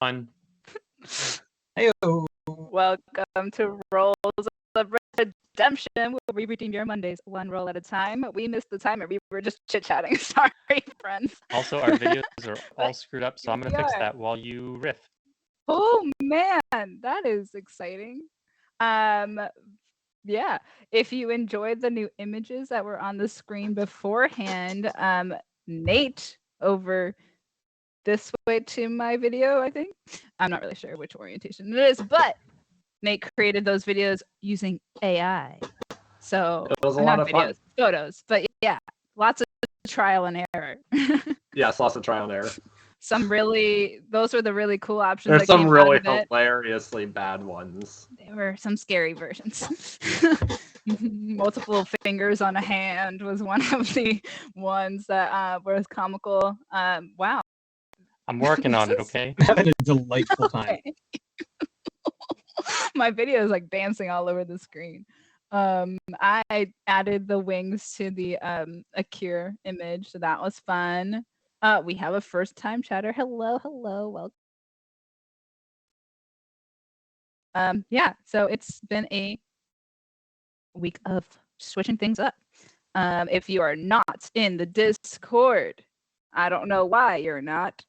everyone. Heyo. Welcome to Rolls of Redemption, where we redeem your Mondays one roll at a time. We missed the timer. We were just chit-chatting. Sorry, friends. Also, our videos are all screwed up, so I'm going to fix that while you riff. Oh, man. That is exciting. Yeah. If you enjoyed the new images that were on the screen beforehand, Nate over this way to my video, I think. I'm not really sure which orientation it is, but Nate created those videos using AI. So it was a lot of fun. Photos, but yeah, lots of trial and error. Yes, lots of trial and error. Those were the really cool options. There's that some came really out of it. hilariously bad ones. There were some scary versions. Multiple fingers on a hand was one of the ones that was comical. Wow. I'm working on it, okay? I'm having a delightful time. My video is like dancing all over the screen. I added the wings to the Akkierr image, so that was fun. We have a first-time chatter. Hello, welcome. Yeah, so it's been a week of switching things up. If you are not in the Discord, I don't know why you're not.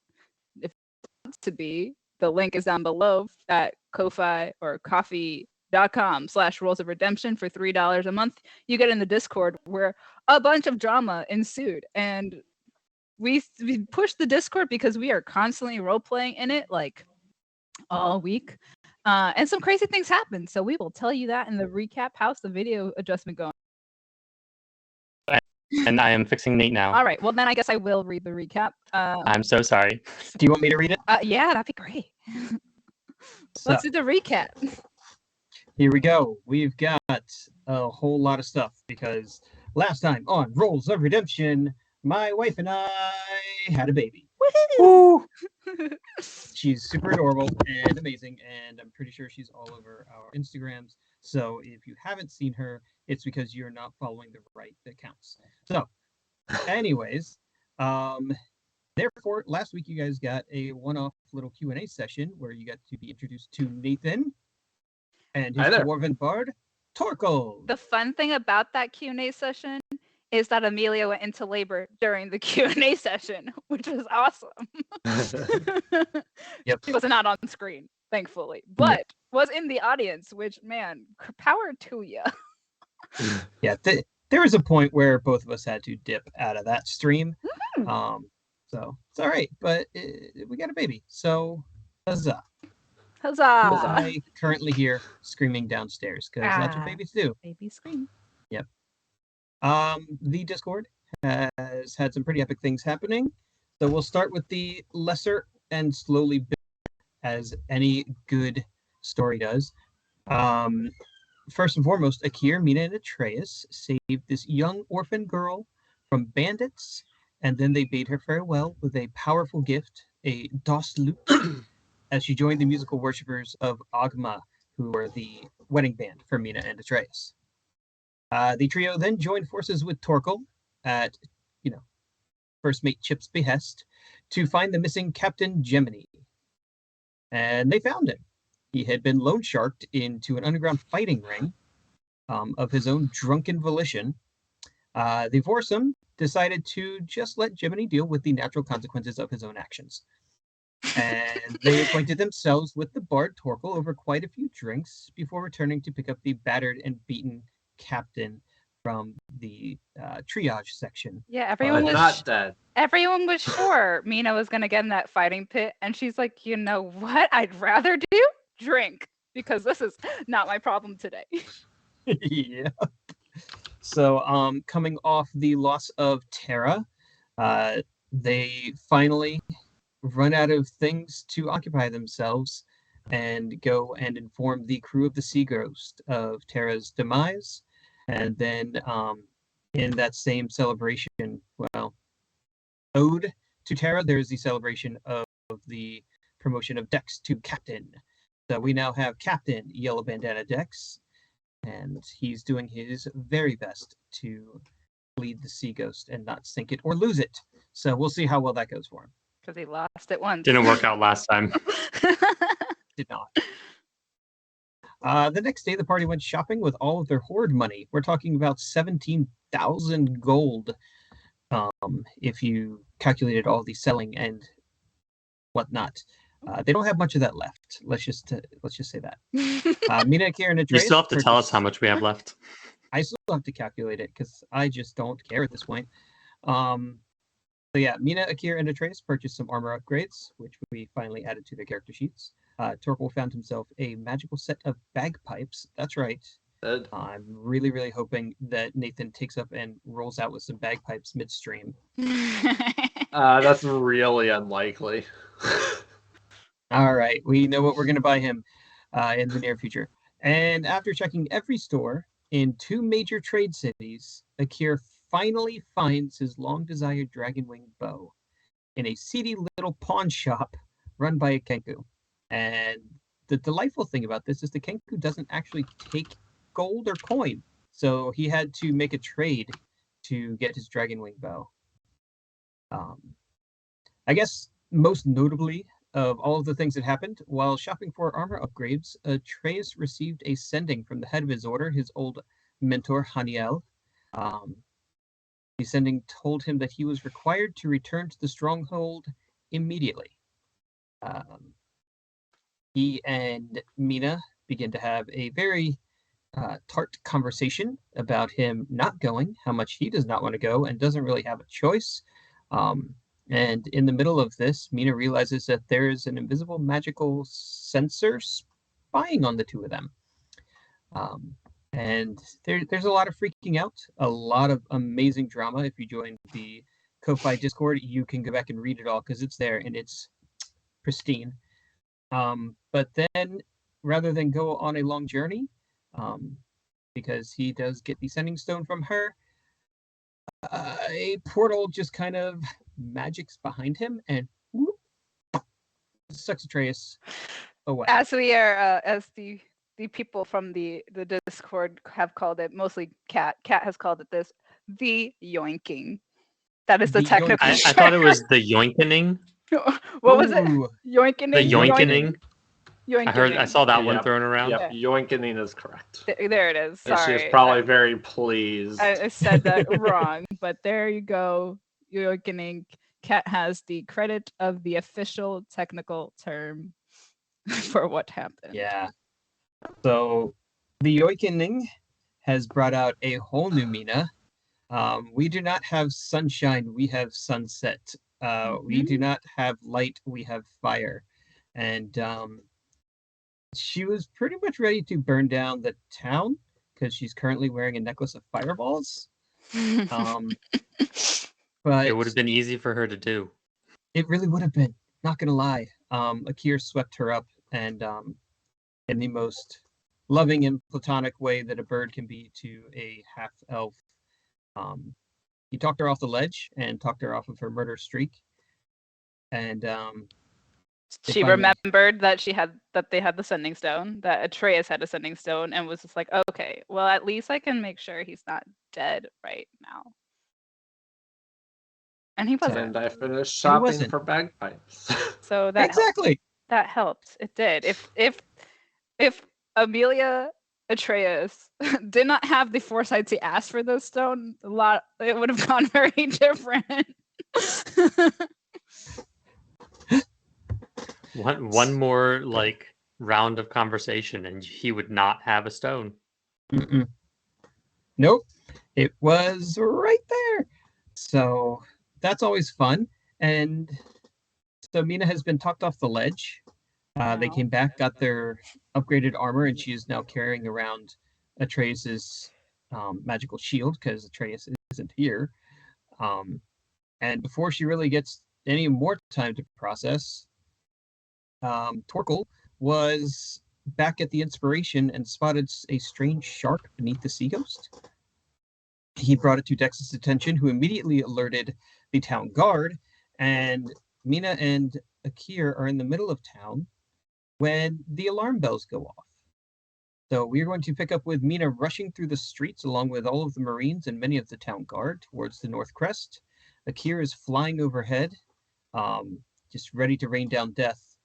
If you want to be, the link is down below at Ko-Fi or coffee.com/Rolls of Redemption for $3 a month. You get in the Discord where a bunch of drama ensued, and we pushed the Discord because we are constantly role-playing in it like all week. And some crazy things happen. So we will tell you that in the recap. How's the video adjustment going? And I am fixing Nate now. All right. Well, then I guess I will read the recap. I'm so sorry. Do you want me to read it? Yeah, that'd be great. Let's do the recap. Here we go. We've got a whole lot of stuff because last time on Rolls of Redemption, my wife and I had a baby. Woo! She's super adorable and amazing, and I'm pretty sure she's all over our Instagrams. So if you haven't seen her, it's because you're not following the right accounts. So, anyways, therefore, last week you guys got a one-off little Q&A session where you got to be introduced to Nathan and his dwarven bard, Torkel. The fun thing about that Q&A session is that Amelia went into labor during the Q&A session, which was awesome. Yep. She was not on screen, thankfully, but was in the audience, which, man, power to you. Yeah, there was a point where both of us had to dip out of that stream. So it's all right, but we got a baby, so huzzah. Huzzah. I currently hear screaming downstairs, because that's what babies do. Baby scream. Yep. The Discord has had some pretty epic things happening. So we'll start with the lesser and slowly build as any good story does. First and foremost, Akkierr, Mina, and Atraius saved this young orphan girl from bandits, and then they bade her farewell with a powerful gift, a Das lute, as she joined the musical worshippers of Agma, who were the wedding band for Mina and Atraius. The trio then joined forces with Torkel at, first mate Chip's behest to find the missing Captain Gemini. And they found him. He had been loan sharked into an underground fighting ring of his own drunken volition. The foursome decided to just let Gemini deal with the natural consequences of his own actions. And they acquainted themselves with the bard Torkel over quite a few drinks before returning to pick up the battered and beaten captain from the triage section. Yeah, everyone was not dead. Everyone was sure Mina was going to get in that fighting pit, and she's like, you know what? I'd rather do drink, because this is not my problem today. Yeah. So, coming off the loss of Terra, they finally run out of things to occupy themselves and go and inform the crew of the Sea Ghost of Terra's demise. And then in that same celebration, ode to Terra, there's the celebration of the promotion of Dex to Captain. So we now have Captain Yellow Bandana Dex, and he's doing his very best to lead the Sea Ghost and not sink it or lose it. So we'll see how well that goes for him. Because he lost it once. Didn't work out last time. Did not. The next day, the party went shopping with all of their hoard money. We're talking about 17,000 gold, if you calculated all the selling and whatnot. They don't have much of that left. Let's just say that. Mina, Akkierr, and Atraius. You still have to tell us how much we have left. I still have to calculate it because I just don't care at this point. So yeah, Mina, Akkierr, and Atraius purchased some armor upgrades, which we finally added to their character sheets. Torkel found himself a magical set of bagpipes. That's right. Good. I'm really, really hoping that Nathan takes up and rolls out with some bagpipes midstream. That's really unlikely. All right, we know what we're going to buy him in the near future. And after checking every store in 2 major trade cities, Akkierr finally finds his long-desired dragonwing bow in a seedy little pawn shop run by a Kenku. And the delightful thing about this is the Kenku doesn't actually take gold or coin, so he had to make a trade to get his dragonwing bow. I guess most notably of all of the things that happened, while shopping for armor upgrades, Atraius received a sending from the head of his order, his old mentor, Haniel. The sending told him that he was required to return to the stronghold immediately. He and Mina begin to have a very tart conversation about him not going, how much he does not want to go, and doesn't really have a choice. And in the middle of this, Mina realizes that there is an invisible magical sensor spying on the two of them. And there's a lot of freaking out, a lot of amazing drama. If you join the Ko-Fi Discord, you can go back and read it all because it's there and it's pristine. But then, rather than go on a long journey, because he does get the sending stone from her, a portal just kind of magics behind him and whoop, sucks Atraius away. As we are, as the people from the Discord have called it, mostly Cat has called it this, the yoinking. That is the technical I thought it was the yoinkening. What was it? Yoinkening? The yoinkening. Yoinkening. I saw that one thrown around. Yep, yoinkening is correct. There it is. Sorry. She's probably very pleased. I said that wrong, but there you go. Yoinkening. Cat has the credit of the official technical term for what happened. Yeah. So the yoinkening has brought out a whole new Mina. We do not have sunshine, we have sunset. We do not have light, we have fire. And she was pretty much ready to burn down the town because she's currently wearing a necklace of fireballs. But it would have been easy for her to do. It really would have been, not gonna lie. Akkierr swept her up and in the most loving and platonic way that a bird can be to a half-elf. He talked her off the ledge and talked her off of her murder streak. And she remembered that they had the sending stone, that Atraius had a sending stone, and was just like, okay, well, at least I can make sure he's not dead right now. And he wasn't. And I finished shopping for bagpipes. So that exactly helped. That helped. It did. If Amelia Atraius did not have the foresight to ask for this stone, it would have gone very different. One more round of conversation and he would not have a stone. Nope, it was right there. So that's always fun. And so Mina has been talked off the ledge. They came back, got their upgraded armor, and she is now carrying around Atraius's magical shield because Atraius isn't here. And before she really gets any more time to process, Torkel was back at the inspiration and spotted a strange shark beneath the sea ghost. He brought it to Dex's attention, who immediately alerted the town guard, and Mina and Akkierr are in the middle of town when the alarm bells go off. So we're going to pick up with Mina rushing through the streets along with all of the Marines and many of the town guard towards the North Crest. Akkierr is flying overhead, just ready to rain down death.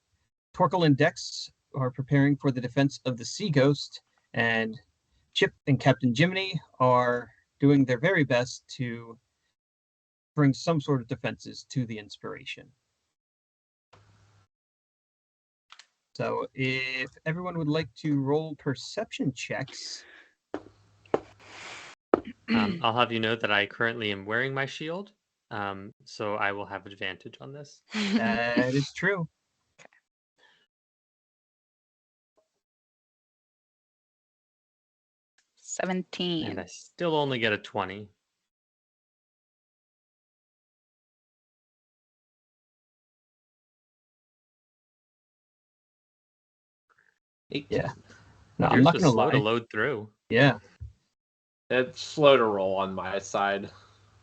Torkel and Dex are preparing for the defense of the Sea Ghost, and Chip and Captain Jiminy are doing their very best to bring some sort of defenses to the inspiration. So if everyone would like to roll perception checks. I'll have you know that I currently am wearing my shield, so I will have advantage on this. That is true. 17. And I still only get a 20. Yeah. No, I'm Yours not was going to slow lie. to load through. Yeah. It's slow to roll on my side.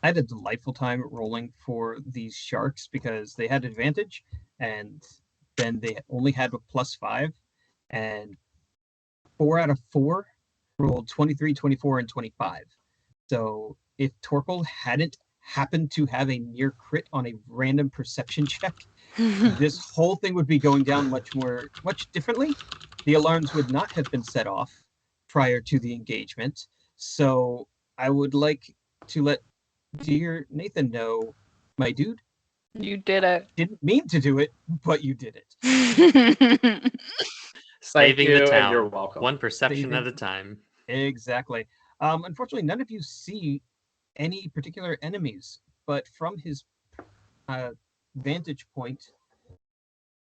I had a delightful time rolling for these sharks because they had advantage, and then they only had a +5, and 4 out of 4 rolled 23, 24, and 25. So if Torkel hadn't happened to have a near crit on a random perception check, this whole thing would be going down much differently. The alarms would not have been set off prior to the engagement. So I would like to let dear Nathan know, my dude, You did it. didn't mean to do it, but you did it. Saving the town. You're welcome. One perception at a time. Exactly. Unfortunately, none of you see any particular enemies, but from his vantage point,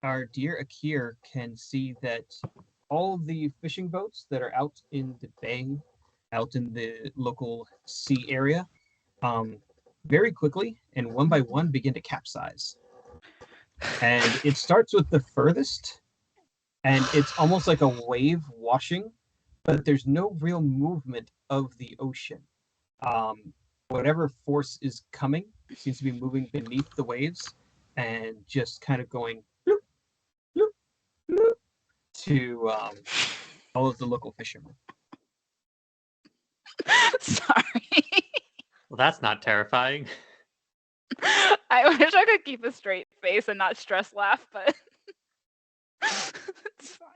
our dear Akkierr can see that all the fishing boats that are out in the bay, out in the local sea area, very quickly and one by one begin to capsize. And it starts with the furthest, and it's almost like a wave washing, but there's no real movement of the ocean. Whatever force is coming seems to be moving beneath the waves and just kind of going bloop, bloop, bloop, to all of the local fishermen. Sorry. Well, that's not terrifying. I wish I could keep a straight face and not stress laugh, but it's fine.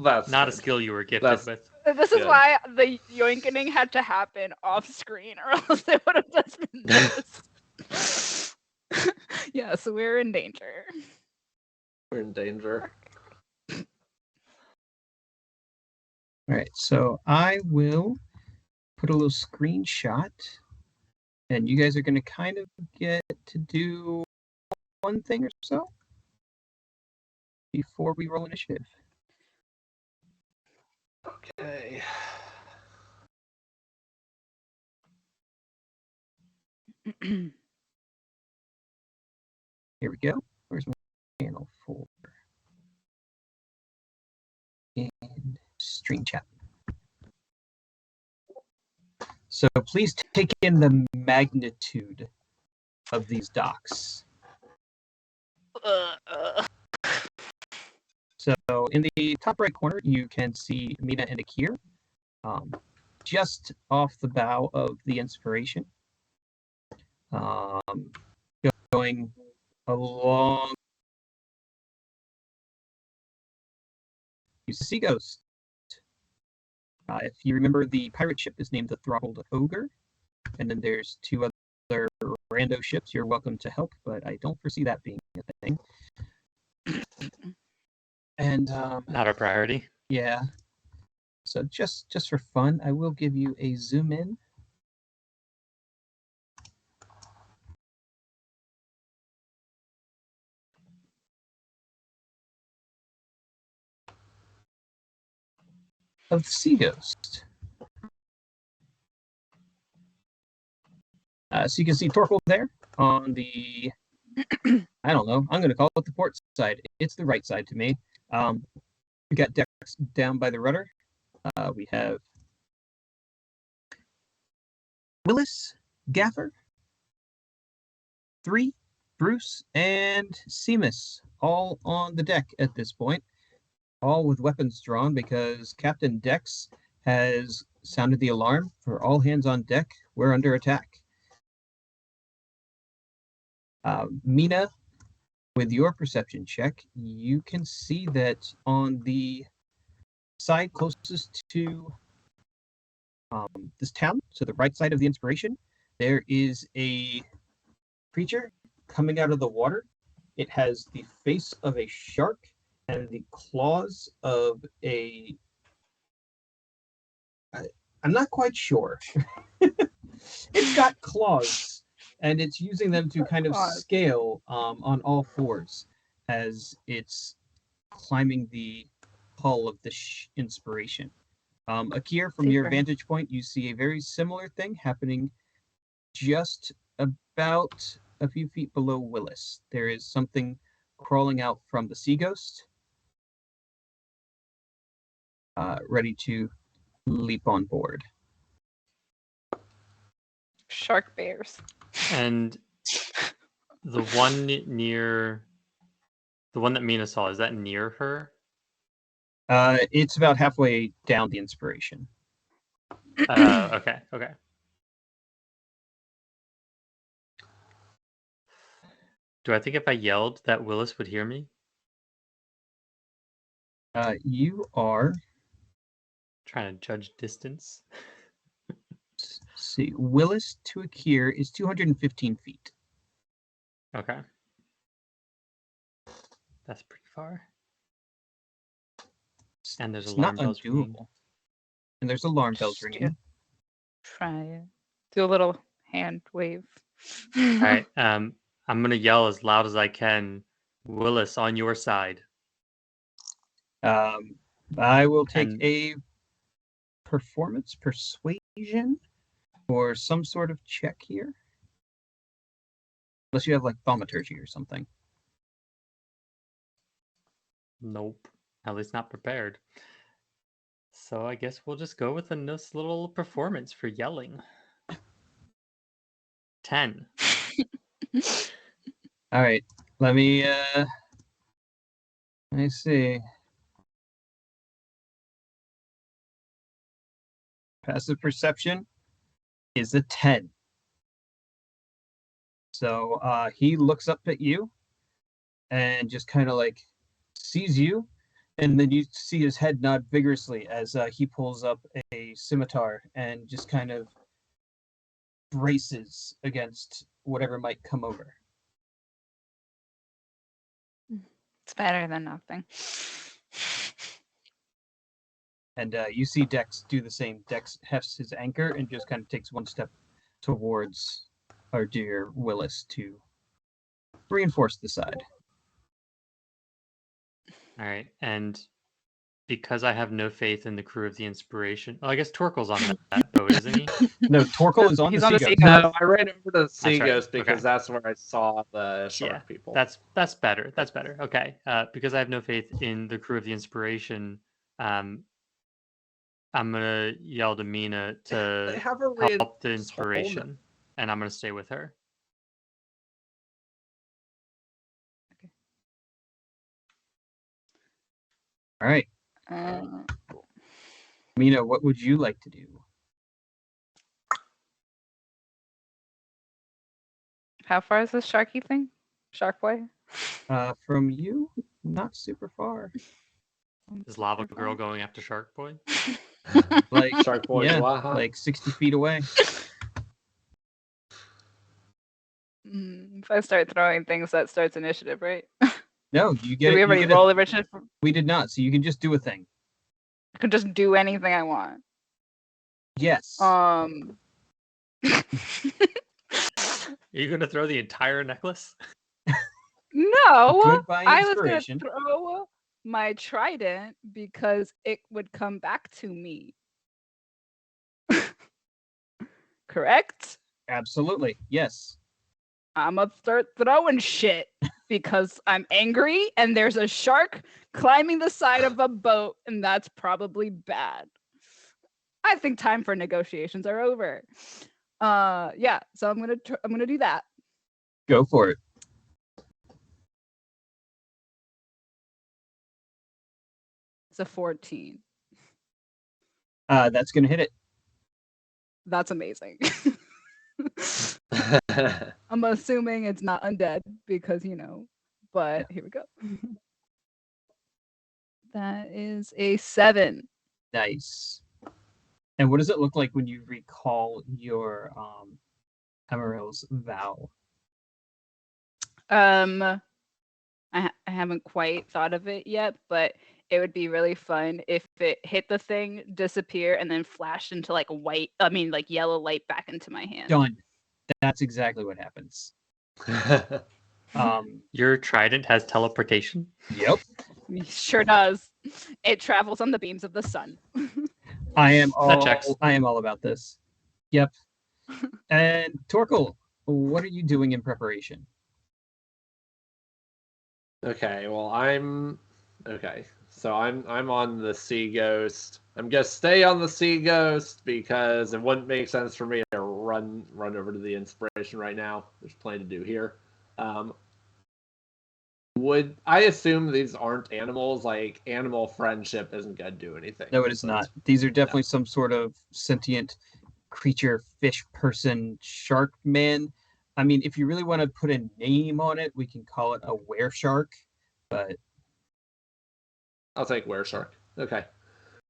That's not a fine. skill you were gifted with. This is Good. why the yoinkening had to happen off screen, or else it would have just been this. Yes, we're in danger. We're in danger. All right, so I will put a little screenshot, and you guys are going to kind of get to do one thing or so before we roll initiative. Okay. Here we go. Where's my channel for? And stream chat. So please take in the magnitude of these docks. So in the top right corner, you can see Mina and Akkierr, just off the bow of the Inspiration, going along. Sea Ghost. If you remember, the pirate ship is named the Throttled Ogre, and then there's 2 other rando ships. You're welcome to help, but I don't foresee that being a thing. And not a priority. Yeah. So just for fun, I will give you a zoom in. Of the Sea Ghost. So you can see Torkel there on the, I don't know, I'm going to call it the port side. It's the right side to me. We got Dex down by the rudder. We have Willis, Gaffer, 3, Bruce, and Seamus, all on the deck at this point, all with weapons drawn because Captain Dex has sounded the alarm for all hands on deck. We're under attack. Mina with your perception check, you can see that on the side closest to this town, so the right side of the inspiration, there is a creature coming out of the water. It has the face of a shark and the claws of a... I'm not quite sure. It's got claws, and it's using them to kind of scale on all fours as it's climbing the hull of the inspiration. Akkierr, from your vantage point, you see a very similar thing happening just about a few feet below Willis. There is something crawling out from the sea ghost, ready to leap on board. Shark bears. And the one near, the one that Mina saw, is that near her? It's about halfway down the inspiration. Okay. Do I think if I yelled that Willis would hear me? You are... Trying to judge distance. Let's see, Willis to Akkierr is 215 feet. Okay. That's pretty far. And there's It's alarm not bells ringing. undoable. And there's alarm bells ringing. Try it. Do a little hand wave. All right. I'm gonna yell as loud as I can. Willis, on your side. I will take a performance persuasion or some sort of check here. Unless you have like thaumaturgy or something. Nope. At least not prepared. So I guess we'll just go with a nice little performance for yelling. 10. All right. Let me see. Passive perception is a 10. So he looks up at you and just kind of like sees you, and then you see his head nod vigorously as he pulls up a scimitar and just kind of braces against whatever might come over. It's better than nothing. And you see Dex do the same. Dex hefts his anchor and just kind of takes one step towards our dear Willis to reinforce the side. All right. And because I have no faith in the crew of the Inspiration... Oh, I guess Torkel's on that boat, isn't he? No, Torkel is on He's the on the sea sea ghost. No, I ran over to the sea right. ghost because Okay. that's where I saw the shark people. That's better. That's better. Okay. Because I have no faith in the crew of the Inspiration, I'm gonna yell to Mina They to have a help the Inspiration, and I'm gonna stay with her. All right. Mina, what would you like to do? How far is this sharky thing? Shark boy? From you, not super far. Is Lava Girl going after Shark Boy? Like Shark Boy, yeah, Waha. like 60 feet away. If I start throwing things, that starts initiative, right? No, you get. Did we you already get roll initiative? We did not, so you can just do a thing. I could just do anything I want. Yes. Are you gonna throw the entire necklace? No, Goodbye I was gonna inspiration. throw my trident because it would come back to me. Correct? Absolutely. Yes. I'm gonna start throwing shit because I'm angry and there's a shark climbing the side of a boat, and that's probably bad. I think time for negotiations are over. Yeah, so I'm gonna do that. Go for it. It's a 14. That's gonna hit it. That's amazing. I'm assuming it's not undead because, but here we go. That is a 7. Nice. And what does it look like when you recall your Amaril's vow? I haven't quite thought of it yet, but it would be really fun if it hit the thing, disappear, and then flashed into like yellow light back into my hand. Done. That's exactly what happens. Your trident has teleportation? Yep. It sure does. It travels on the beams of the sun. I am checks. all about this. Yep. And Torkel, what are you doing in preparation? Okay, well so I'm on the Sea Ghost. I'm gonna stay on the Sea Ghost because it wouldn't make sense for me to run over to the inspiration right now. There's plenty to do here. Would I assume these aren't animals? Like animal friendship isn't gonna do anything. No, it is not. These are definitely some sort of sentient creature, fish, person, shark man. I mean, if you really want to put a name on it, we can call it a wereshark, but I'll take wereshark. Okay.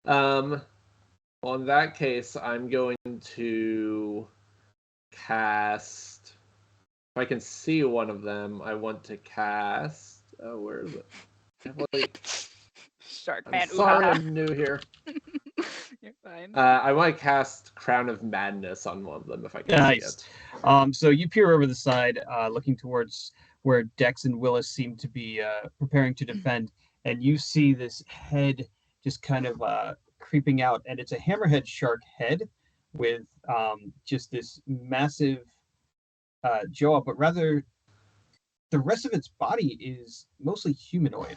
Well, in that case, I'm going to cast. If I can see one of them, I want to cast. Oh, where is it? Shark man. Sorry, I'm new here. You're fine. I want to cast Crown of Madness on one of them if I can see it. So you peer over the side, looking towards where Dex and Willis seem to be preparing to defend, and you see this head just kind of creeping out, and it's a hammerhead shark head with just this massive jaw, but rather the rest of its body is mostly humanoid,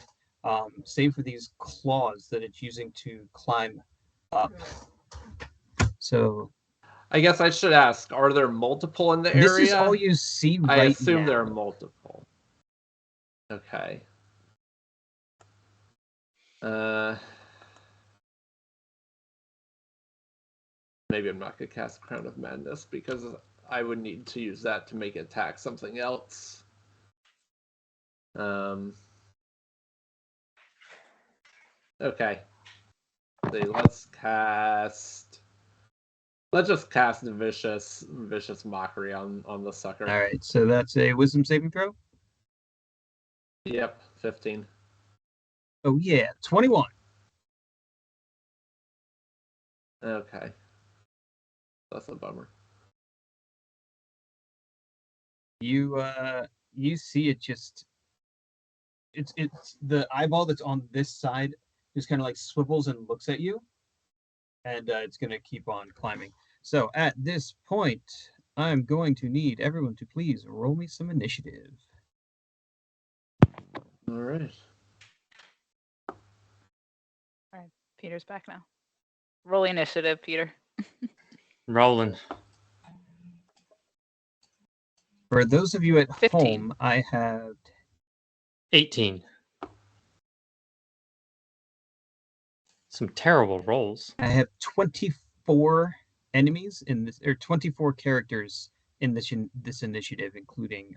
save for these claws that it's using to climb up. So I guess I should ask, are there multiple in the area? This is all you see right now. I assume there are multiple. Okay. Maybe I'm not going to cast Crown of Madness because I would need to use that to make it attack something else. Okay. Let's just cast vicious mockery on the sucker. All right, so that's a wisdom saving throw. Yep, 15. Oh yeah, 21. Okay. That's a bummer. You see it just it's the eyeball that's on this side just kind of like swivels and looks at you, and it's going to keep on climbing. So at this point, I'm going to need everyone to please roll me some initiative. All right. All right, Peter's back now. Roll initiative, Peter. Rolling. For those of you at 15. home, I have 18. Some terrible rolls. I have 24 enemies in this, or 24 characters in this initiative, including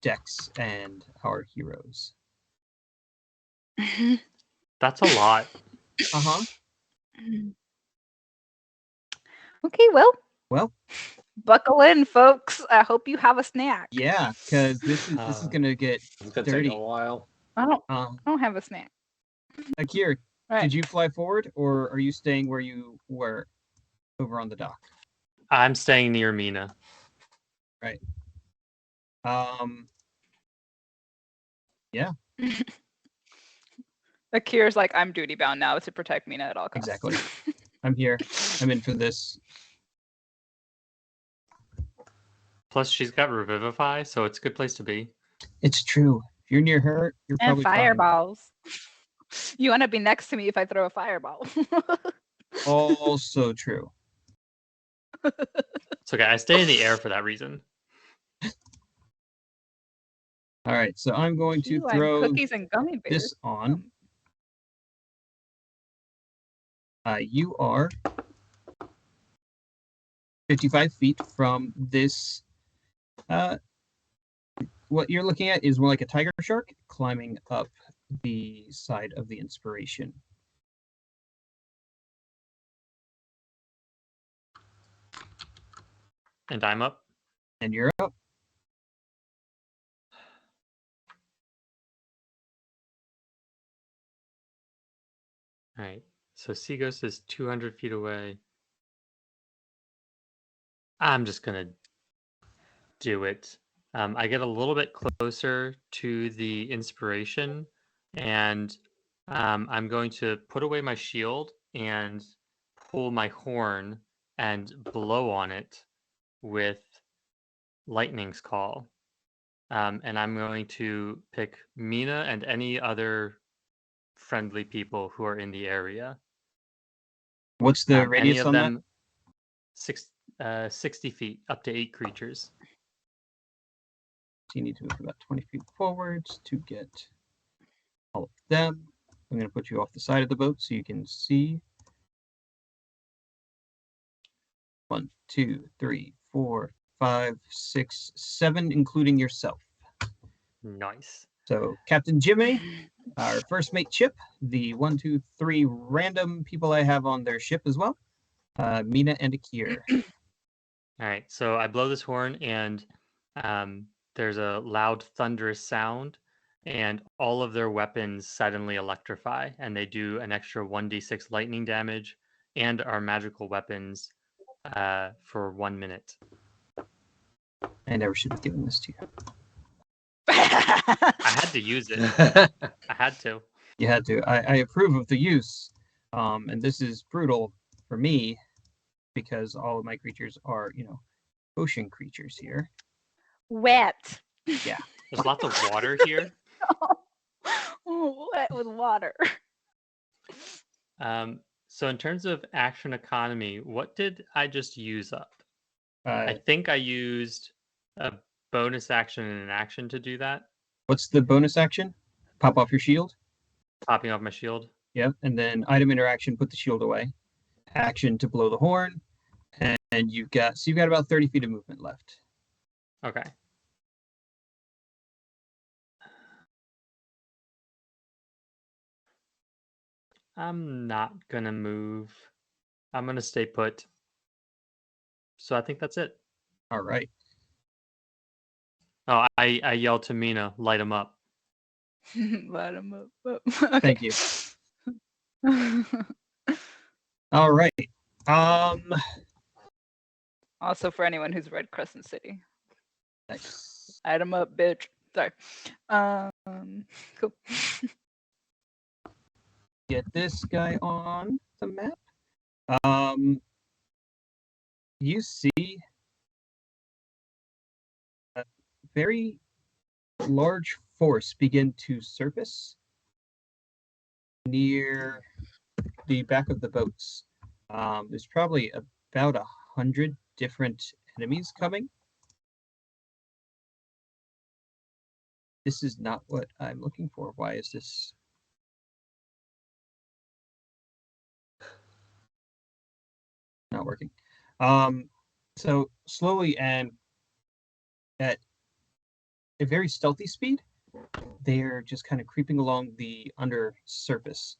Dex and our heroes. That's a lot. Uh-huh. Okay, Well, buckle in, folks. I hope you have a snack. yeah, because this is gonna get It's gonna dirty. take a while. I don't have a snack. Akkierr, Right. did you fly forward, or are you staying where you were over on the dock? I'm staying near Mina. Right. Yeah. Akkier's like, I'm duty bound now to protect Mina at all costs. Exactly. I'm here. I'm in for this. Plus, she's got Revivify, so it's a good place to be. It's true. If you're near her, you're And probably fine. fireballs. You want to be next to me if I throw a fireball. Also true. It's okay. I stay in the air for that reason. All right, so I'm going to Ooh, I'm throw cookies and gummy bears. this on. You are 55 feet from this what you're looking at is more like a tiger shark climbing up the side of the inspiration. And I'm up. And you're up. All right. So Seaghost is 200 feet away. I'm just going to do it. I get a little bit closer to the inspiration, and I'm going to put away my shield and pull my horn and blow on it with Lightning's Call. And I'm going to pick Mina and any other friendly people who are in the area. What's the Any radius of on them 60 feet, up to 8 creatures. So you need to move about 20 feet forwards to get all of them. I'm going to put you off the side of the boat so you can see. 1, 2, 3, 4, 5, 6, 7, including yourself. Nice. So Captain Jimmy, our first mate Chip, the 1, 2, 3 random people I have on their ship as well, Mina and Akkierr. All right, so I blow this horn, and there's a loud, thunderous sound, and all of their weapons suddenly electrify, and they do an extra 1d6 lightning damage, and our magical weapons for 1 minute. I never should have given this to you. I had to use it. I had to. You had to. I approve of the use, and this is brutal for me because all of my creatures are, ocean creatures here. Wet. Yeah. There's lots of water here. Oh, wet with water. So in terms of action economy, what did I just use up? I Uh, think I used a bonus action and an action to do that. what's the bonus action? Pop off your shield. Popping off my shield. Yep. And then item interaction, put the shield away. Action to blow the horn. And you've got about 30 feet of movement left. Okay. I'm not gonna move. I'm gonna stay put. So I think that's it. All right. Oh, I yell to Mina, light him up. Let him up. Okay. Thank you. All right. Also, for anyone who's read Crescent City, Nice. item up, bitch. Sorry. Cool. Get this guy on the map. You see a very large force begin to surface near the back of the boats. There's probably about 100 different enemies coming. This is not what I'm looking for. Why is this? Not working. So slowly and at a very stealthy speed, they're just kind of creeping along the under surface.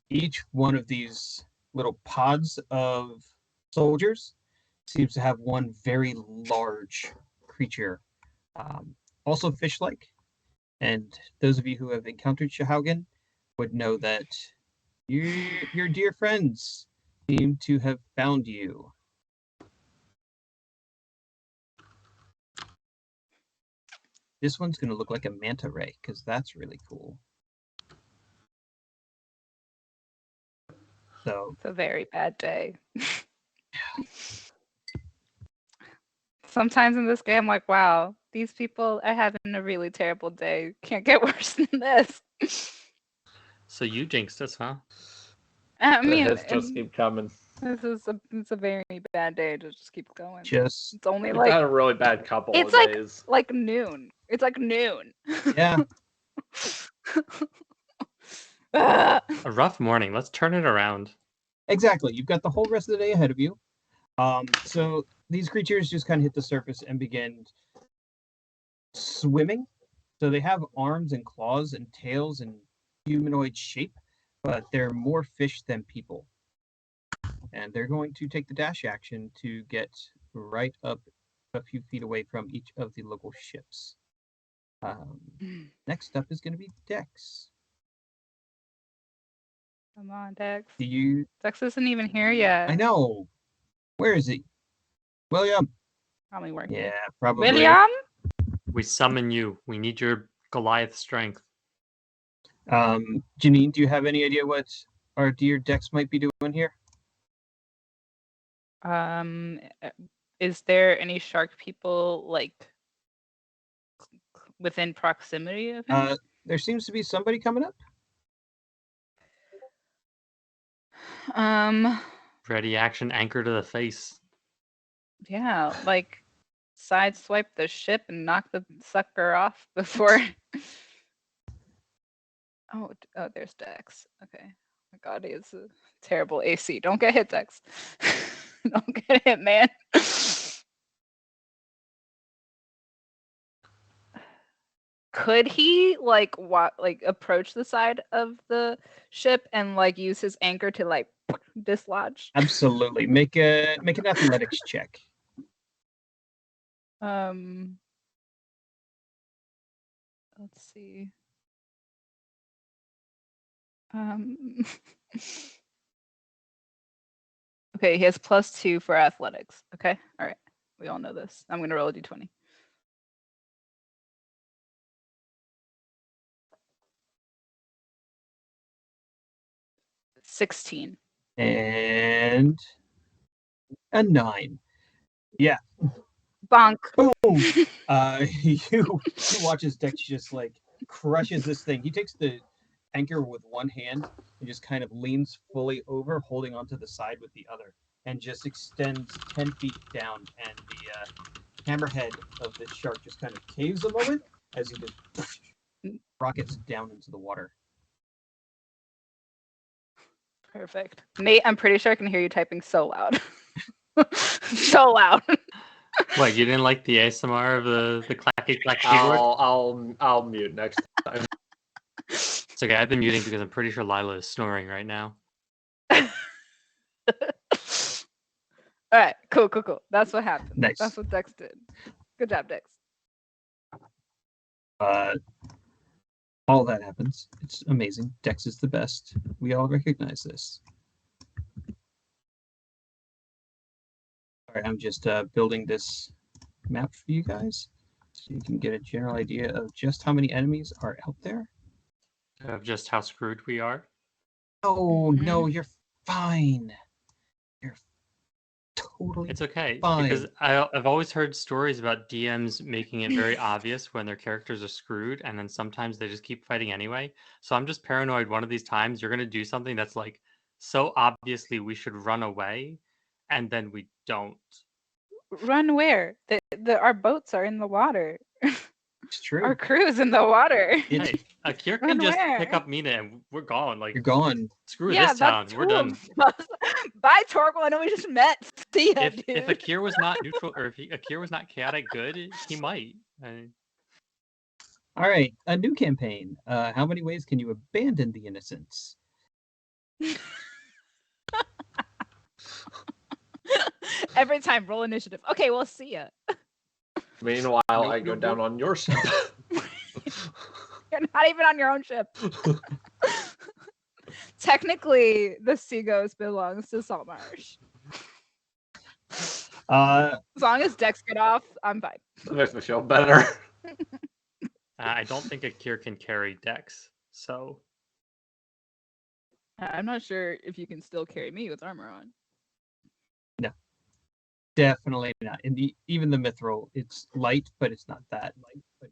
Each one of these little pods of soldiers seems to have one very large creature, also fish-like. And those of you who have encountered Shahaugen would know that your dear friends seem to have found you. This one's going to look like a manta ray, because that's really cool. So It's a very bad day. Sometimes in this game, I'm like, wow, these people are having a really terrible day. Can't get worse than this. So you jinxed us, huh? I The mean, hits just keep coming. it's a very bad day to just keep going. just, It's only We've had a really bad couple it's of days. like noon. It's like noon. yeah, Ah. A rough morning. Let's turn it around. exactly. You've got the whole rest of the day ahead of you. So these creatures just kind of hit the surface and begin swimming. So they have arms and claws and tails and humanoid shape, but they're more fish than people. And they're going to take the dash action to get right up a few feet away from each of the local ships. Next up is going to be Dex. Come on, Dex. Do you? Dex isn't even here yet. I know. Where is he? William. Probably working. Yeah, probably. William? We summon you. We need your Goliath strength. Janine, do you have any idea what our dear Dex might be doing here? Is there any shark people like within proximity of him? There seems to be somebody coming up. Ready action, anchor to the face. Yeah, like sideswipe the ship and knock the sucker off before. Oh, there's Dex. Okay. Oh my God, he is a terrible AC. Don't get hit, Dex. Don't get hit, man. Could he like approach the side of the ship and like use his anchor to like dislodge? Absolutely. Make an athletics check. Let's see. Okay, he has +2 for athletics. Okay, all right. We all know this. I'm gonna roll a d20. $16. And a 9. Yeah. Bonk. Boom. You watch as Dex just like crushes this thing. He takes the anchor with one hand and just kind of leans fully over, holding onto the side with the other, and just extends 10 feet down. And the hammerhead of the shark just kind of caves a moment as he just rockets down into the water. Perfect. Nate, I'm pretty sure I can hear you typing so loud. So loud. What, you didn't like the ASMR of the clacky clack keyboard? I'll mute next time. It's okay, I've been muting because I'm pretty sure Lila is snoring right now. All right, cool. That's what happened. Nice. That's what Dex did. Good job, Dex. All that happens. It's amazing. Dex is the best. We all recognize this. All right, I'm just building this map for you guys so you can get a general idea of just how many enemies are out there. Of just how screwed we are. Oh, no, you're fine. You're totally It's okay, fine. because I've always heard stories about DMs making it very obvious when their characters are screwed, and then sometimes they just keep fighting anyway. So I'm just paranoid one of these times you're going to do something that's like so obviously we should run away, and then we don't. Run where? Our boats are in the water. It's true. Our crew's in the water. Hey, Akkierr can Run just where? pick up Mina and we're gone. Like, You're gone. screw Yeah, this town. that's We're two done. of us. Bye, Torgal. I know we just met. See ya, If dude. Akkierr was not neutral, or if Akkierr was not chaotic good, he might. All right, a new campaign. How many ways can you abandon the innocents? Every time, roll initiative. Okay, we'll see ya. Meanwhile, I go down on your ship. You're not even on your own ship. Technically, the Sea Ghost belongs to Saltmarsh. As long as Dex get off, I'm fine. That makes me feel better. I don't think Akkierr can carry Dex, so I'm not sure if you can still carry me with armor on. Definitely not. Even the mithril, it's light, but it's not that light.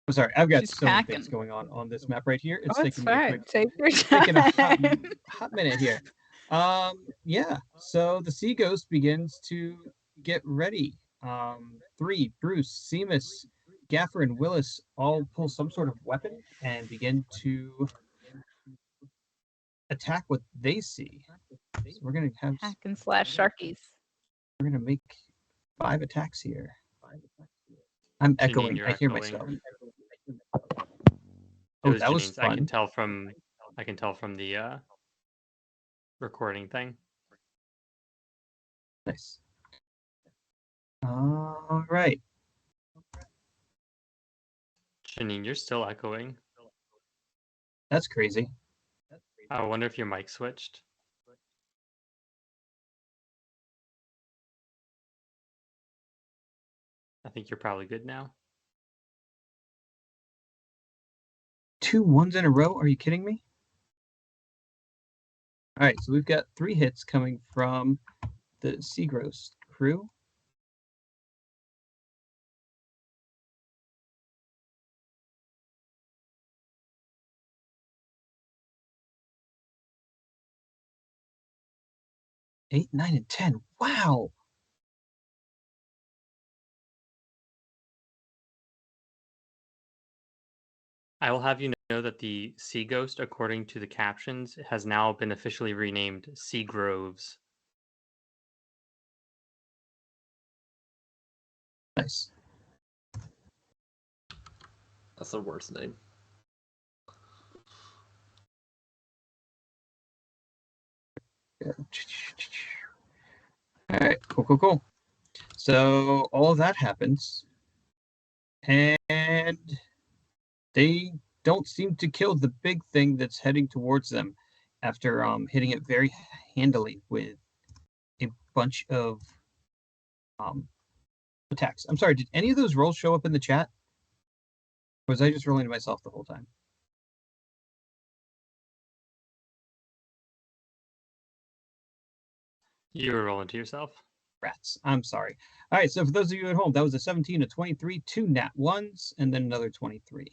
I'm sorry, I've got She's so many packing. things going on this map right here. It's Oh, it's taking me a fine. quick, Take your taking a time. hot minute here. Yeah. So the Sea Ghost begins to get ready. 3, Bruce, Seamus, Gaffer, and Willis all pull some sort of weapon and begin to attack what they see. So we're gonna have Hack and slash sharkies. we're gonna make 5 attacks here. I'm Janine, echoing. you're I hear echoing. myself. It Oh, was that was Janine's. I fun. can tell from the recording thing. Nice. All right. Janine, you're still echoing. That's crazy. I wonder if your mic switched. I think you're probably good now. 2 1s in a row? Are you kidding me? All right, so we've got 3 hits coming from the Seagross crew. Eight, 9, and 10. Wow. I will have you know that the Sea Ghost, according to the captions, has now been officially renamed Sea Groves. Nice. That's the worst name. All right, cool. So all of that happens, and they don't seem to kill the big thing that's heading towards them after hitting it very handily with a bunch of attacks. I'm sorry, did any of those rolls show up in the chat? Or was I just rolling to myself the whole time? You were rolling to yourself. Rats. I'm sorry. All right, so for those of you at home, that was a 17, a 23, 2 nat 1s, and then another 23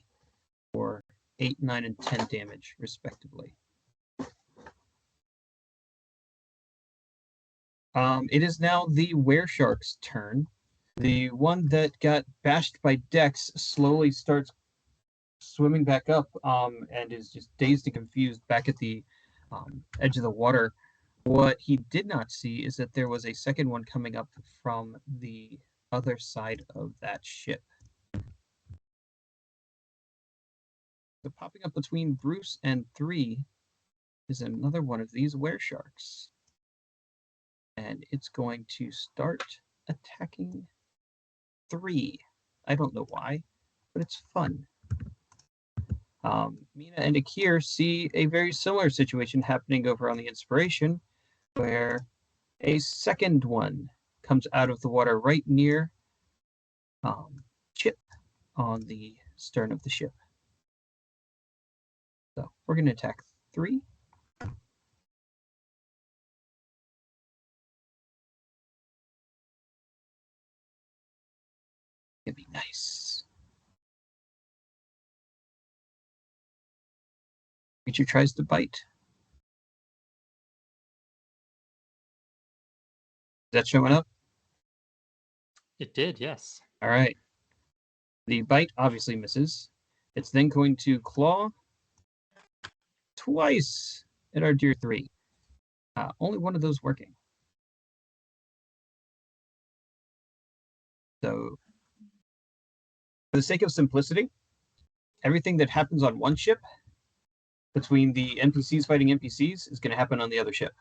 for 8, 9, and 10 damage, respectively. It is now the Wereshark's turn. The one that got bashed by Dex slowly starts swimming back up and is just dazed and confused back at the edge of the water. What he did not see is that there was a second one coming up from the other side of that ship. So popping up between Bruce and 3 is another one of these Weresharks. And it's going to start attacking 3. I don't know why, but it's fun. Mina and Akkierr see a very similar situation happening over on the Inspiration, where a second one comes out of the water right near Chip on the stern of the ship. So we're going to attack 3. It'd be nice. Creature tries to bite. Is that showing up? It did, yes. All right. The bite obviously misses. It's then going to claw twice at our dear 3. Only one of those working. So, for the sake of simplicity, everything that happens on one ship between the NPCs fighting NPCs is going to happen on the other ship.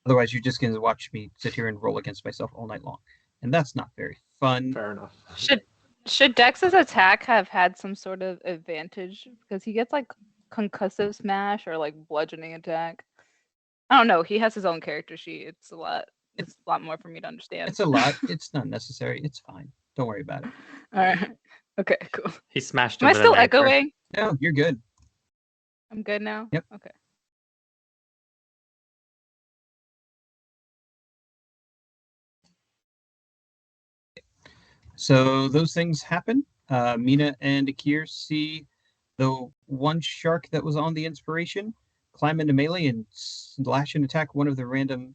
Otherwise, you're just going to watch me sit here and roll against myself all night long. And that's not very fun. Fair enough. Should Dex's attack have had some sort of advantage? Because he gets like concussive smash or like bludgeoning attack. I don't know. He has his own character sheet. It's a lot more for me to understand. It's a lot. It's not necessary. It's fine. Don't worry about it. All right. Okay, cool. He smashed Am him I with still an anchor. echoing? No, you're good. I'm good now? Yep. Okay. So those things happen. Mina and Akkierr see the one shark that was on the Inspiration climb into melee and slash and attack one of the random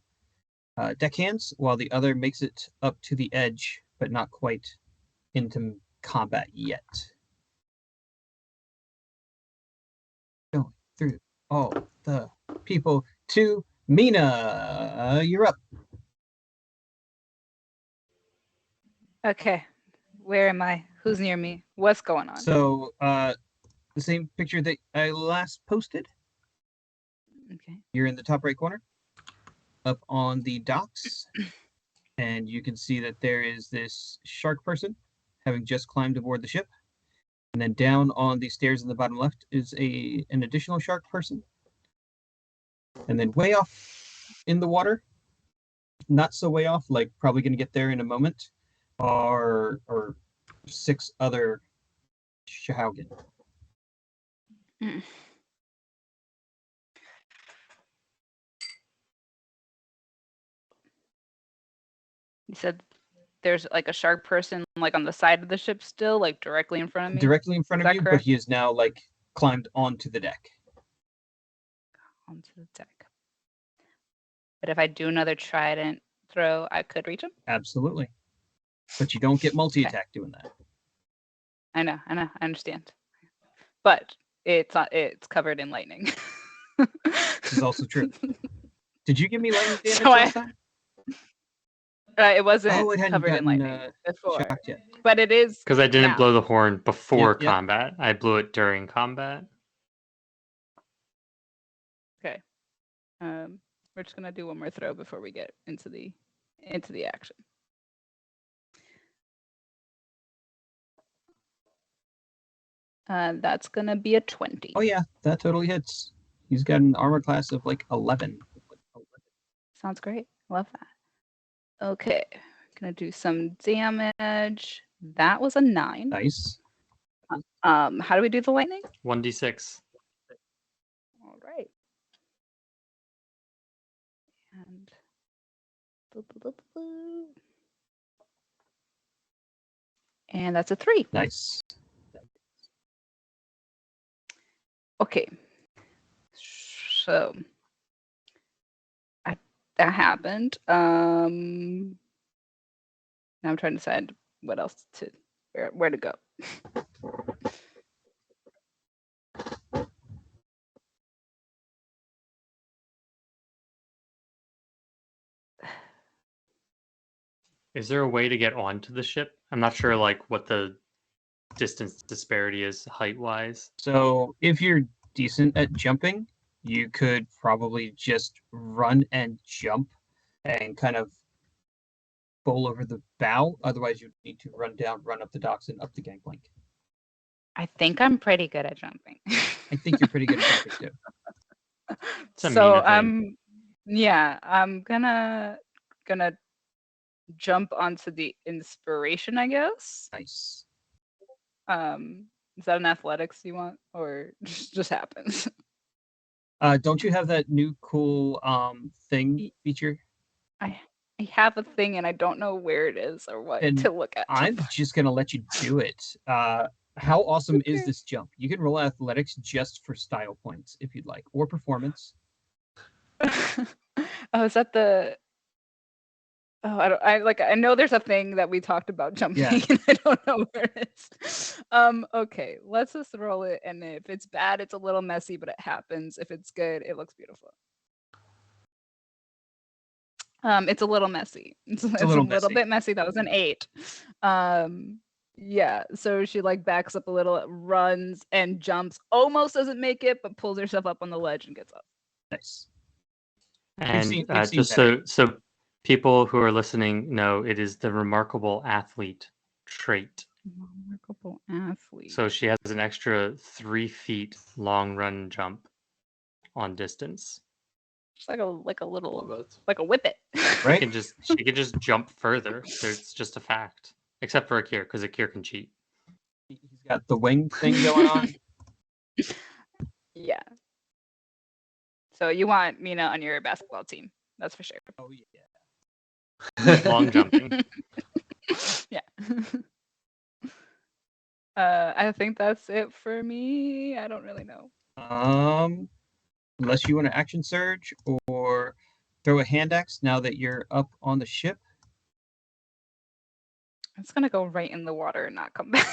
deckhands, while the other makes it up to the edge, but not quite into combat yet. Going through all the people to Mina. You're up. Okay. Where am I? Who's near me? What's going on? So, the same picture that I last posted. Okay. You're in the top right corner, up on the docks, and you can see that there is this shark person having just climbed aboard the ship. And then down on the stairs in the bottom left is an additional shark person. And then way off in the water, not so way off, like probably going to get there in a moment, are 6 other Shahaugen. Mm. You said there's like a shark person like on the side of the ship still, like directly in front of me? Directly in front Is of that you, correct? but he is now like climbed onto the deck. Onto the deck. But if I do another trident throw, I could reach him? Absolutely. But you don't get multi-attack doing that. I know, I understand. But it's covered in lightning. This is also true. Did you give me lightning damage So last time? it wasn't it hadn't covered in gotten lightning before, shocked yet. but it is Because I didn't now. blow the horn before Yep. combat. I blew it during combat. Okay. We're just gonna do one more throw before we get into the action. That's gonna be a 20. Oh yeah, that totally hits. He's got an armor class of like 11. Sounds great. Love that. Okay, gonna do some damage. That was a 9. Nice. How do we do the lightning? 1d6. All right. And boo, boo, boo, boo, boo. And that's a 3. Nice. Okay. So that happened. Now I'm trying to decide what else where to go. Is there a way to get onto the ship? I'm not sure like what the distance disparity is height-wise. So if you're decent at jumping, you could probably just run and jump and kind of bowl over the bow. Otherwise, you'd need to run down, run up the docks, and up the gangplank. I think I'm pretty good at jumping. I think you're pretty good at jumping too. It's a So Mina thing. I'm gonna jump onto the inspiration, I guess. Nice. Is that an athletics you want, or just happens? Don't you have that new cool thing feature? I have a thing and I don't know where it is or what And to look at. I'm just gonna let you do it. How awesome is this jump? You can roll athletics just for style points if you'd like, or performance. Oh, is that the? Oh, I know there's a thing that we talked about jumping, Yeah. and I don't know where it is. Okay, let's just roll it, and if it's bad, it's a little messy, but it happens. If it's good, it looks beautiful. It's a little messy. It's a little bit messy. That was an 8. Yeah, so she like backs up a little, runs and jumps, almost doesn't make it, but pulls herself up on the ledge and gets up. Nice. And we've just seen so people who are listening know, it is the remarkable athlete trait. Remarkable athlete. So she has an extra 3 feet long run jump on distance. It's like a little Love it. like a whippet. Right? She can just jump further. It's just a fact. Except for Akkierr, because Akkierr can cheat. He's got the wing thing going on. Yeah. So you want Mina on your basketball team. That's for sure. Oh yeah. Long jumping. Yeah. I think that's it for me. I don't really know. Unless you want to action surge or throw a hand axe now that you're up on the ship. It's gonna go right in the water and not come back.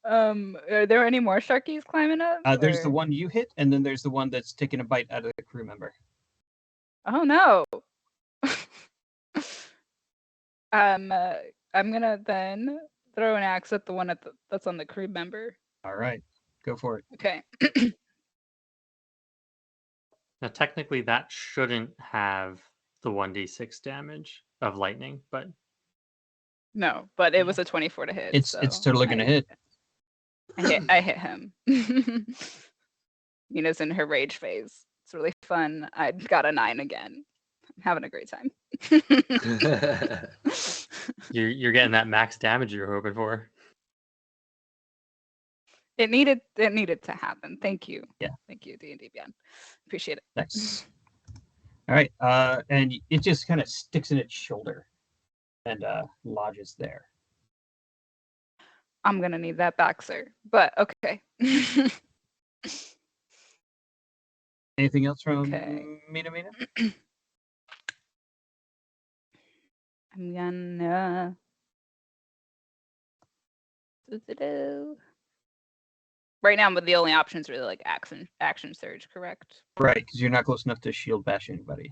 Are there any more sharkies climbing up? There's the or- one you hit, and then there's the one that's taking a bite out of the crew member. Oh no. I'm gonna then throw an axe at the one that's on the crew member. All right, go for it. Okay. Now, technically, that shouldn't have the 1d6 damage of lightning, but No, but it Yeah. was a 24 to hit. It's so totally gonna hit. I hit him. Mina's in her rage phase. It's really fun. I got a 9 again. I'm having a great time. you're getting that max damage you're hoping for. It needed to happen. Thank you. Yeah. Thank you, D&D Beyond. Appreciate it. Nice. All right, and it just kind of sticks in its shoulder and lodges there. I'm gonna need that back, sir. But okay. Anything else from Okay. Mina? I'm gonna right now, but the only option is really like action surge, correct? Right, because you're not close enough to shield bash anybody.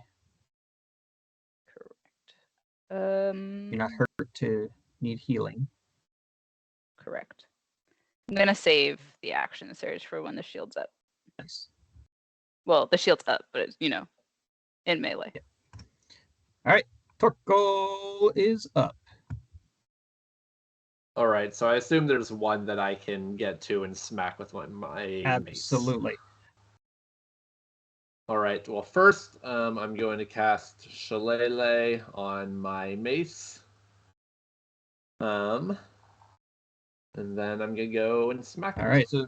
Correct. You're not hurt to need healing. Correct. I'm gonna save the action surge for when the shield's up. Nice. Well, the shield's up, but it's, in melee. Yeah. All right, Torko is up. All right, so I assume there's one that I can get to and smack with my mace. Absolutely. All right. Well, first, I'm going to cast Shillelagh on my mace. And then I'm gonna go and smack. All right. So,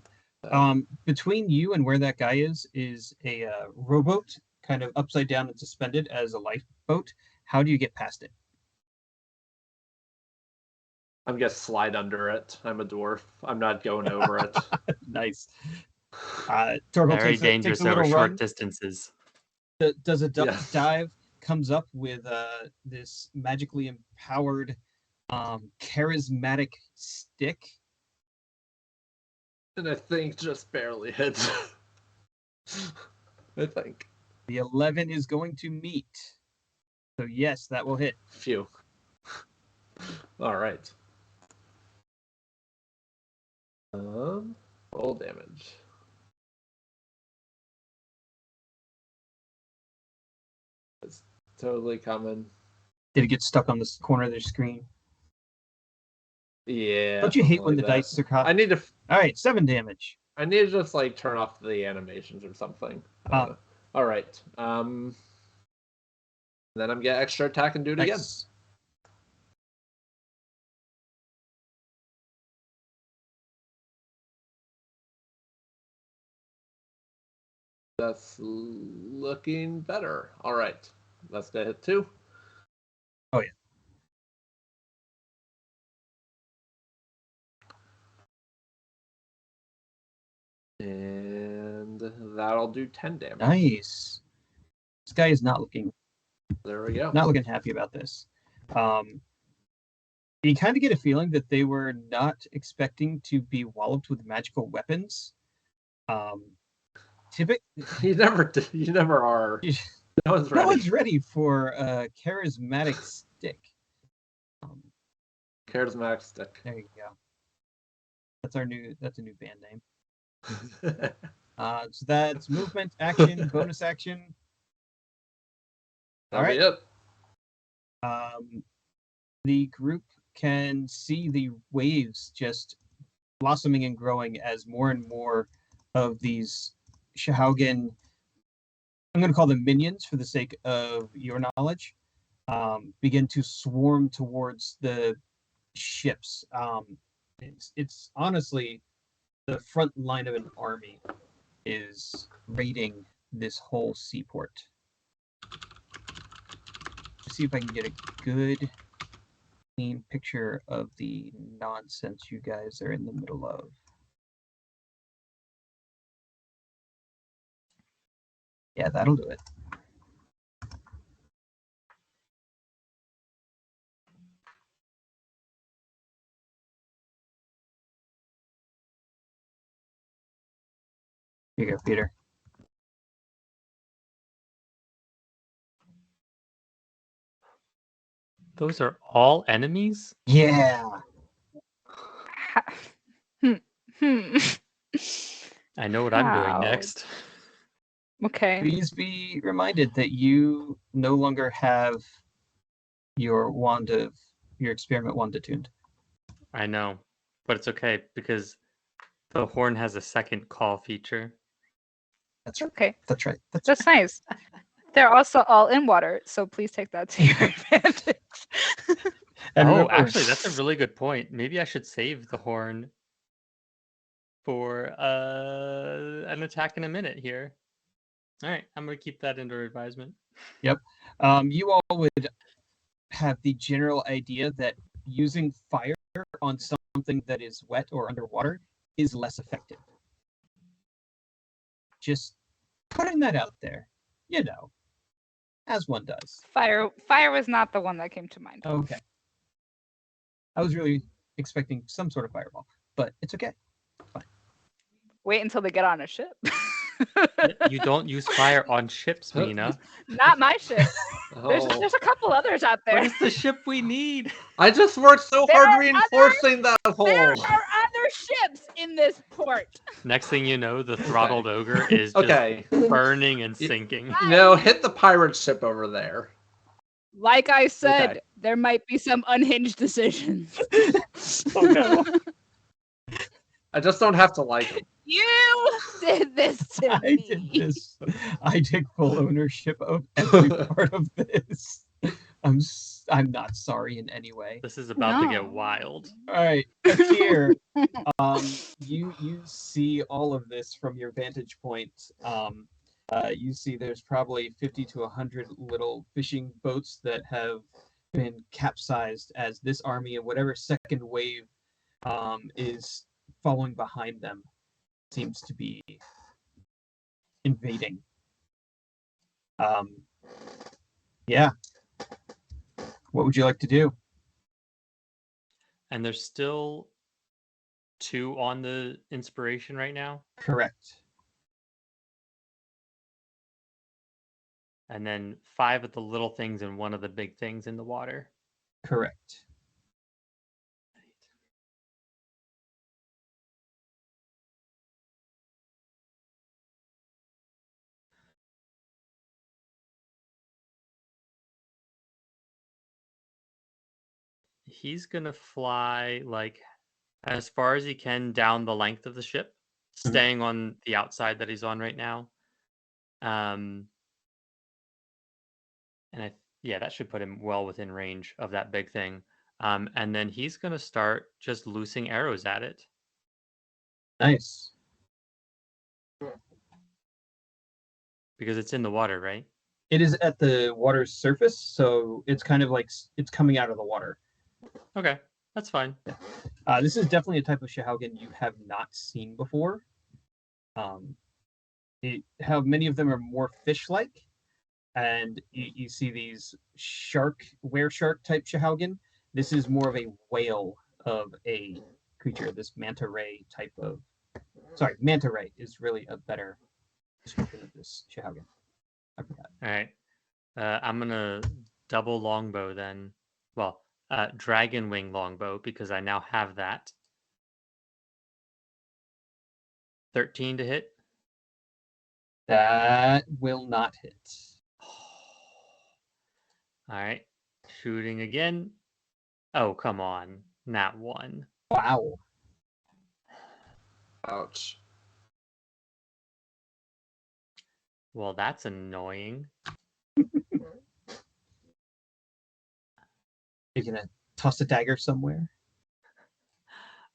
between you and where that guy is a rowboat, kind of upside down and suspended as a lifeboat. How do you get past it? I'm gonna slide under it. I'm a dwarf. I'm not going over it. Nice. Torko Very takes dangerous a little over short run. distances. Does a Yes. dive, comes up with this magically empowered, charismatic stick. And I think just barely hits. I think. The 11 is going to meet. So yes, that will hit. Phew. All right. Roll damage. It's totally coming. Did it get stuck on this corner of the screen? Yeah. Don't you hate when something the like that. dice are caught? I need to. All right, 7 damage. I need to just like turn off the animations or something. All right. Then I'm gonna extra attack and do it again. Nice. That's looking better. All right. That's gonna hit 2. Oh yeah. And that'll do 10 damage. Nice. This guy is not looking There we go. happy about this. You kind of get a feeling that they were not expecting to be walloped with magical weapons. You never are. No one's ready. No one's ready for a charismatic stick. Charismatic stick. There you go. That's a new band name. So that's movement, action, bonus action. All right. Yep. The group can see the waves just blossoming and growing as more and more of these Shahaugen, I'm going to call them minions for the sake of your knowledge, begin to swarm towards the ships. It's honestly the front line of an army is raiding this whole seaport. Let's see if I can get a good, clean picture of the nonsense you guys are in the middle of. Yeah, that'll do it. Here you go, Peter. Those are all enemies? Yeah. Hmm. I know what I'm doing How? next. Okay. Please be reminded that you no longer have your experiment wand attuned. I know, but it's okay because the horn has a second call feature. That's right. Okay. That's right. That's nice. They're also all in water, so please take that to your advantage. And Oh, remember, actually, that's a really good point. Maybe I should save the horn for an attack in a minute here. All right, I'm going to keep that under advisement. you all would have the general idea that using fire on something that is wet or underwater is less effective. Just putting that out there, as one does. Fire was not the one that came to mind. Okay. I was really expecting some sort of fireball, but it's okay. Fine. Wait until they get on a ship. You don't use fire on ships, Mina. Not my ship. Oh, There's a couple others out there. What is the ship we need? I just worked so There hard are reinforcing that There hole. are other ships in this port. Next thing you know, the throttled ogre is just Okay, burning and sinking. hit the pirate ship over there. Like I said, Okay. there might be some unhinged decisions. Oh no. I just don't have to like him. You did this to I me. did this. I take full ownership of every part of this. I'm not sorry in any way. This is about to get No. wild. All right, Akkierr, you see all of this from your vantage point. You see there's probably 50 to 100 little fishing boats that have been capsized as this army and whatever second wave is following behind them seems to be invading. Yeah. What would you like to do? And there's still 2 on the inspiration right now. Correct. And then 5 of the little things and 1 of the big things in the water. Correct. He's gonna fly like as far as he can down the length of the ship, staying on the outside that he's on right now. And that should put him well within range of that big thing. And then he's gonna start just loosing arrows at it. Nice. Because it's in the water, right? It is at the water's surface, so it's kind of like it's coming out of the water. Okay, that's fine. This is definitely a type of Shahaugen you have not seen before. How many of them are more fish-like, and you see these were-shark type Shahaugen. This is more of a whale of a creature. This manta ray type of. Sorry, manta ray is really a better description of this Shahaugen. I forgot. All right. I'm gonna double longbow then. Well, dragon wing longbow because I now have that. 13 to hit. That will not hit. All right. Shooting again. Oh, come on. Nat 1. Wow. Ouch. Well, that's annoying. You're gonna toss a dagger somewhere?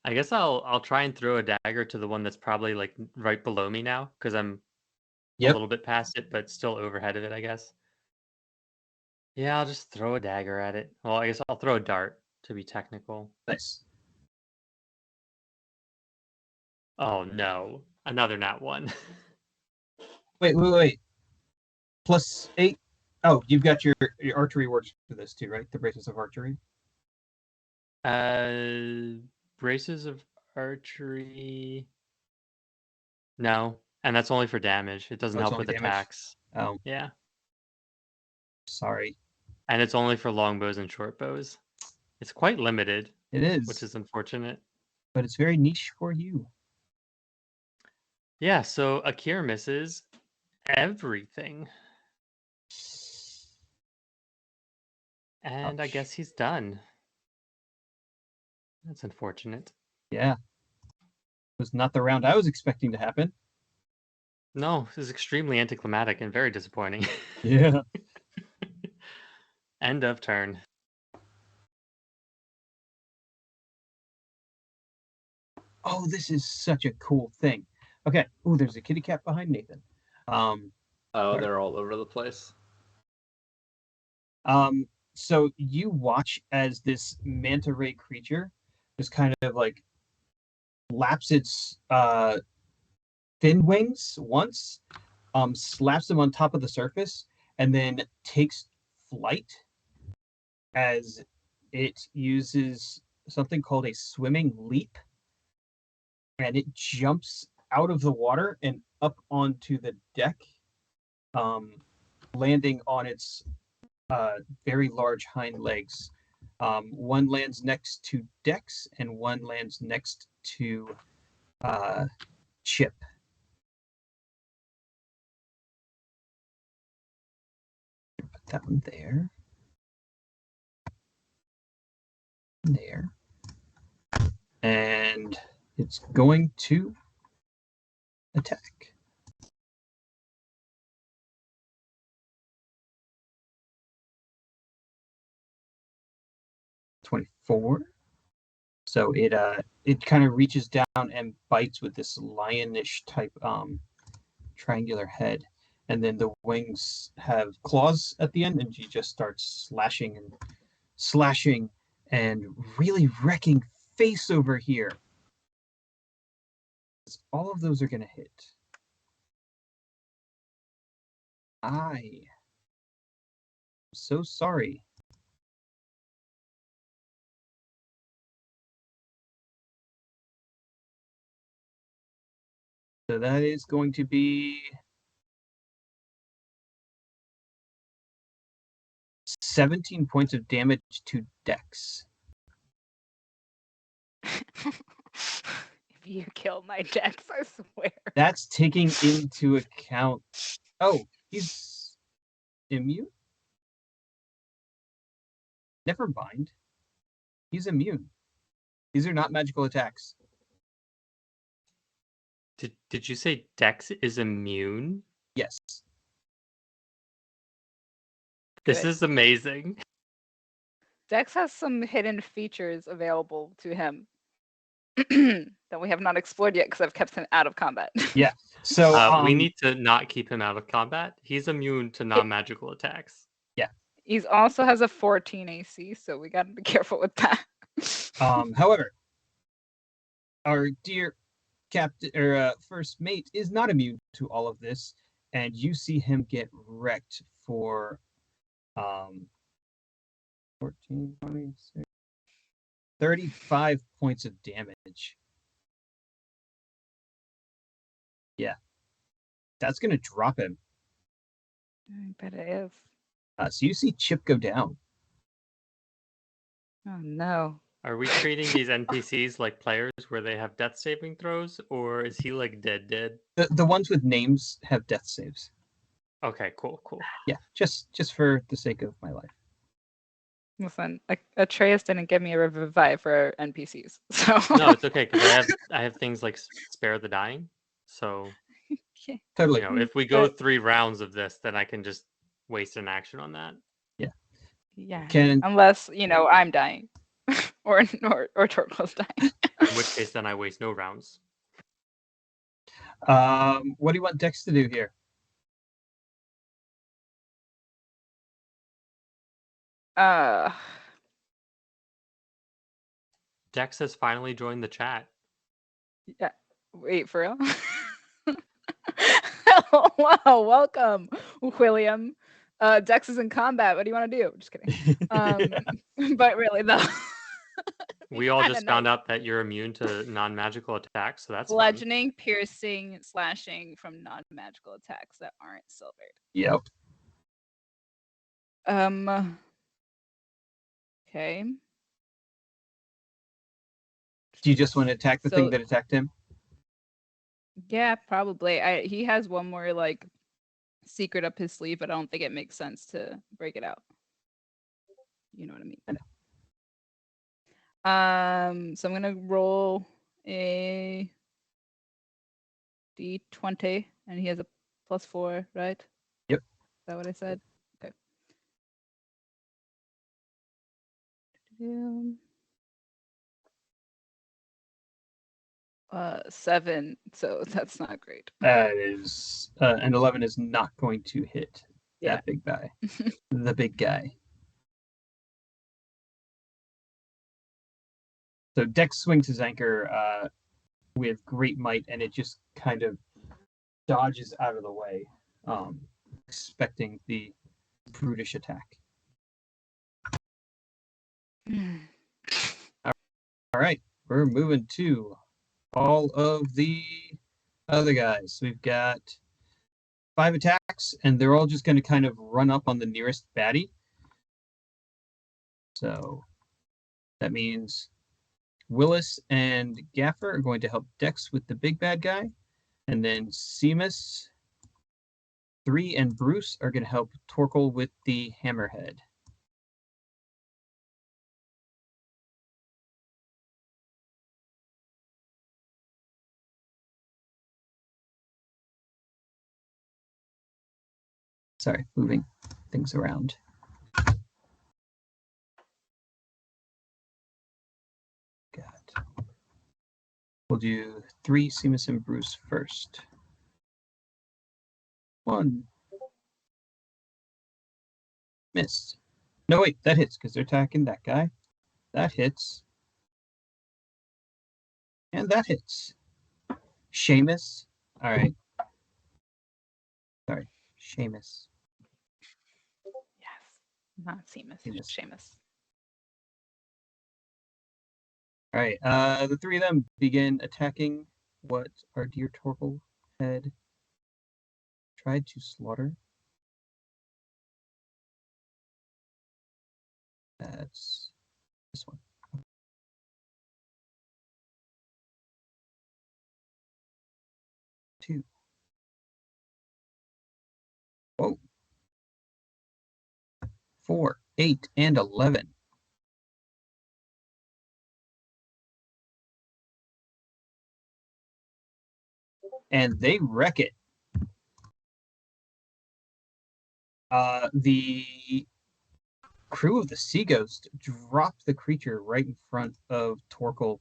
I guess I'll try and throw a dagger to the one that's probably like right below me now because I'm a little bit past it, but still overhead of it, I guess. Yeah, I'll just throw a dagger at it. Well, I guess I'll throw a dart to be technical. Nice. Oh no, another nat 1. Wait. +8. Oh, you've got your archery works for this too, right? The braces of archery. Braces of archery. No, and that's only for damage. It doesn't Oh, it's help only with damage? attacks. Oh, Yeah. sorry. And it's only for longbows and short bows. It's quite limited, It is, which is unfortunate. but it's very niche for you. Yeah, so Akkierr misses everything. And I Ouch. guess he's done. That's unfortunate. Yeah. Was not the round I was expecting to happen. No, this is extremely anticlimactic and very disappointing. Yeah. End of turn. Oh, this is such a cool thing. Okay. Oh, there's a kitty cat behind Nathan. Oh, they're all over the place. So you watch as this manta ray creature just kind of like flaps its thin wings once, slaps them on top of the surface, and then takes flight as it uses something called a swimming leap, and it jumps out of the water and up onto the deck, landing on its very large hind legs. One lands next to Dex, and one lands next to Chip. Put that one there. There. And it's going to attack. $24. So it kind of reaches down and bites with this lionish type triangular head, and then the wings have claws at the end, and she just starts slashing and really wrecking face over here. All of those are going to hit. I'm so sorry. So that is going to be 17 points of damage to Dex. If you kill my Dex, I swear. That's taking into account. Oh, he's immune? Never mind. He's immune. These are not magical attacks. Did you say Dex is immune? Yes. This Good. is amazing. Dex has some hidden features available to him that we have not explored yet because I've kept him out of combat. Yeah. So we need to not keep him out of combat. He's immune to non-magical attacks. He also has a 14 AC, so we got to be careful with that. However, our dear captain or first mate is not immune to all of this, and you see him get wrecked for 14, 26, 35 points of damage. Yeah. That's going to drop him. I bet it is. So you see Chip go down. Oh no. Are we treating these NPCs like players where they have death saving throws, or is he like dead? The ones with names have death saves. Okay, cool. Yeah, just for the sake of my life. Listen, Atraius didn't give me a revive for NPCs, so No, it's okay because I have things like spare the dying. So Totally. if we go 3 rounds of this, then I can just waste an action on that. Yeah. Can Unless I'm dying, or Torko's dying. In which case, then I waste no rounds. what do you want Dex to do here? Dex has finally joined the chat. Yeah. Wait, for real? Wow, welcome, William. Dex is in combat. What do you want to do? Just kidding. But really, though. We all just found out that you're immune to non-magical attacks, so that's bludgeoning, piercing, slashing from non-magical attacks that aren't silvered. Yep. Okay. Do you just want to attack the thing So- that attacked him? Yeah, probably. He has one more like secret up his sleeve, but I don't think it makes sense to break it out. You know what I mean? So I'm gonna roll a d20, and he has a +4, right? Yep. Is that what I said? Okay. Seven, so that's not great. That is, an 11 is not going to hit Yeah. that big guy. The big guy. So Dex swings his anchor with great might, and it just kind of dodges out of the way, expecting the brutish attack. All right, we're moving to all of the other guys. We've got 5 attacks, and they're all just going to kind of run up on the nearest baddie. So that means Willis and Gaffer are going to help Dex with the big bad guy. And then Seamus, 3, and Bruce are going to help Torkel with the hammerhead. Sorry, moving things around. God. We'll do 3, Seamus and Bruce first. 1. Missed. No, wait, that hits because they're attacking that guy. That hits. And that hits. Seamus. All right. Sorry, Seamus. Yes. Not Seamus. Seamus. Seamus. All right. The 3 of them begin attacking what our dear Torkel had tried to slaughter. That's this one. Two. Whoa. 4, 8, and 11. And they wreck it. The crew of the Sea Ghost drop the creature right in front of Torkel,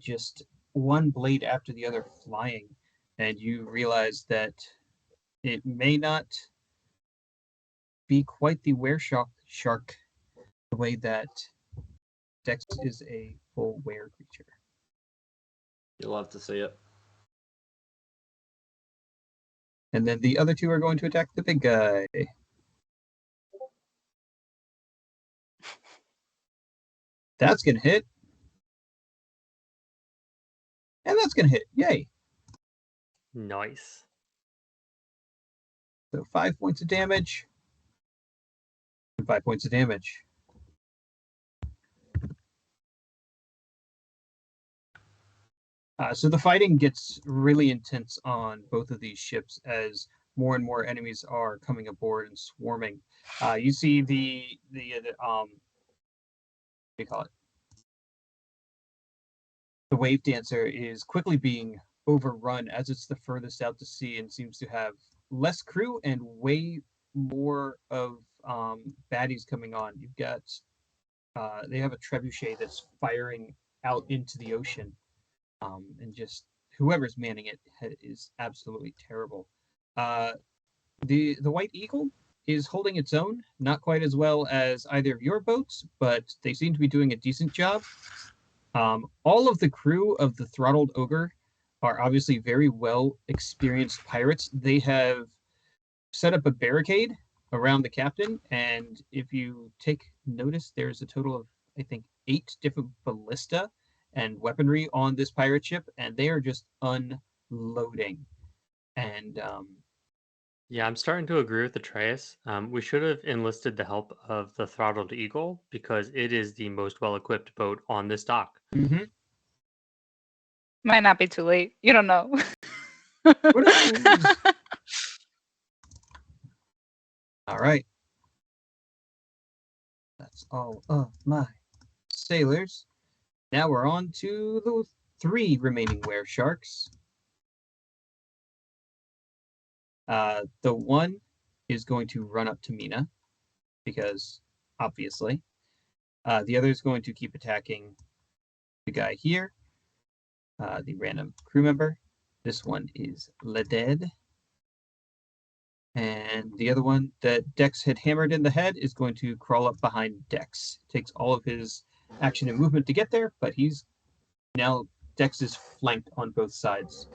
just one blade after the other flying. And you realize that it may not be quite the shark the way that Dex is a full were creature. You'll love to see it. And then the other 2 are going to attack the big guy. That's going to hit. And that's going to hit. Yay. Nice. So 5 points of damage. And 5 points of damage. So the fighting gets really intense on both of these ships as more and more enemies are coming aboard and swarming. You see the what do you call it? The wave dancer is quickly being overrun as it's the furthest out to sea and seems to have less crew and way more of baddies coming on. You've got they have a trebuchet that's firing out into the ocean. And just whoever's manning it is absolutely terrible. The White Eagle is holding its own, not quite as well as either of your boats, but they seem to be doing a decent job. All of the crew of the Throttled Ogre are obviously very well experienced pirates. They have set up a barricade around the captain, and if you take notice, there's a total of, I think, 8 different ballista and weaponry on this pirate ship, and they are just unloading. And Yeah, I'm starting to agree with Atraius. We should have enlisted the help of the Throttled Eagle because it is the most well-equipped boat on this dock. Mm-hmm. Might not be too late. You don't know. Who knows? All right. That's all of my sailors. Now we're on to the 3 remaining were sharks. The one is going to run up to Mina because obviously. The other is going to keep attacking the guy here, the random crew member. This one is Leded. And the other one that Dex had hammered in the head is going to crawl up behind Dex. Takes all of his action and movement to get there, but he's now Dex is flanked on both sides.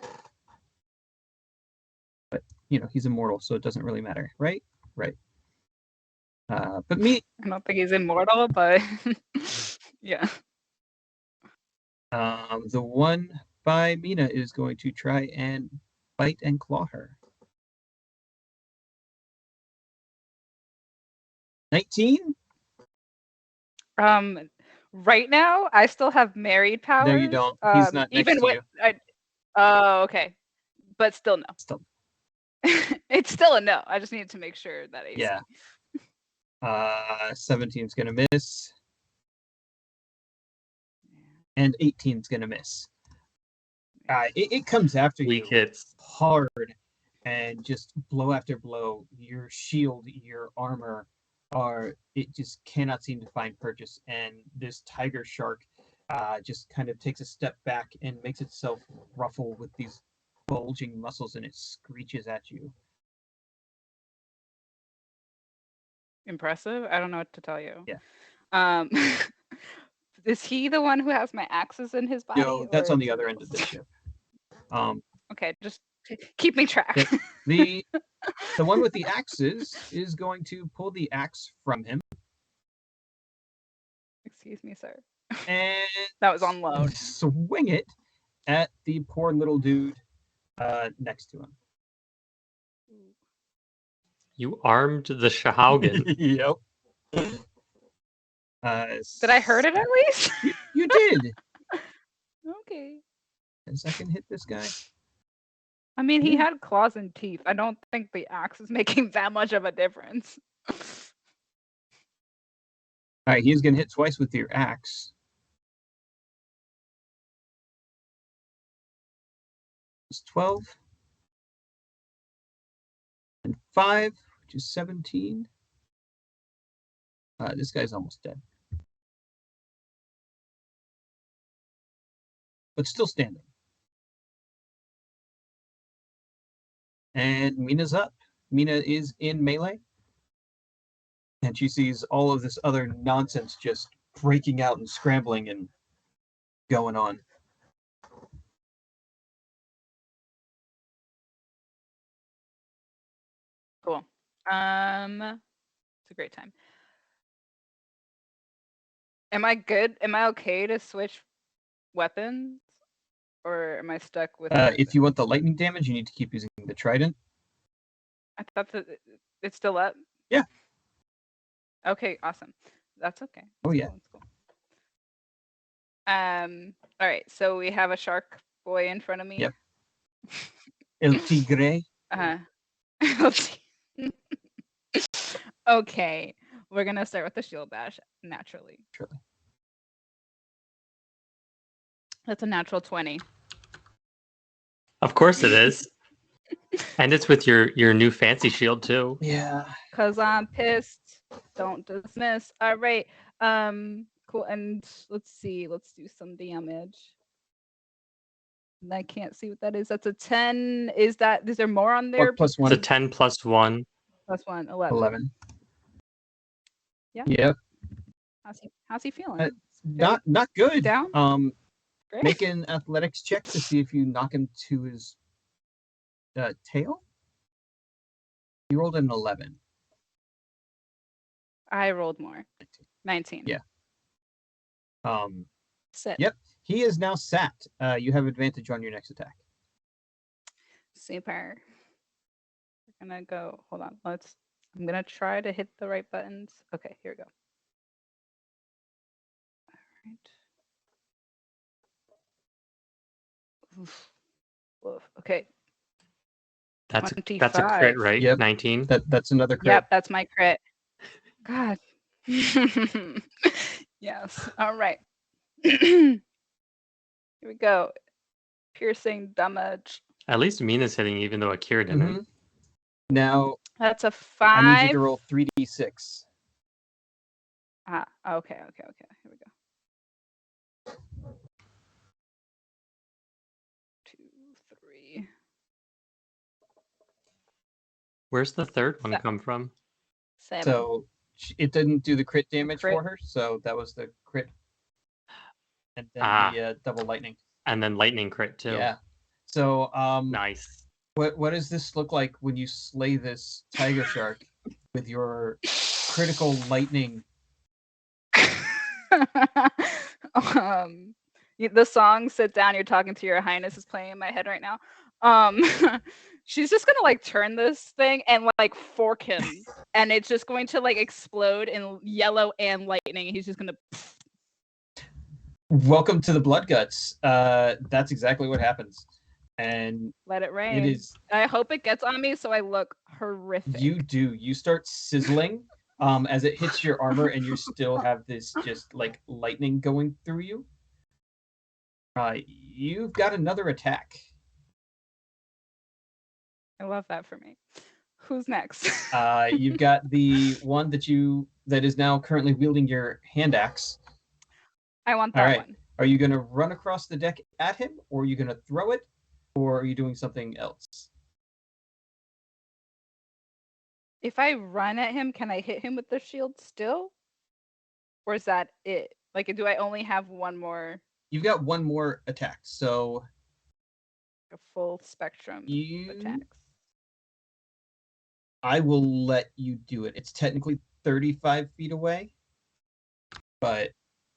But he's immortal, so it doesn't really matter, right? Right. But me, I don't think he's immortal, but yeah. the one by Mina is going to try and bite and claw her. 19? Right now I still have married powers. No, you don't. He's not next even to with you. Oh, okay. But still no. Still. It's still a no. I just needed to make sure that AC. Yeah. 17's gonna miss. And 18's gonna miss. It comes after Weak you hits. hard, and just blow after blow. Your shield, your armor, it just cannot seem to find purchase. And this tiger shark just kind of takes a step back and makes itself ruffle with these bulging muscles, and it screeches at you. Impressive. I don't know what to tell you. Yeah. Is he the one who has my axes in his body? No, that's or on the is other it end of the else? ship. Okay, just keep me track. Yep. The one with the axes is going to pull the axe from him. Excuse me, sir. And That was on load. swing it at the poor little dude next to him. You armed the Shahaugen. Yep. Did I hurt it at least? You did. Okay. As I can hit this guy. I mean, he Yeah. had claws and teeth. I don't think the axe is making that much of a difference. All right, he's going to hit twice with your axe. It's 12. And 5, which is 17. This guy's almost dead. But still standing. And Mina's up. Mina is in melee. And she sees all of this other nonsense just breaking out and scrambling and going on. Cool. It's a great time. Am I good? Am I okay to switch weapons? Or am I stuck with If you want the lightning damage, you need to keep using the trident. I thought that it's still up? Yeah. Okay, awesome. That's okay. Oh, yeah. That's cool. All right, so we have a shark boy in front of me. Yep. El Tigre. Okay, we're gonna start with the shield bash naturally. Surely. That's a natural 20. Of course it is. And it's with your new fancy shield too. Yeah. Cause I'm pissed. Don't dismiss. All right. Cool. And let's see. Let's do some damage. And I can't see what that is. That's a 10. Is there more on there? Plus It's 1. a 10 plus 1. Plus 1, 11. 11. Yeah. Yep. How's he feeling? Not good. Down? Great. Make an athletics check to see if you knock him to his tail. You rolled an 11. I rolled more. 19. Yeah. Sit. Yep. He is now sat. You have advantage on your next attack. Super. gonna go. Hold on. I'm gonna try to hit the right buttons. Okay, here we go. All right. Woof. Okay. That's a 25. crit, right? Yep. 19. That's another crit. Yep, that's my crit. God. Yes. All right. Here we go. Piercing damage. At least Mina's hitting, even though Akkierr didn't. Mhm. Now That's a 5. I need you to roll 3d6. Ah, okay. Here we go. 2, 3. Where's the third one Se- come from? 7. So it didn't do the crit damage crit. for her, so that was the crit. And then Ah. the double lightning. And then lightning crit too. Yeah. So Nice. what does this look like when you slay this tiger shark with your critical lightning? The song "Sit Down, You're Talking to Your Highness" is playing in my head right now. She's just gonna like turn this thing and like fork him, and it's just going to like explode in yellow and lightning. And he's just gonna. Welcome to the Blood Guts. That's exactly what happens. And Let it rain. it is. I hope it gets on me so I look horrific. You do. You start sizzling as it hits your armor, and you still have this just like lightning going through you. You've got another attack. I love that for me. Who's next? You've got the one that is now currently wielding your hand axe. I want that one. Are you going to run across the deck at him, or are you going to throw it, or are you doing something else? If I run at him, can I hit him with the shield still? Or is that it? Like, do I only have one more? You've got one more attack, so A full spectrum of attacks. I will let you do it. It's technically 35 feet away, but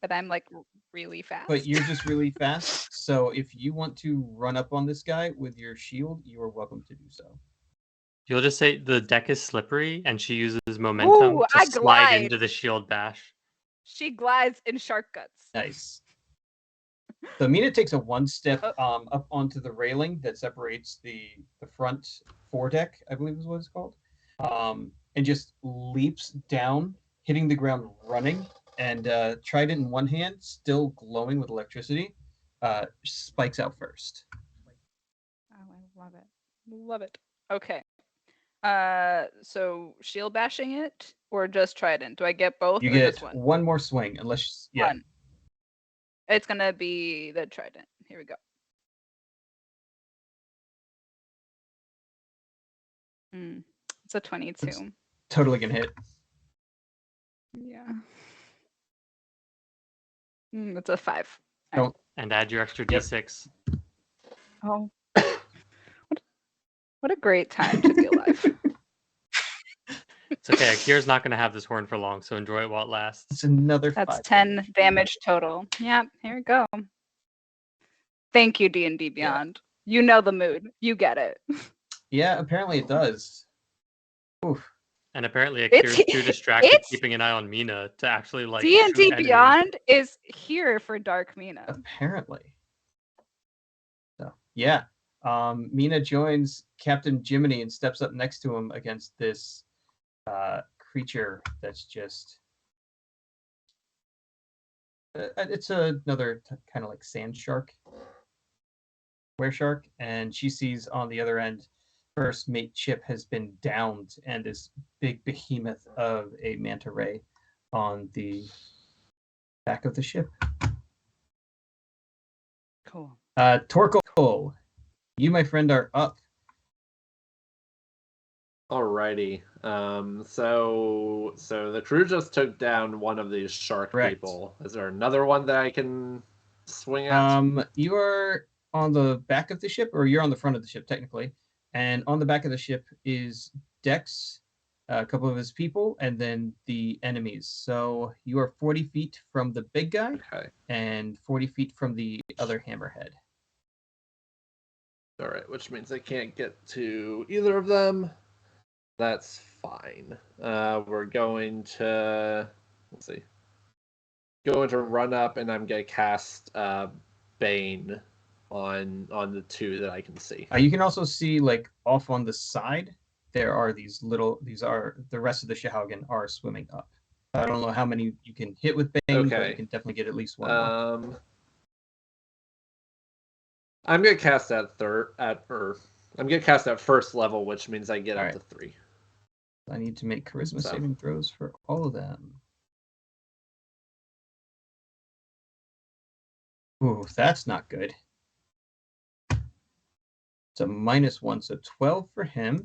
I'm like really fast. But you're just really fast. So if you want to run up on this guy with your shield, you are welcome to do so. You'll just say the deck is slippery, and she uses momentum Ooh, to I slide glide. into the shield bash. She glides in shark guts. Nice. So Mina takes a one step up onto the railing that separates the front foredeck, I believe is what it's called, and just leaps down, hitting the ground running, and trident in one hand, still glowing with electricity, spikes out first. Oh, I love it. Love it. Okay. So shield bashing it or just trident? Do I get both? You or get just one? one more swing, unless One. It's gonna be the trident. Here we go. It's a 22. It's totally gonna hit. Yeah. It's a 5. Don't. And add your extra d6. Oh. What a great time to be alive. It's okay. Akkier's not going to have this horn for long, so enjoy it while it lasts. It's another. That's 5 10 damage total. Yep, here we go. Thank you, D&D Beyond. Yeah. You know the mood. You get it. Yeah, apparently it does. Oof. And apparently Akkier's too distracted keeping an eye on Mina to actually like D&D Beyond is here for Dark Mina. Apparently. So yeah. Mina joins Captain Jiminy and steps up next to him against this creature that's just it's another kind of like sand shark, were shark, and she sees on the other end first mate Chip has been downed, and this big behemoth of a manta ray on the back of the ship. Cool. Torkel, you, my friend, are up. Alrighty. So the crew just took down one of these shark people. Is there another one that I can swing at? You are on the back of the ship, or you're on the front of the ship technically, and on the back of the ship is Dex, a couple of his people, and then the enemies. So you are 40 feet from the big guy, and 40 feet from the other hammerhead. All right, which means I can't get to either of them. That's fine. We're going to let's see. Going to run up, and I'm gonna cast Bane on the two that I can see. You can also see like off on the side. There are these are the rest of the Shahaugen are swimming up. I don't know how many you can hit with Bane, but you can definitely get at least one more. I'm gonna cast that I'm gonna cast that first level, which means I get up to 3. I need to make charisma saving throws for all of them. Ooh, that's not good. It's a -1, so 12 for him.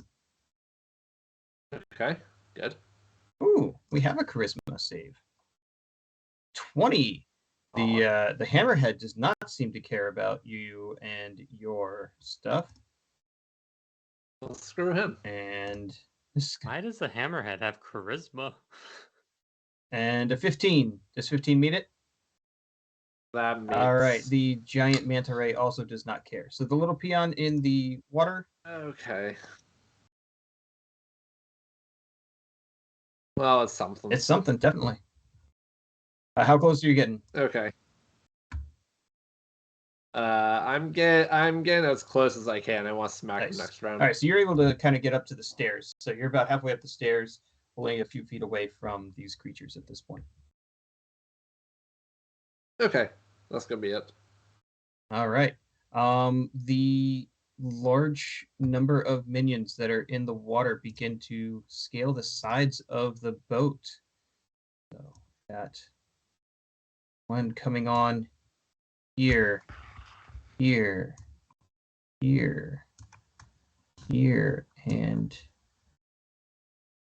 Okay, good. Ooh, we have a charisma save. 20. The hammerhead does not seem to care about you and your stuff. Well, screw him. And why does the hammerhead have charisma? And a 15. Does 15 meet it? That meets. All right. The giant manta ray also does not care. So the little peon in the water. Okay. Well, it's something. It's something, definitely. How close are you getting? Okay. I'm getting as close as I can. I want to smack him next round. All right, so you're able to kind of get up to the stairs. So you're about halfway up the stairs, only a few feet away from these creatures at this point. Okay, that's gonna be it. All right. The large number of minions that are in the water begin to scale the sides of the boat. So that one coming on here, here, here, here, and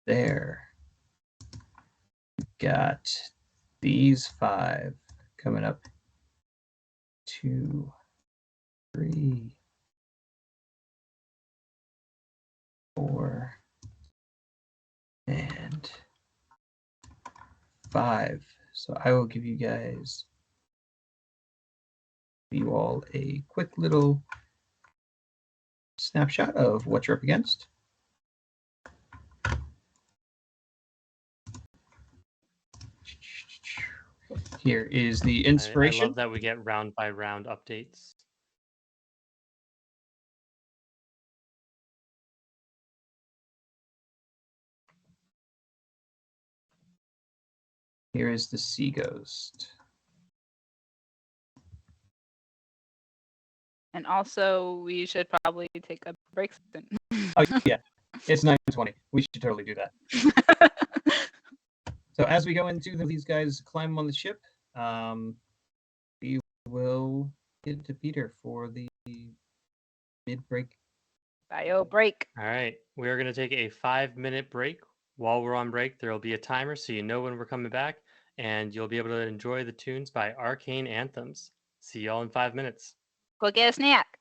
there. Got these 5 coming up. 2, 3, 4, and 5. So I will give you all a quick little snapshot of what you're up against. Here is the inspiration. I love that we get round by round updates. Here is the Sea Ghost. And also, we should probably take a break soon. Oh, yeah. It's 9:20. We should totally do that. So as we go into these guys climb on the ship, we will get to Peter for the mid-break. Bio break. All right. We are going to take a 5-minute break. While we're on break, there will be a timer so you know when we're coming back, and you'll be able to enjoy the tunes by Arcane Anthems. See y'all in 5 minutes. Go get a snack.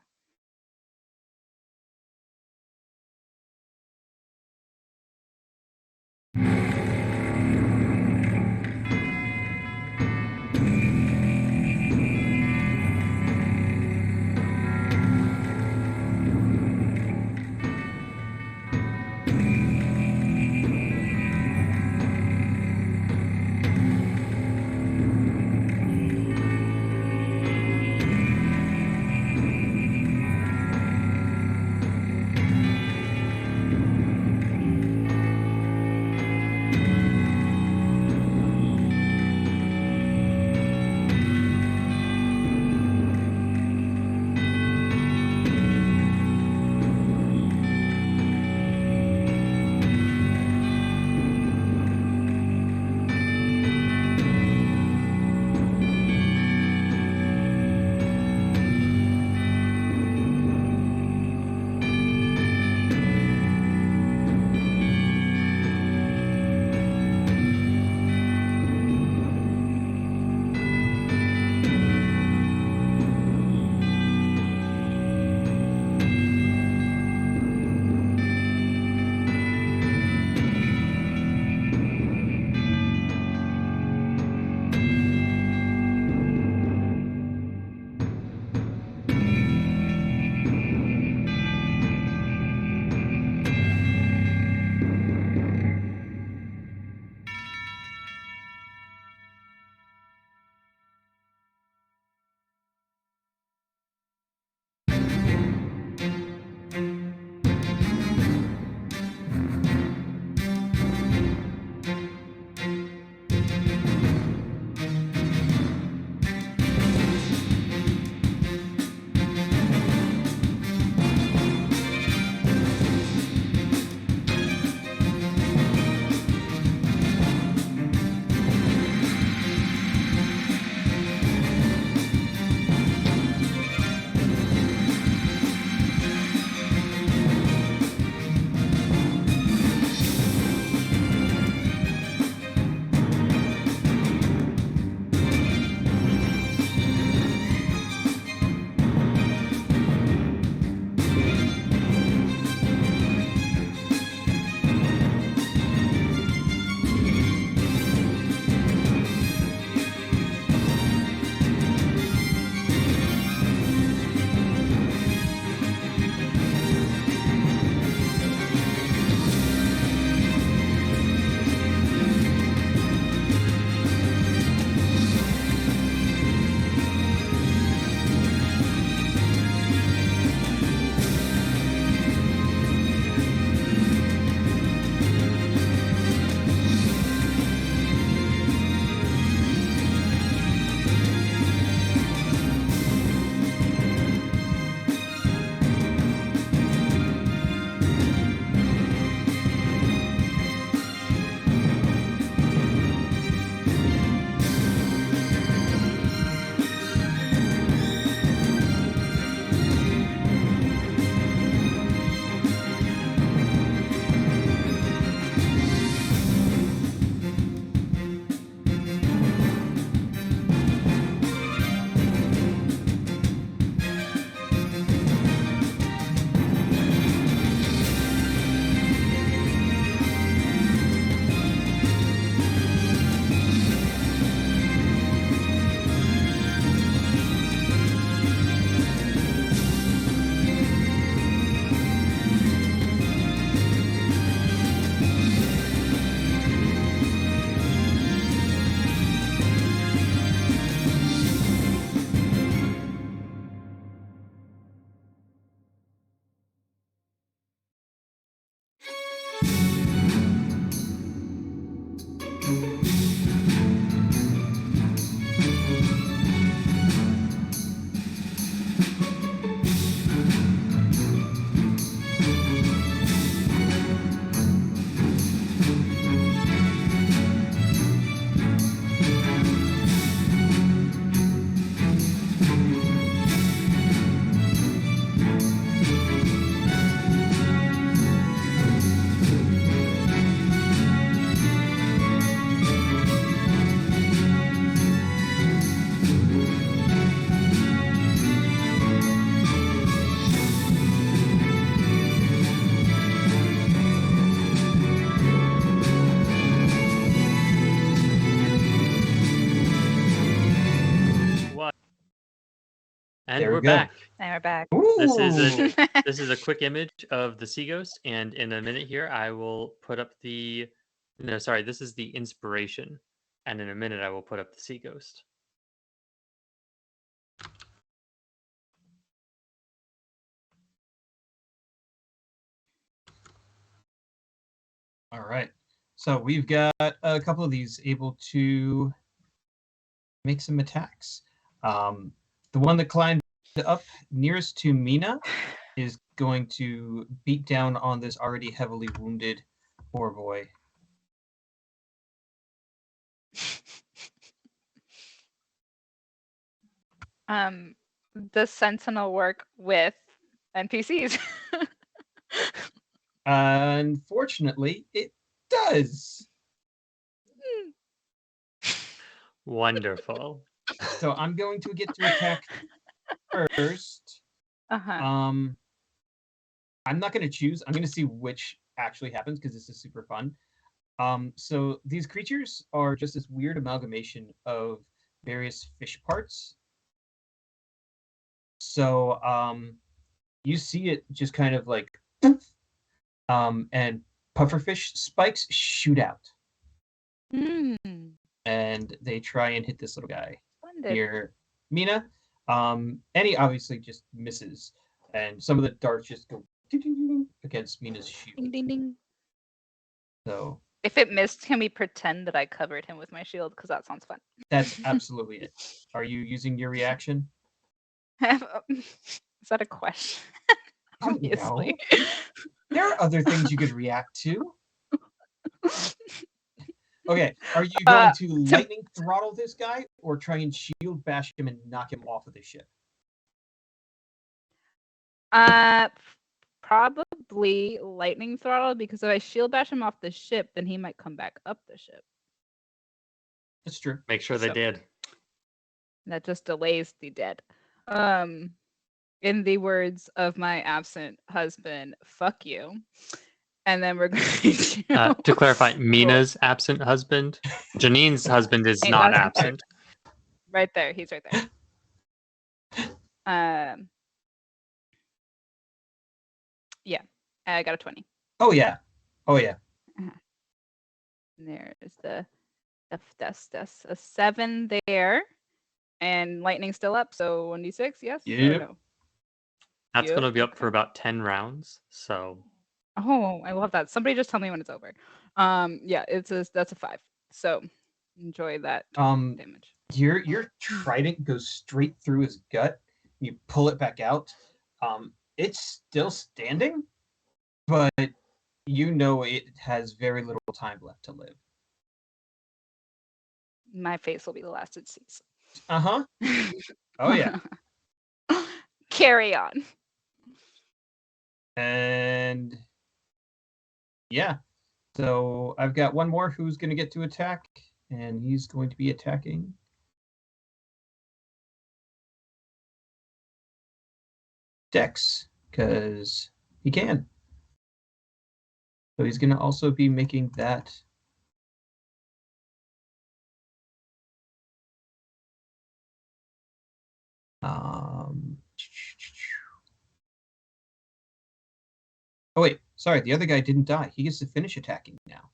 And There we we're go. back. And we're back. This is Ooh. This is a quick image of the sea ghost, and in a minute here, I will put up the. No, sorry, this is the inspiration, and in a minute, I will put up the sea ghost. All right. So we've got a couple of these able to make some attacks. The one that climbed up nearest to Mina is going to beat down on this already heavily wounded poor boy. Does Sentinel work with NPCs? Unfortunately, it does. Wonderful. So I'm going to get to attack first. Uh-huh. I'm not going to choose. I'm going to see which actually happens because this is super fun. So these creatures are just this weird amalgamation of various fish parts. So you see it just kind of like, and pufferfish spikes shoot out, and they try and hit this little guy here, Mina. And he obviously just misses, and some of the darts just go ding, ding, ding, against Mina's shield. Ding, ding, ding. So if it missed, can we pretend that I covered him with my shield? Because that sounds fun. that's absolutely it. Are you using your reaction? Is that a question? Obviously. There are other things you could react to. Okay, are you going to lightning throttle this guy or try and shield bash him and knock him off of the ship? Probably lightning throttle, because if I shield bash him off the ship, then he might come back up the ship. That's true. Make sure they did. That just delays the dead. In the words of my absent husband, fuck you. And then we're going to clarify, Mina's absent husband. Janine's husband is not absent. Right there. He's right there. Yeah, I got a 20. Oh, yeah. Oh, yeah. And there's that's a 7 there. And lightning's still up, so 1d6, yes? Yep. No? That's going to be up for about 10 rounds, so... Oh, I love that. Somebody just tell me when it's over. Yeah, that's a 5. So enjoy that damage. Your trident goes straight through his gut. You pull it back out. It's still standing, but you know it has very little time left to live. My face will be the last it sees. Uh-huh. Oh, yeah. Carry on. And yeah, so I've got one more who's going to get to attack, and he's going to be attacking Dex, because he can. So he's going to also be making that. Oh, wait. Sorry, the other guy didn't die. He gets to finish attacking now.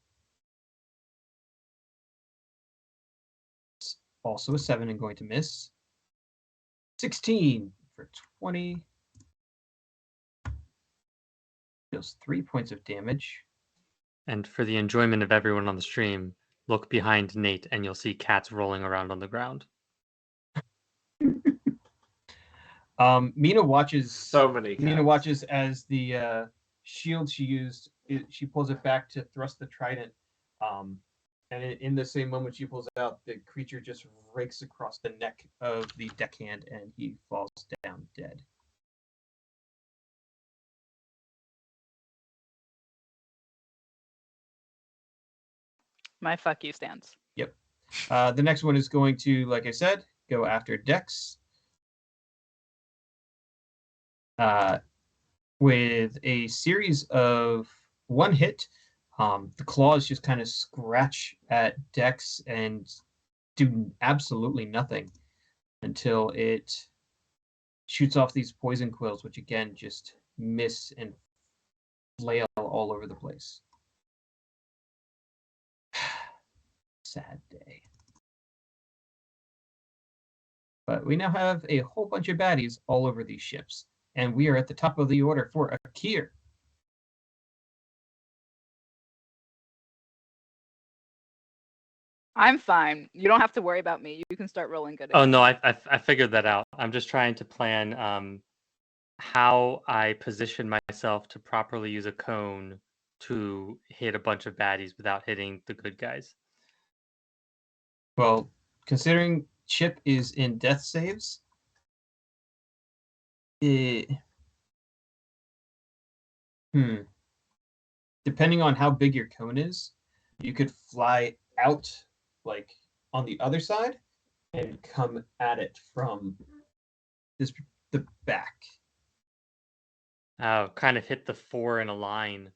It's also a 7 and going to miss. 16 for 20. Deals 3 points of damage. And for the enjoyment of everyone on the stream, look behind Nate and you'll see cats rolling around on the ground. Mina watches. So many cats. Mina watches as the shield she used. She pulls it back to thrust the trident, and in the same moment she pulls it out, the creature just rakes across the neck of the deckhand, and he falls down dead. My fuck you stands. Yep. The next one is going to, like I said, go after Dex. With a series of one hit, the claws just kind of scratch at Dex and do absolutely nothing until it shoots off these poison quills, which again just miss and flail all over the place. Sad day. But we now have a whole bunch of baddies all over these ships, and we are at the top of the order for Akkierr. I'm fine. You don't have to worry about me. You can start rolling good. Oh again. no, I figured that out. I'm just trying to plan how I position myself to properly use a cone to hit a bunch of baddies without hitting the good guys. Well, considering Chip is in death saves, depending on how big your cone is, you could fly out like on the other side and come at it from the back. Oh, kind of hit the 4 in a line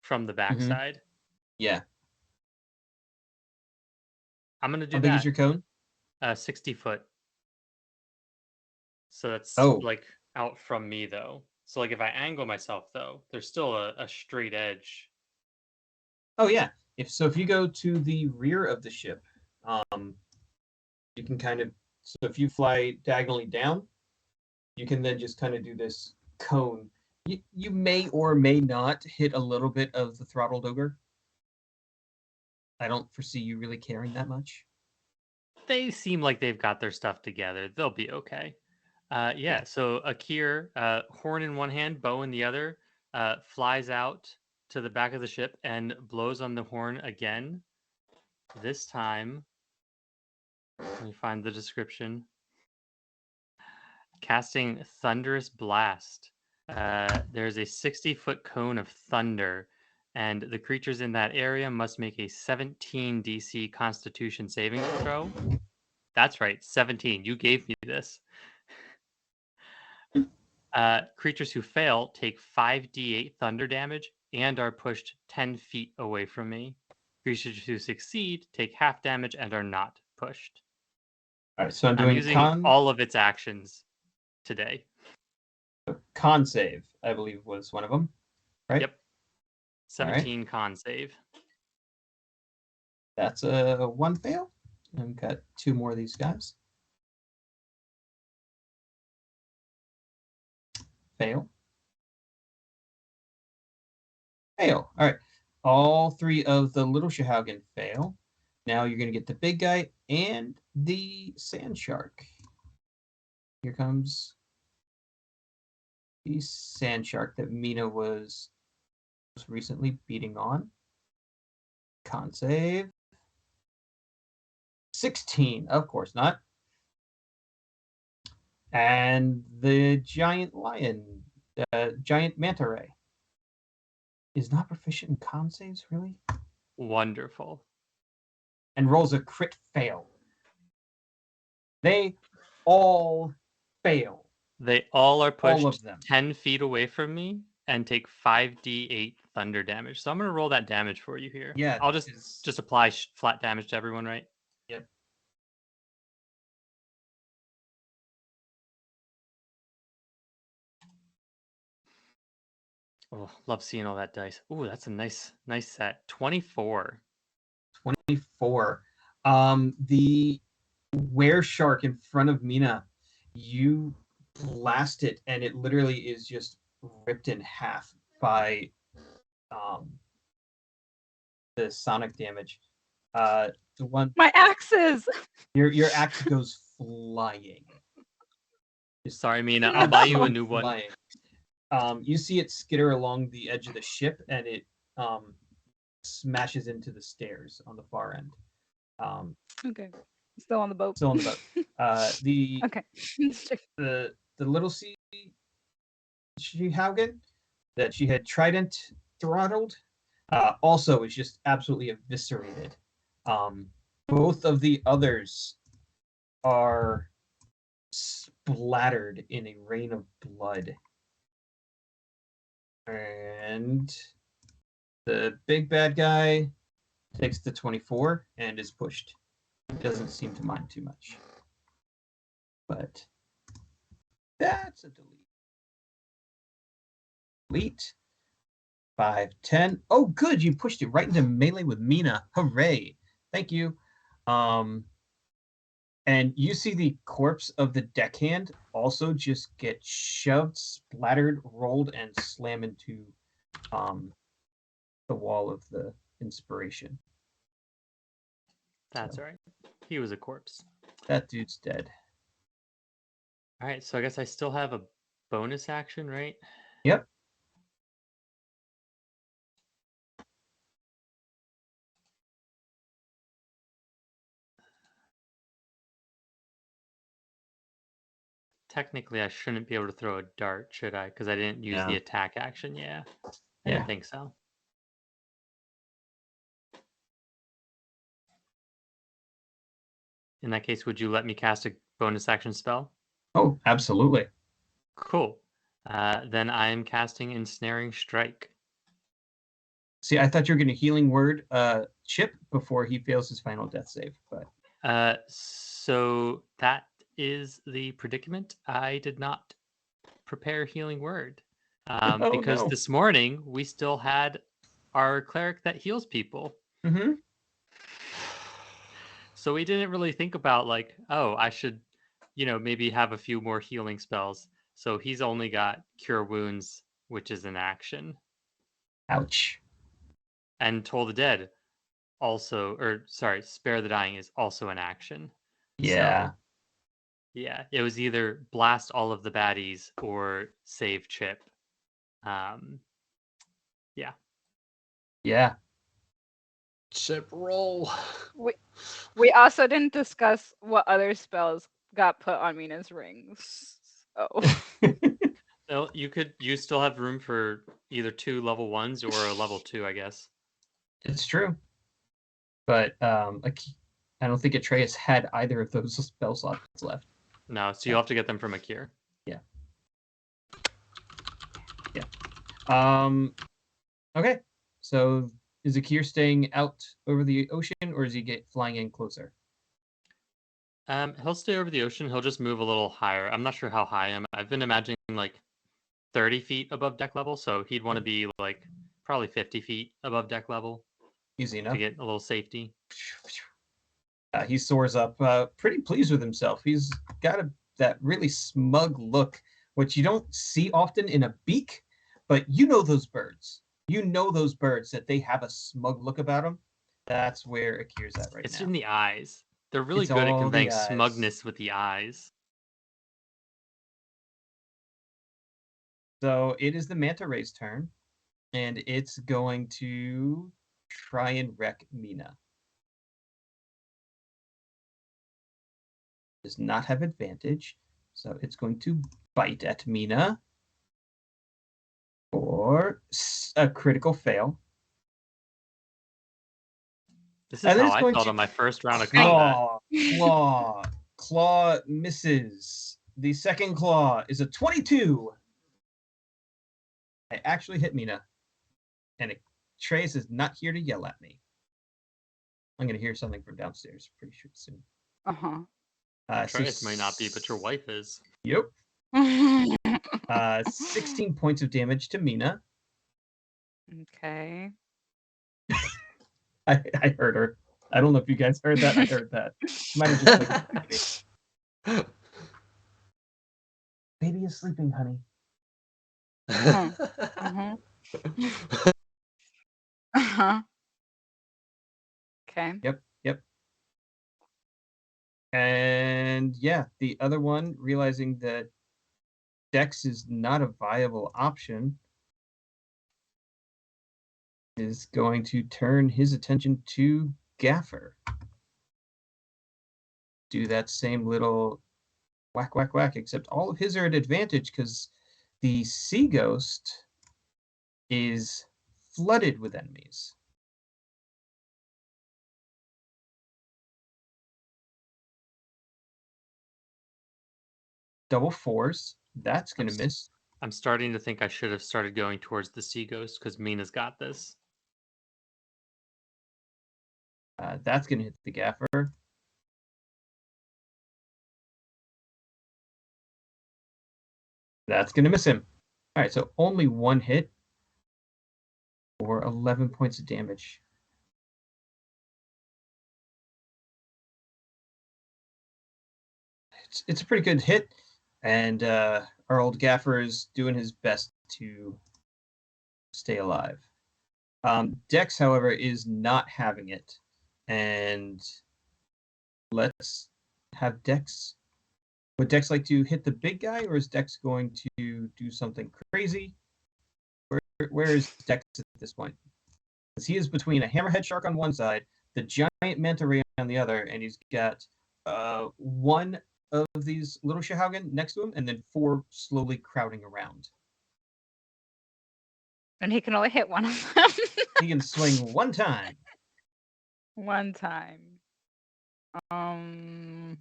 from the backside. Yeah. I'm gonna do How big that. is your cone? 60 foot. So that's Oh. like out from me though. So like if I angle myself though, there's still a straight edge. Oh yeah. If you go to the rear of the ship, you can kind of, so if you fly diagonally down, you can then just kind of do this cone. You may or may not hit a little bit of the throttled ogre. I don't foresee you really caring that much. They seem like they've got their stuff together. They'll be okay. Yeah, so Akkierr, horn in one hand, bow in the other, flies out to the back of the ship and blows on the horn again. This time, let me find the description. Casting Thunderous Blast. There's a 60-foot cone of thunder, and the creatures in that area must make a 17 DC Constitution saving throw. That's right, 17. You gave me this. Creatures who fail take 5d8 thunder damage and are pushed 10 feet away from me. Creatures who succeed take half damage and are not pushed. All right, so I'm I'm doing using all of its actions today. Con save, I believe, was one of them, right? Yep. 17 con save. That's a 1 fail. I've got 2 more of these guys. Fail. Fail. All right. All 3 of the little Shahaugen fail. Now you're going to get the big guy and the sand shark. Here comes the sand shark that Mina was recently beating on. Con save. 16. Of course not. And the giant lion, giant manta ray, is not proficient in con saves, really? Wonderful. And rolls a crit fail. They all fail. They all are pushed All of them. 10 feet away from me and take 5d8 thunder damage. So I'm going to roll that damage for you here. Yeah. I'll just apply flat damage to everyone, right? Yep. Oh, love seeing all that dice. Ooh, that's a nice set. 24. 24. The were shark in front of Mina, you blast it, and it literally is just ripped in half by the sonic damage. The one, My axes. your axe goes flying. Sorry, Mina. I'll buy you a new one. Flying. You see it skitter along the edge of the ship, and it smashes into the stairs on the far end. Okay. Still on the boat. Still on the boat. Okay. the little sea Haugen that she had trident throttled also is just absolutely eviscerated. Both of the others are splattered in a rain of blood. And the big bad guy takes the 24 and is pushed. He doesn't seem to mind too much. But That's a delete. Delete. 5, 10. Oh, good. You pushed it right into melee with Mina. Hooray. Thank you. And you see the corpse of the deckhand also just get shoved, splattered, rolled, and slam into the wall of the inspiration. That's all right. He was a corpse. That dude's dead. All right, so I guess I still have a bonus action, right? Yep. Technically, I shouldn't be able to throw a dart, should I? Because I didn't use the No. attack action. Yeah. I Yeah. didn't think so. In that case, would you let me cast a bonus action spell? Oh, absolutely. Cool. Then I am casting Ensnaring Strike. See, I thought you were going to healing word Chip before he fails his final death save, but So that is the predicament. I did not prepare healing word Oh, because no. this morning we still had our cleric that heals people. Mm-hmm. So we didn't really think about like, oh, I should, maybe have a few more healing spells. So he's only got Cure Wounds, which is an action, Ouch. and Toll the Dead also, or sorry, Spare the Dying is also an action. Yeah. So, yeah, it was either blast all of the baddies or save Chip. Yeah. Yeah. Chip roll. We also didn't discuss what other spells got put on Mina's rings. Oh. So you still have room for either 2 level 1s or a level 2, I guess. It's true. But I don't think Atraius had either of those spell slots left. No, so you'll have to get them from Akkierr. Yeah. Okay. So is Akkierr staying out over the ocean, or is he flying in closer? He'll stay over the ocean. He'll just move a little higher. I'm not sure how high I am. I've been imagining like 30 feet above deck level, so he'd want to be like probably 50 feet above deck level Easy to enough. get a little safety. He soars up, pretty pleased with himself. He's got that really smug look, which you don't see often in a beak, but you know those birds. You know those birds that they have a smug look about them. That's where Akkier's at right It's now. in the eyes. They're really It's good at all the conveying eyes. smugness with the eyes. So it is the manta ray's turn, and it's going to try and wreck Mina. Does not have advantage, so it's going to bite at Mina for a critical fail. This is And then how it's I going felt to on my first round of combat. Claw misses. The second claw is a 22. I actually hit Mina, and Trace is not here to yell at me. I'm going to hear something from downstairs pretty sure soon. Uh-huh. Atraius might not be, but your wife is. Yep. 16 points of damage to Mina. Okay. I heard her. I don't know if you guys heard that. I heard that. She might have just like, baby is sleeping, honey. Uh-huh. Uh-huh. Okay. Yep. And yeah, the other one, realizing that Dex is not a viable option, is going to turn his attention to Gaffer. Do that same little whack, whack, whack, except all of his are at advantage because the Sea Ghost is flooded with enemies. Double fours. That's going to miss. I'm starting to think I should have started going towards the Sea Ghost because Mina's got this. That's going to hit the Gaffer. That's going to miss him. All right, so only one hit for 11 points of damage. It's a pretty good hit, and our old gaffer is doing his best to stay alive. Dex, however, is not having it, and let's have Dex. Would Dex like to hit the big guy, or is Dex going to do something crazy? Where is Dex at this point? Because he is between a hammerhead shark on one side, the giant manta ray on the other, and he's got one of these little Shahaugen next to him, and then 4 slowly crowding around. And he can only hit one of them. He can swing one time. One time. I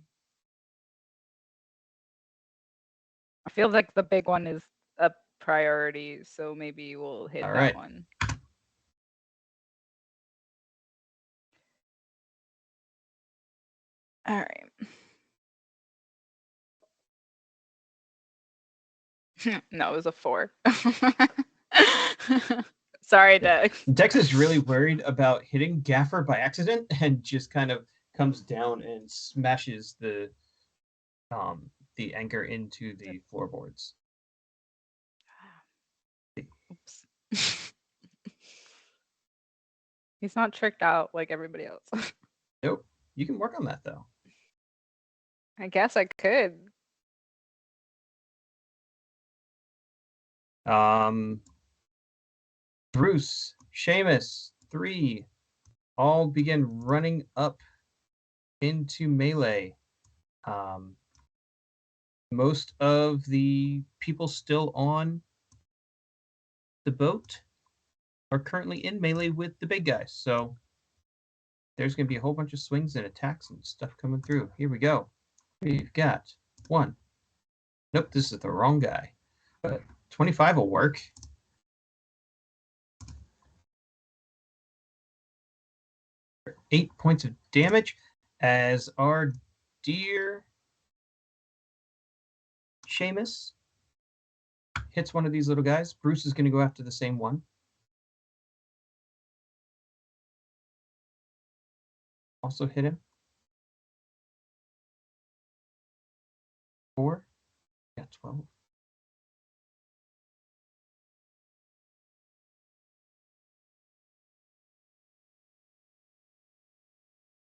feel like the big one is a priority, so maybe we'll hit All that right. one. All right. No, it was a 4. Sorry, Dex. Dex is really worried about hitting Gaffer by accident and just kind of comes down and smashes the anchor into the floorboards. Oops. He's not tricked out like everybody else. Nope. You can work on that though. I guess I could. Bruce, Seamus, 3 all begin running up into melee. Most of the people still on the boat are currently in melee with the big guys. So there's going to be a whole bunch of swings and attacks and stuff coming through. Here we go. We've got 1. Nope, this is the wrong guy. But 25 will work. For 8 points of damage as our dear Seamus hits one of these little guys. Bruce is going to go after the same one. Also hit him. 4. Got 12.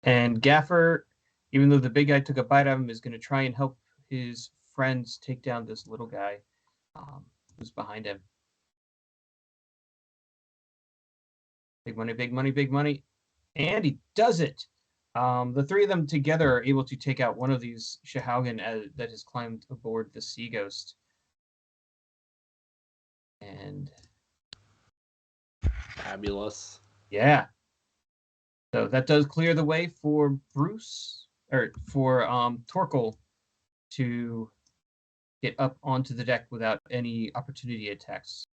And Gaffer, even though the big guy took a bite of him, is going to try and help his friends take down this little guy who's behind him. Big money, big money, big money. And he does it. The 3 of them together are able to take out one of these Shahaugen that has climbed aboard the Sea Ghost. And Fabulous. yeah. So that does clear the way for Bruce, or for Torkel to get up onto the deck without any opportunity attacks.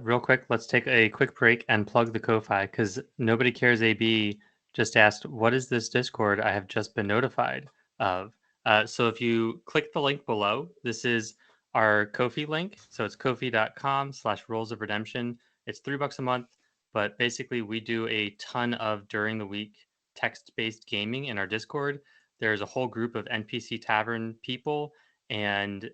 Real quick, let's take a quick break and plug the Ko-Fi because Nobody Cares AB just asked, what is this Discord I have just been notified of? So if you click the link below, this is our Ko-Fi link. So it's kofi.com/Rules of Redemption. It's $3 a month, but basically we do a ton of during the week text-based gaming in our Discord. There's a whole group of NPC Tavern people, and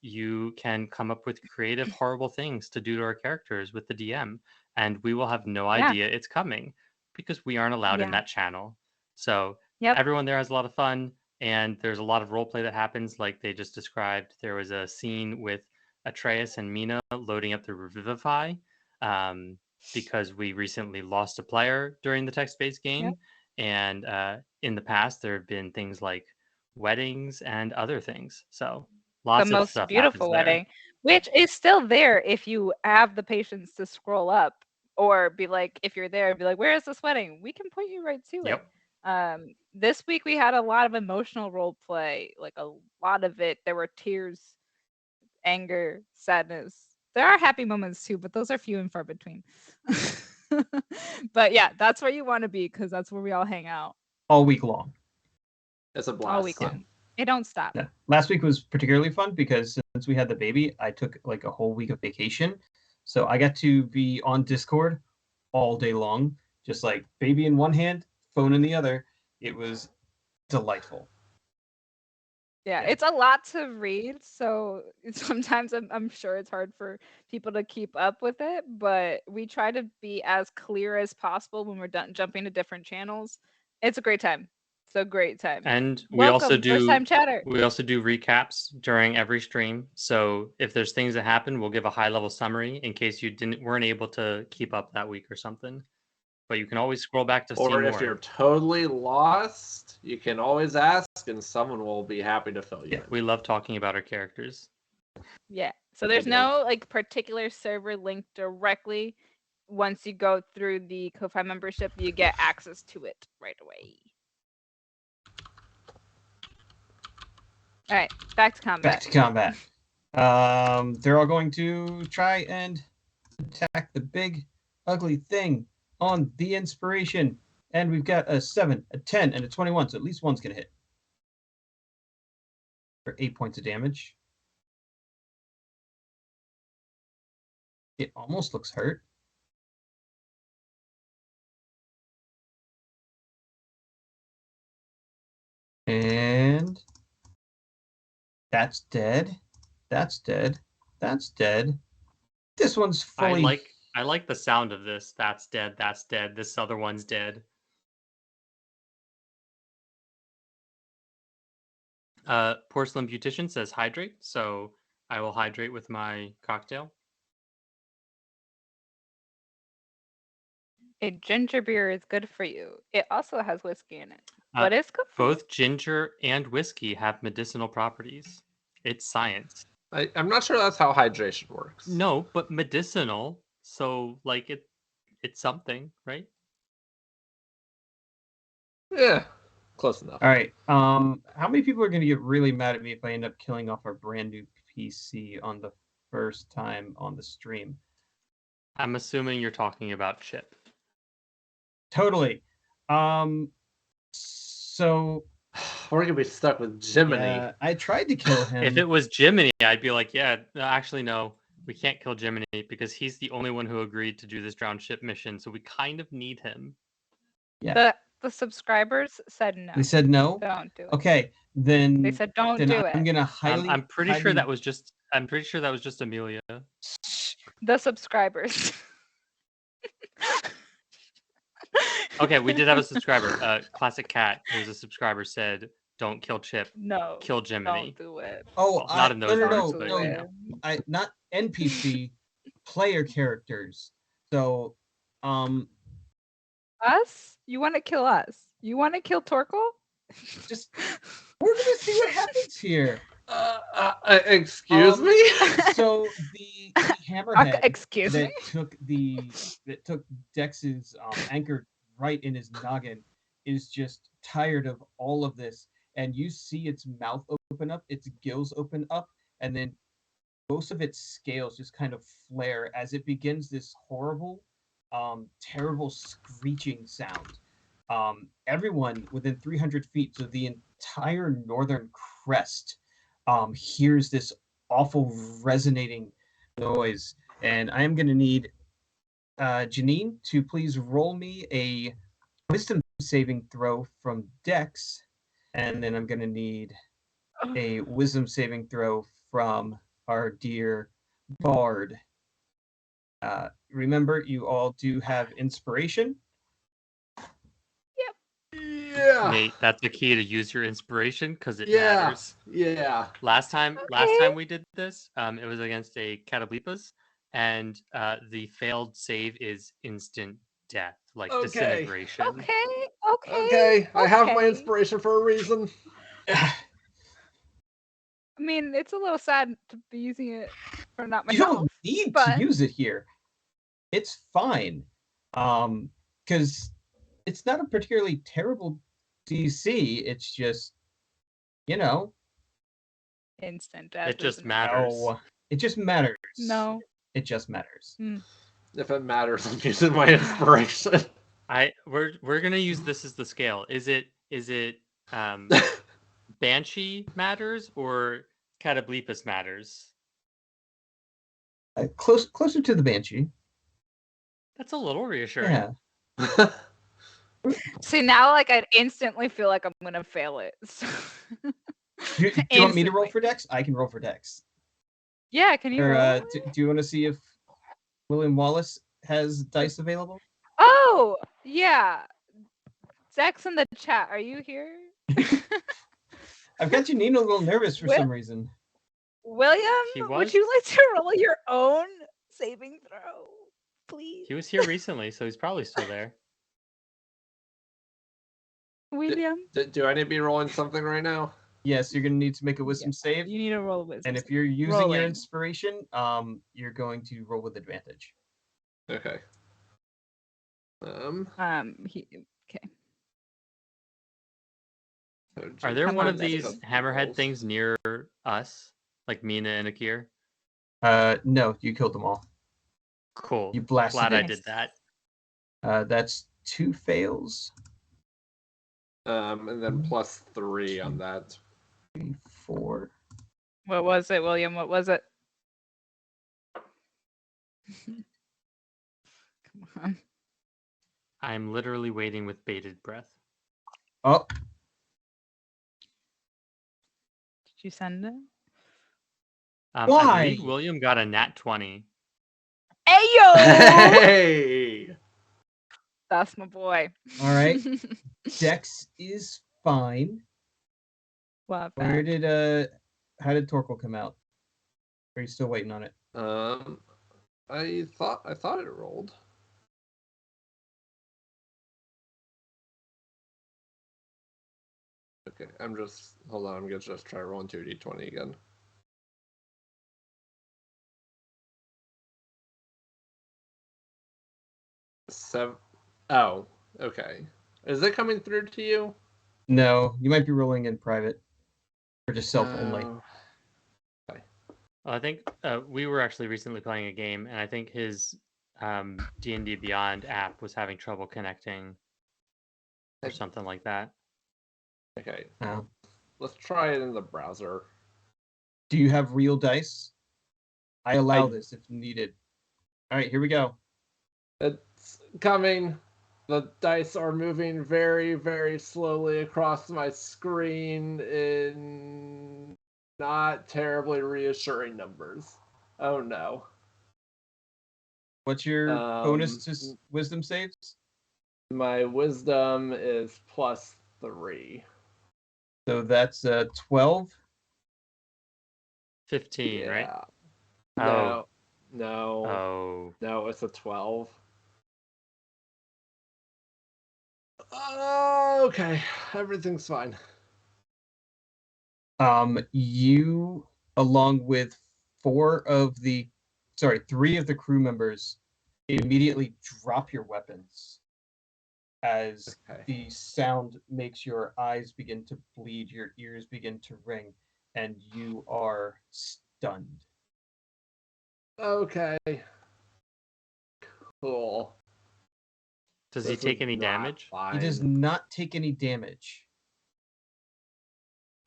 you can come up with creative, horrible things to do to our characters with the DM, and we will have no idea it's coming because we aren't allowed in that channel. So everyone there has a lot of fun, and there's a lot of role play that happens, like they just described. There was a scene with Atraius and Mina loading up the Revivify because we recently lost a player during the text-based game, and in the past there have been things like weddings and other things. So lots the of most stuff beautiful happens wedding, which is still there if you have the patience to scroll up or be like, if you're there, be like, where is this wedding? We can point you right to it. This week we had a lot of emotional role play, like a lot of it. There were tears, anger, sadness. There are happy moments too, but those are few and far between. But yeah, that's where you want to be because that's where we all hang out all week long. It's a blast. all week long. It don't stop. Yeah. Last week was particularly fun because since we had the baby, I took like a whole week of vacation. So I got to be on Discord all day long, just like baby in one hand, phone in the other. It was delightful. Yeah, Yeah. it's a lot to read, so sometimes I'm sure it's hard for people to keep up with it, but we try to be as clear as possible when we're done jumping to different channels. It's a great time. It's a great time. And Welcome, first time chatter. we also do recaps during every stream. So if there's things that happen, we'll give a high level summary in case you weren't able to keep up that week or something. But you can always scroll back to see more. Or if you're totally lost, you can always ask, and someone will be happy to fill you Yeah. in. We love talking about our characters. Yeah. So there's do. no like particular server linked directly. Once you go through the Ko-Fi membership, you get access to it right away. All right, back to combat. Back to combat. They're all going to try and attack the big, ugly thing on the inspiration. And we've got a 7, a 10, and a 21, so at least one's going to hit. For 8 points of damage. It almost looks hurt. And that's dead. That's dead. That's dead. This one's fully... I like the sound of this. That's dead. That's dead. This other one's dead. Porcelain Beautician says hydrate, so I will hydrate with my cocktail. A ginger beer is good for you. It also has whiskey in it. What is good for Both ginger and whiskey have medicinal properties. It's science. I'm not sure that's how hydration works. No, but medicinal. So like it's something, right? Yeah, close enough. All right. How many people are going to get really mad at me if I end up killing off our brand new PC on the first time on the stream? I'm assuming you're talking about Chip. Totally. So we're gonna be stuck with Jiminy. Yeah, I tried to kill him. If it was Jiminy, I'd be like, yeah, actually no, we can't kill Jiminy because he's the only one who agreed to do this drowned ship mission, so we kind of need him. Yeah. The subscribers said no. They said no. Don't do it. Okay, then They said don't do it. I'm gonna highly. I'm pretty sure that was just Amelia. The subscribers. Okay, we did have a subscriber. Classic Cat, who's a subscriber, said, "Don't kill Chip. No. Kill Jiminy." Don't do it. Oh, well, not in those no, words, no. I not NPC player characters. So, us? You want to kill us? You want to kill Torkoal? Just we're gonna see what happens here. Excuse me. So the hammerhead excuse that me? took Dex's anchor right in his noggin is just tired of all of this, and you see its mouth open up, its gills open up, and then most of its scales just kind of flare as it begins this horrible, terrible screeching sound. Everyone within 300 feet, so the entire northern crest, hears this awful resonating noise, and I am going to need Janine to please roll me a wisdom saving throw from Dex, and then I'm going to need a wisdom saving throw from our dear Bard. Remember, you all do have inspiration. Yeah. Nate, that's the key to use your inspiration because it Yeah. matters. Yeah. Last time we did this, it was against a Catalipas, and the failed save is instant death, like disintegration. Okay. I have my inspiration for a reason. I mean, it's a little sad to be using it for not You myself. don't need to use it here. It's fine. Because it's not a particularly terrible DC. It's just, instant death. It just matters. Oh, it just matters. No. It just matters. If it matters, I'm using my inspiration. We're gonna use this as the scale. Is it Banshee matters or Catoblepas matters? Closer to the Banshee. That's a little reassuring. Yeah. See, now like I'd instantly feel like I'm gonna fail it. So... Do you want me to roll Instantly. for Dex? I can roll for Dex. Yeah, can you Or roll? do you want to see if William Wallace has dice available? Oh, yeah. Dex in the chat, are you here? I've got Janine a little nervous for Wi- some reason. William, He would was. you like to roll your own saving throw, please? He was here recently, so he's probably still there. William, Do I need to be rolling something right now? Yes, you're going to need to make a wisdom save. you need to roll wisdom. And if save. you're using your Rolling. inspiration, you're going to roll with advantage. Okay. Okay. So Are there Come one on, of Betty. these hammerhead things near us, like Mina and Akkierr? No, you killed them all. Cool. You blasted Glad I it. did that. That's 2 fails. And then plus 3 on that. 3, 4. What was it, William? What was it? Come on. I'm literally waiting with bated breath. Oh, Did you send it? I Why? believe William got a nat 20. Ayo! Hey! That's my boy. all right. Dex is fine. Love Where that. how did Torkel come out? Are you still waiting on it? I thought it rolled. Okay, hold on, I'm gonna just try rolling 2d20 again. Oh, okay. Is it coming through to you? No, you might be rolling in private. Or just self only. Well, I think we were actually recently playing a game, and I think his D&D Beyond app was having trouble connecting or something like that. Okay, Oh. let's try it in the browser. Do you have real dice? I allow this if needed. All right, here we go. It's coming. The dice are moving very, very slowly across my screen in not terribly reassuring numbers. Oh no. What's your bonus to wisdom saves? My wisdom is plus 3. So that's 12. 15, right? No. Oh. No, it's a 12. Okay, everything's fine. You, along with 3 of the crew members, immediately drop your weapons as the sound makes your eyes begin to bleed, your ears begin to ring, and you are stunned. Okay. Cool. Does he take any damage? He does not take any damage.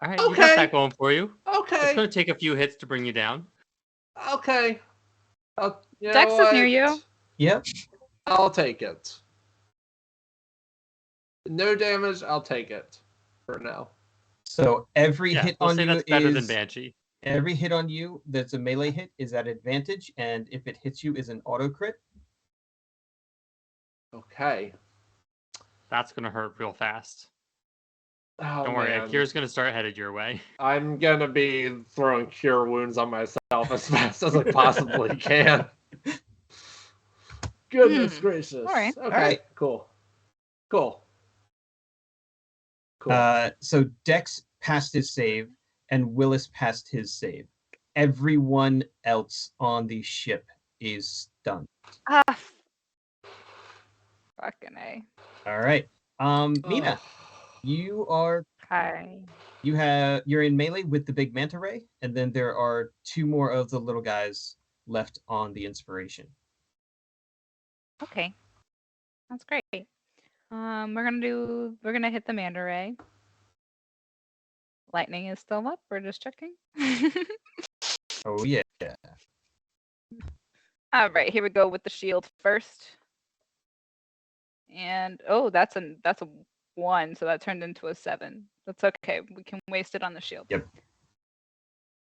All right, you got that going for you. Okay. It's going to take a few hits to bring you down. Okay. Dex is near you. Yep. I'll take it. No damage, I'll take it for now. So every hit we'll on say you that's better is than Banshee. Every hit on you that's a melee hit is at advantage, and if it hits you, is an auto crit. Okay. That's going to hurt real fast. Oh, Don't worry, man. Akkier's going to start headed your way. I'm going to be throwing cure wounds on myself as fast as I possibly can. Goodness gracious. All right. Okay, All right. Cool. So Dex passed his save, and Willis passed his save. Everyone else on the ship is stunned. Fucking A. All right. Mina, you are. Hi. You're in melee with the big manta ray, and then there are 2 more of the little guys left on the inspiration. Okay. That's great. We're gonna hit the manta ray. Lightning is still up. We're just checking. Oh yeah. All right, here we go with the shield first. And oh, that's a 1, so that turned into a 7. That's okay. We can waste it on the shield. Yep.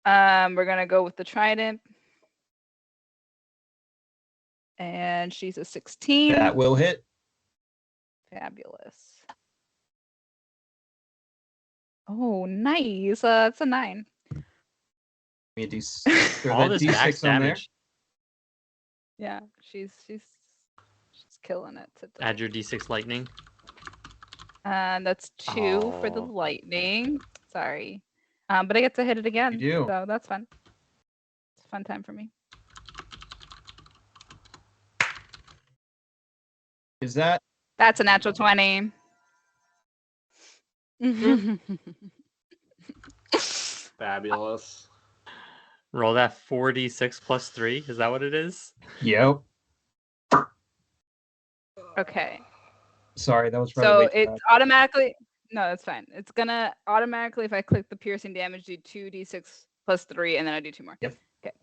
We're gonna go with the trident. And she's a 16. That will hit. Fabulous. Oh, nice. It's a 9. Give me a throw All that this max D6 on there. damage. Yeah, she's killing it today. Add your D6 lightning. And that's 2 for the Oh. lightning. Sorry. But I get to hit it again. You do. So that's fun. It's a fun time for me. Is that? That's a natural 20. Fabulous. Roll that 4d6 plus 3. Is that what it is? Yep. Okay. Sorry, that was probably So way too it's fast. automatically. No, that's fine. It's gonna automatically, if I click the piercing damage, do 2d6 plus 3, and then I do 2 more. Yep. Okay.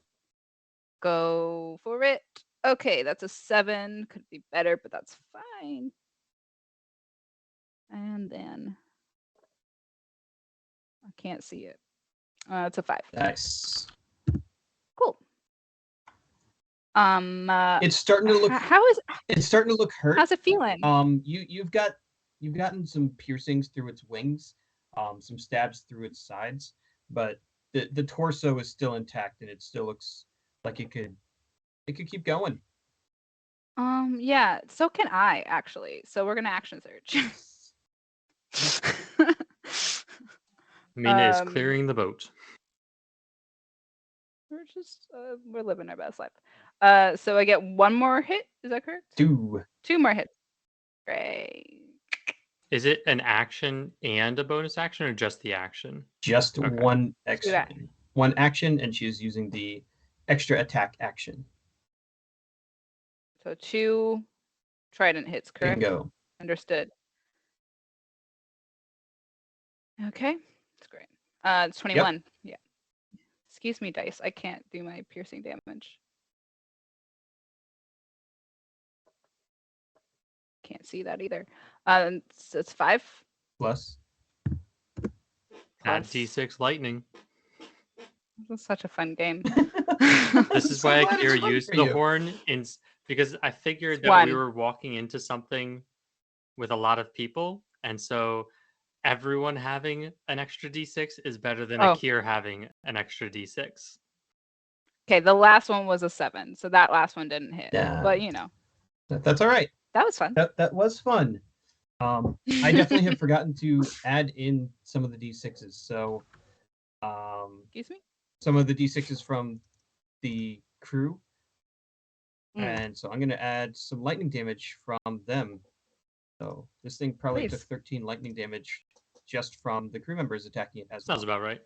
Go for it. Okay, that's a 7. Could be better, but that's fine. And then I can't see it. It's a 5. Nice. Cool. It's starting to look. How is It's starting to look hurt. how's it feeling? You've gotten some piercings through its wings, some stabs through its sides, but the torso is still intact and it still looks like it could keep going. Yeah, so can I actually. So we're gonna action search. Mina is Um, clearing the boat. We're living our best life. So I get 1 more hit. Is that correct? 2. 2 more hits. Great. Is it an action and a bonus action, or just the action? Just Okay. one action. action. One action, and she's using the extra attack action. So 2 trident hits, correct? Bingo. Understood. Okay, that's great. It's 21. Yeah. Excuse me, dice. I can't do my piercing damage. Can't see that either. So it's 5. Plus. Add plus- D6 lightning. This is such a fun game. This is So why glad it's Akkierr fun used for the you. horn because I figured that we 1. were walking into something with a lot of people, and so everyone having an extra D6 is better than Oh. Akkierr having an extra D6. Okay, the last one was a 7, so that last one didn't hit. Yeah. But you know, That's all right. that was fun. That was fun. I definitely have forgotten to add in some of the D6s. So, Excuse me? some of the D6s from the crew. Mm. And so I'm going to add some lightning damage from them. So this thing probably took Please. 13 lightning damage just from the crew members attacking it as Sounds well. about right.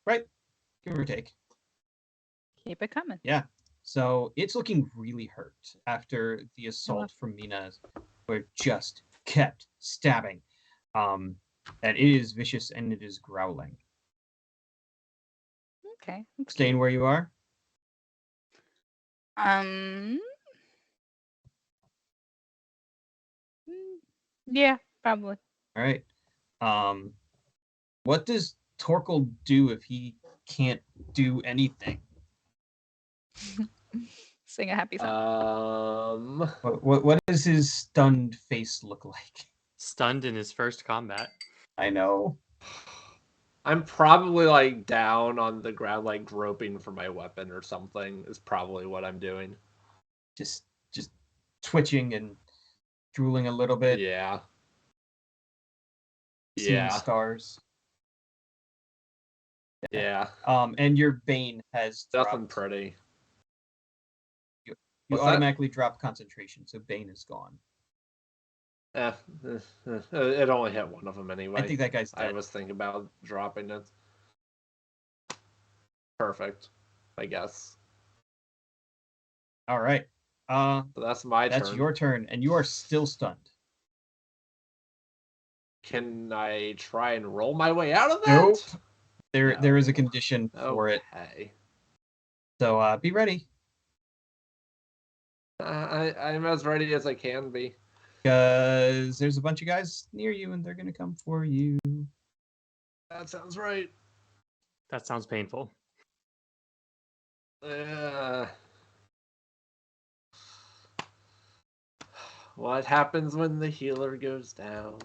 Right. Give or take. Keep it coming. Yeah. So it's looking really hurt after the assault from Mina, where it just kept stabbing. And it is vicious and it is growling. Okay. Staying where you are. Yeah, probably. All right. What does Torkel do if he can't do anything? Sing a happy song. What does his stunned face look like? Stunned in his first combat. I know. I'm probably like down on the ground, like groping for my weapon or something. Is probably what I'm doing. Just twitching and drooling a little bit. Yeah. Seeing Yeah. stars. Yeah. And your Bane has Nothing dropped. pretty. You What's that? automatically drop concentration, so Bane is gone. It only hit one of them anyway. I think that guy's I dead. was thinking about dropping it. Perfect, I guess. All right. So that's my That's turn. your turn, and you are still stunned. Can I try and roll my way out of that? Nope. No. There is a condition for it. Okay. So be ready. I'm as ready as I can be. Because there's a bunch of guys near you and they're going to come for you. That sounds right. That sounds painful. What happens when the healer goes down?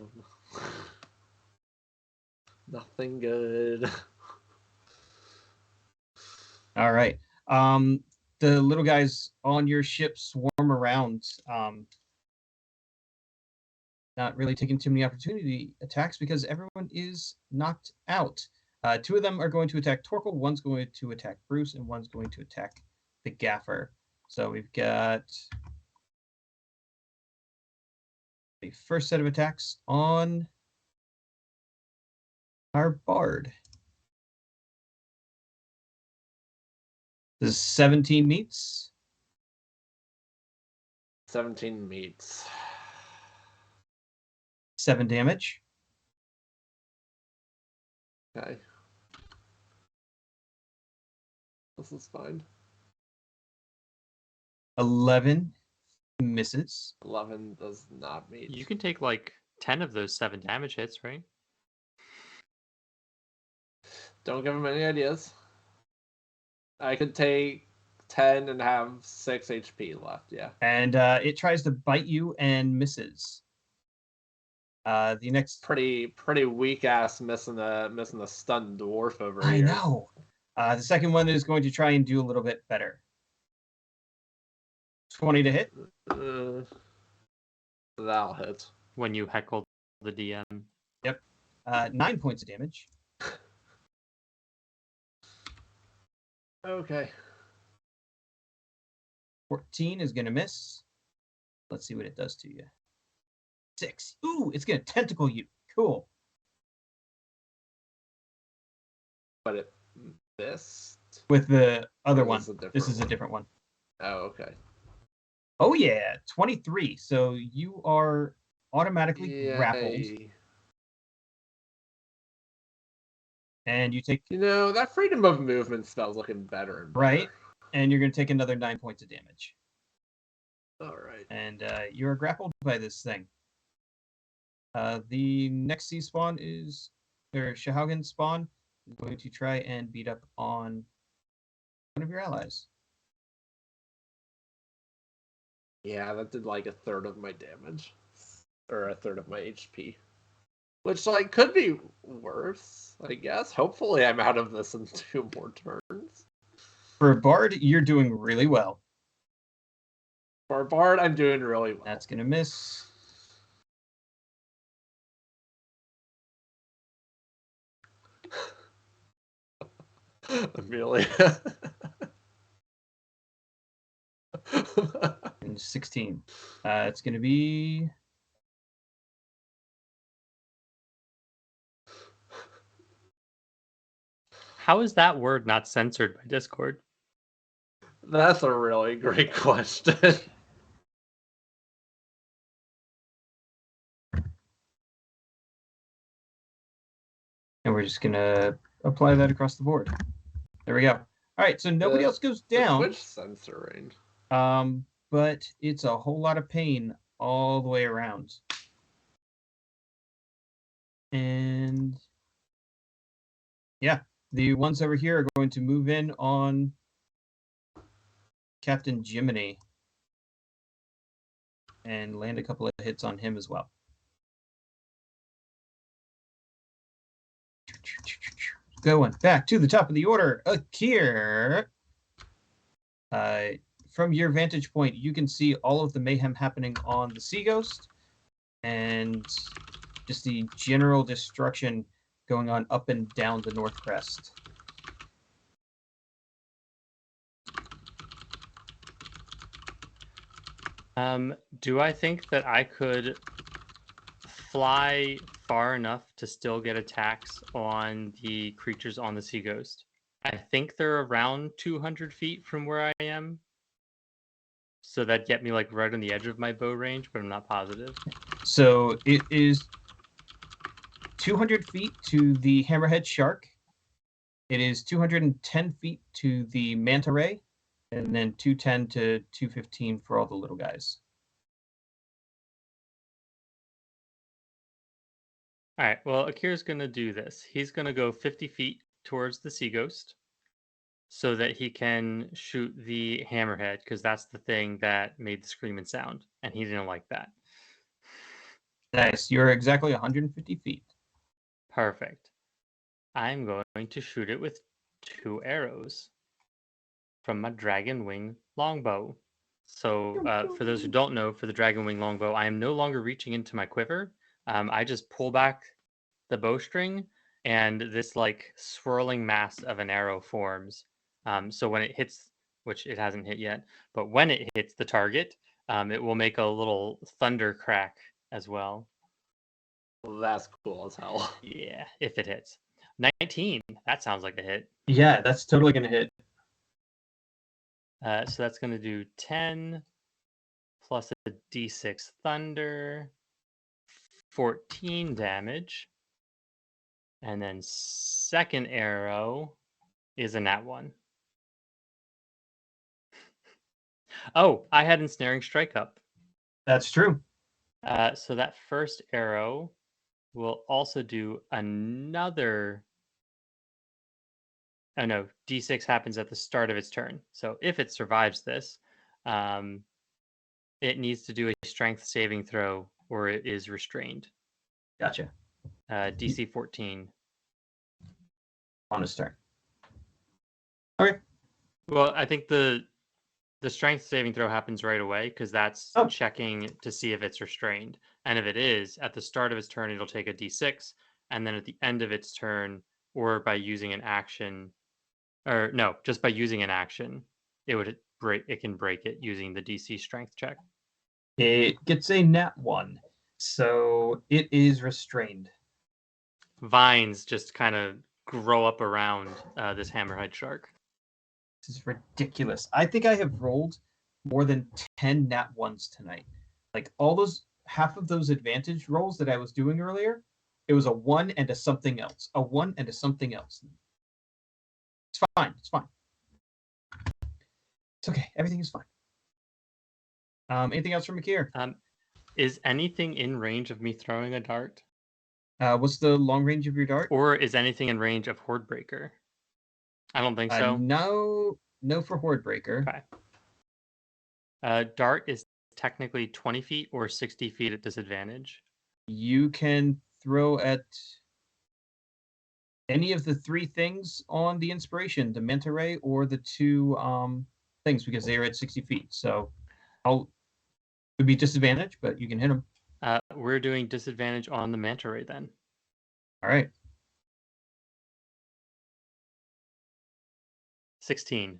Nothing good. All right. The little guys on your ship swarm around. Not really taking too many opportunity attacks because everyone is knocked out. Two of them are going to attack Torkel, one's going to attack Bruce, and one's going to attack the Gaffer. So we've got the first set of attacks on our Bard. This is 17 meets. 17 meets. 7 damage. Okay. This is fine. 11 misses. 11 does not meet. You can take like 10 of those 7 damage hits, right? Don't give him any ideas. I could take 10 and have 6 HP left, yeah. And it tries to bite you and misses. The next Pretty weak ass missing the stunned dwarf over I here. know. The second one is going to try and do a little bit better. 20 to hit. That'll hit. When you heckle the DM. Yep. 9 points of damage. Okay. 14 is going to miss. Let's see what it does to you. 6. Ooh, it's going to tentacle you. Cool. But it missed. With the other Or one. this is a different This is a one? different one. Oh, okay. Oh, yeah. 23. So you are automatically grappled. Yay. And you take, You know, that freedom of movement spell's looking better and better. right? And you're going to take another 9 points of damage. All right. And you're grappled by this thing. The next sea spawn is, or Shahaugen spawn is going to try and beat up on one of your allies. Yeah, that did like a third of my damage. Or a third of my HP. Which, like, could be worse, I guess. Hopefully I'm out of this in 2 more turns. For a bard, you're doing really well. For a bard, I'm doing really well. That's going to miss. Amelia. And 16. It's going to be... How is that word not censored by Discord? That's a really great question. And we're just going to apply that across the board. There we go. All right, so nobody else goes down. Which censoring? But it's a whole lot of pain all the way around. And yeah, the ones over here are going to move in on Captain Jiminy and land a couple of hits on him as well. Going back to the top of the order, Akkierr. From your vantage point, you can see all of the mayhem happening on the Sea Ghost and just the general destruction going on up and down the North Crest. Do I think that I could fly far enough to still get attacks on the creatures on the Sea Ghost? I think they're around 200 feet from where I am. So that'd get me like right on the edge of my bow range, but I'm not positive. So it is 200 feet to the hammerhead shark. It is 210 feet to the manta ray, and then 210 to 215 for all the little guys. All right. Well, Akkier's going to do this. He's going to go 50 feet towards the sea ghost so that he can shoot the hammerhead because that's the thing that made the screaming sound, and he didn't like that. Nice. You're exactly 150 feet. Perfect. I'm going to shoot it with 2 arrows from my dragon wing longbow. So, for those who don't know, for the dragon wing longbow, I am no longer reaching into my quiver. I just pull back the bowstring, and this like swirling mass of an arrow forms. So when it hits, which it hasn't hit yet, but when it hits the target, it will make a little thunder crack as well. Well, that's cool as hell. Yeah, if it hits. 19. That sounds like a hit. Yeah, that's totally going to hit. So that's going to do 10 plus a d6 thunder, 14 damage. And then second arrow is a nat 1. Oh, I had ensnaring strike up. That's true. So that first arrow will also do another. Oh no, d6 happens at the start of its turn. So if it survives this, it needs to do a strength saving throw or it is restrained. Gotcha. DC 14. On his turn. Okay. Well, I think the strength saving throw happens right away because that's checking to see if it's restrained. And if it is, at the start of its turn, it'll take a d6. And then at the end of its turn, or by using an action, or no, just by using an action, it can break it using the DC strength check. It gets a nat 1, so it is restrained. Vines just kind of grow up around this hammerhead shark. This is ridiculous. I think I have rolled more than 10 nat 1s tonight. Like all those, half of those advantage rolls that I was doing earlier, it was a 1 and a something else. A 1 and a something else. It's fine. It's fine. It's okay. Everything is fine. Anything else from Akkierr? Is anything in range of me throwing a dart? What's the long range of your dart? Or is anything in range of Hordebreaker? I don't think so. No for Hordebreaker. Okay. Dart is technically 20 feet or 60 feet at disadvantage. You can throw at any of the 3 things on the inspiration, the manta ray or the 2 things, because they are at 60 feet. So it would be disadvantage, but you can hit them. We're doing disadvantage on the manta ray then. All right. 16.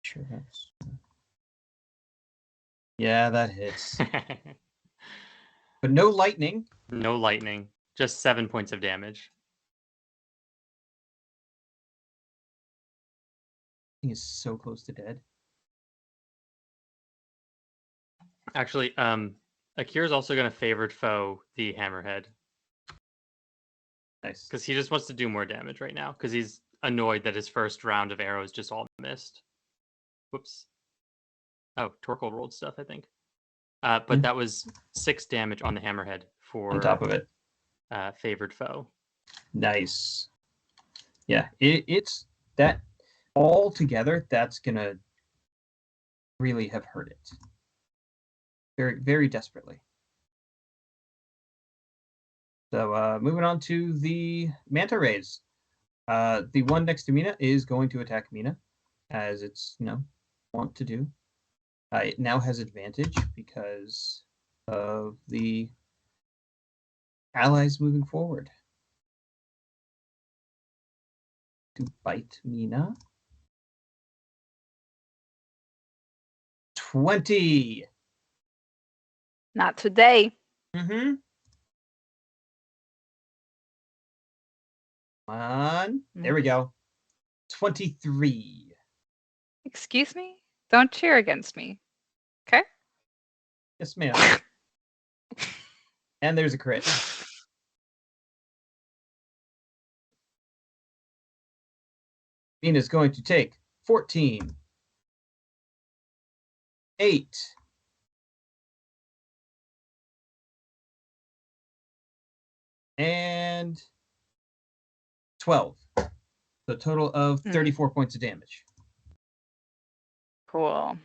Sure. Yeah, that hits. But no lightning. No lightning. Just 7 points of damage. He is so close to dead. Actually, Akkier's also going to favored foe the hammerhead. Nice. Because he just wants to do more damage right now. Because he's annoyed that his first round of arrows just all missed. Whoops. Oh, Torkoal rolled stuff, I think. But that was 6 damage on the hammerhead for on top of it. Favored foe. Nice. Yeah, it's that all together. That's gonna really have hurt it. Very, very desperately. So moving on to the manta rays. The one next to Mina is going to attack Mina, as it's want to do. It now has advantage because of the allies moving forward. To bite Mina. 20. Not today. Mm-hmm. There we go. 23. Excuse me? Don't cheer against me. Okay? Yes, ma'am. And there's a crit. Mina's going to take 14, 8, and 12. So a total of 34 points of damage. Cool.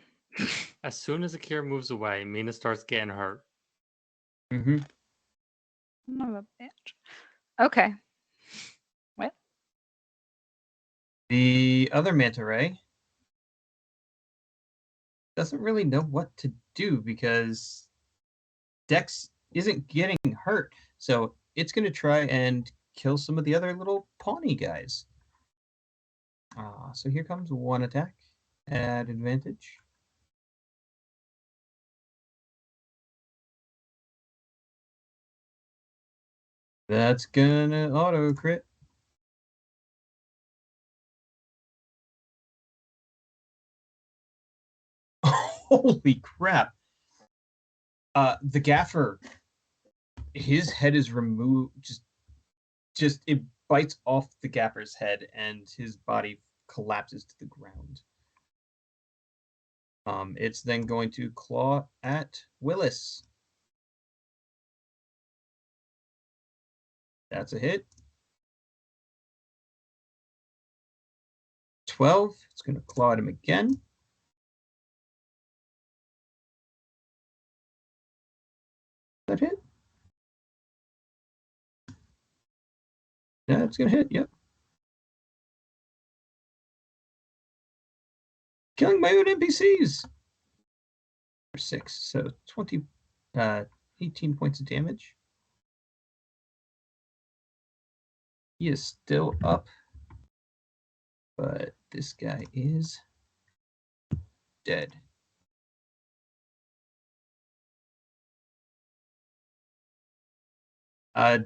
As soon as Akkierr moves away, Mina starts getting hurt. Mm-hmm. Son of a bitch. Okay. What? The other manta ray doesn't really know what to do because Dex isn't getting hurt. So it's going to try and kill some of the other little Pawnee guys. So here comes one attack at advantage. That's gonna auto crit. Holy crap. The gaffer, his head is removed, just it bites off the gaffer's head and his body collapses to the ground. It's then going to claw at Willis. That's a hit. 12. It's going to claw at him again. That hit? Yeah, it's going to hit. Yep. Killing my own NPCs. 6. So 18 points of damage. He is still up, but this guy is dead.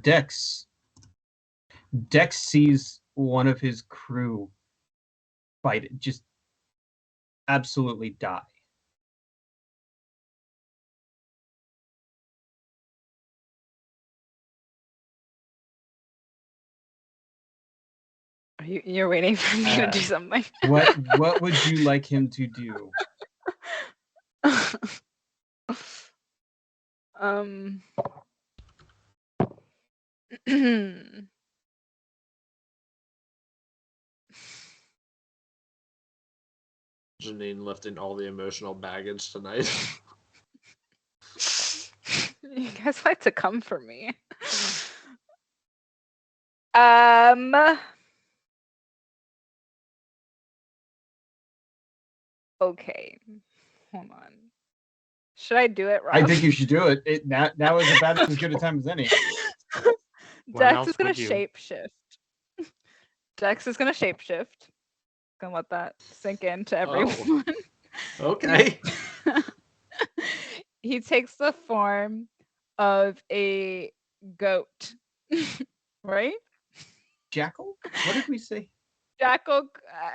Dex sees one of his crew fight it, just absolutely die. You're waiting for me to do something. What would you like him to do? Janine lifting all the emotional baggage tonight. You guys like to come for me. Okay. Hold on. Should I do it, Rob? I think you should do it. Now is about as good a time as any. Dex is gonna shapeshift. Dex is gonna shapeshift. Gonna let that sink into everyone. Okay. He takes the form of a goat, right? Jackal? What did we say? Jackal.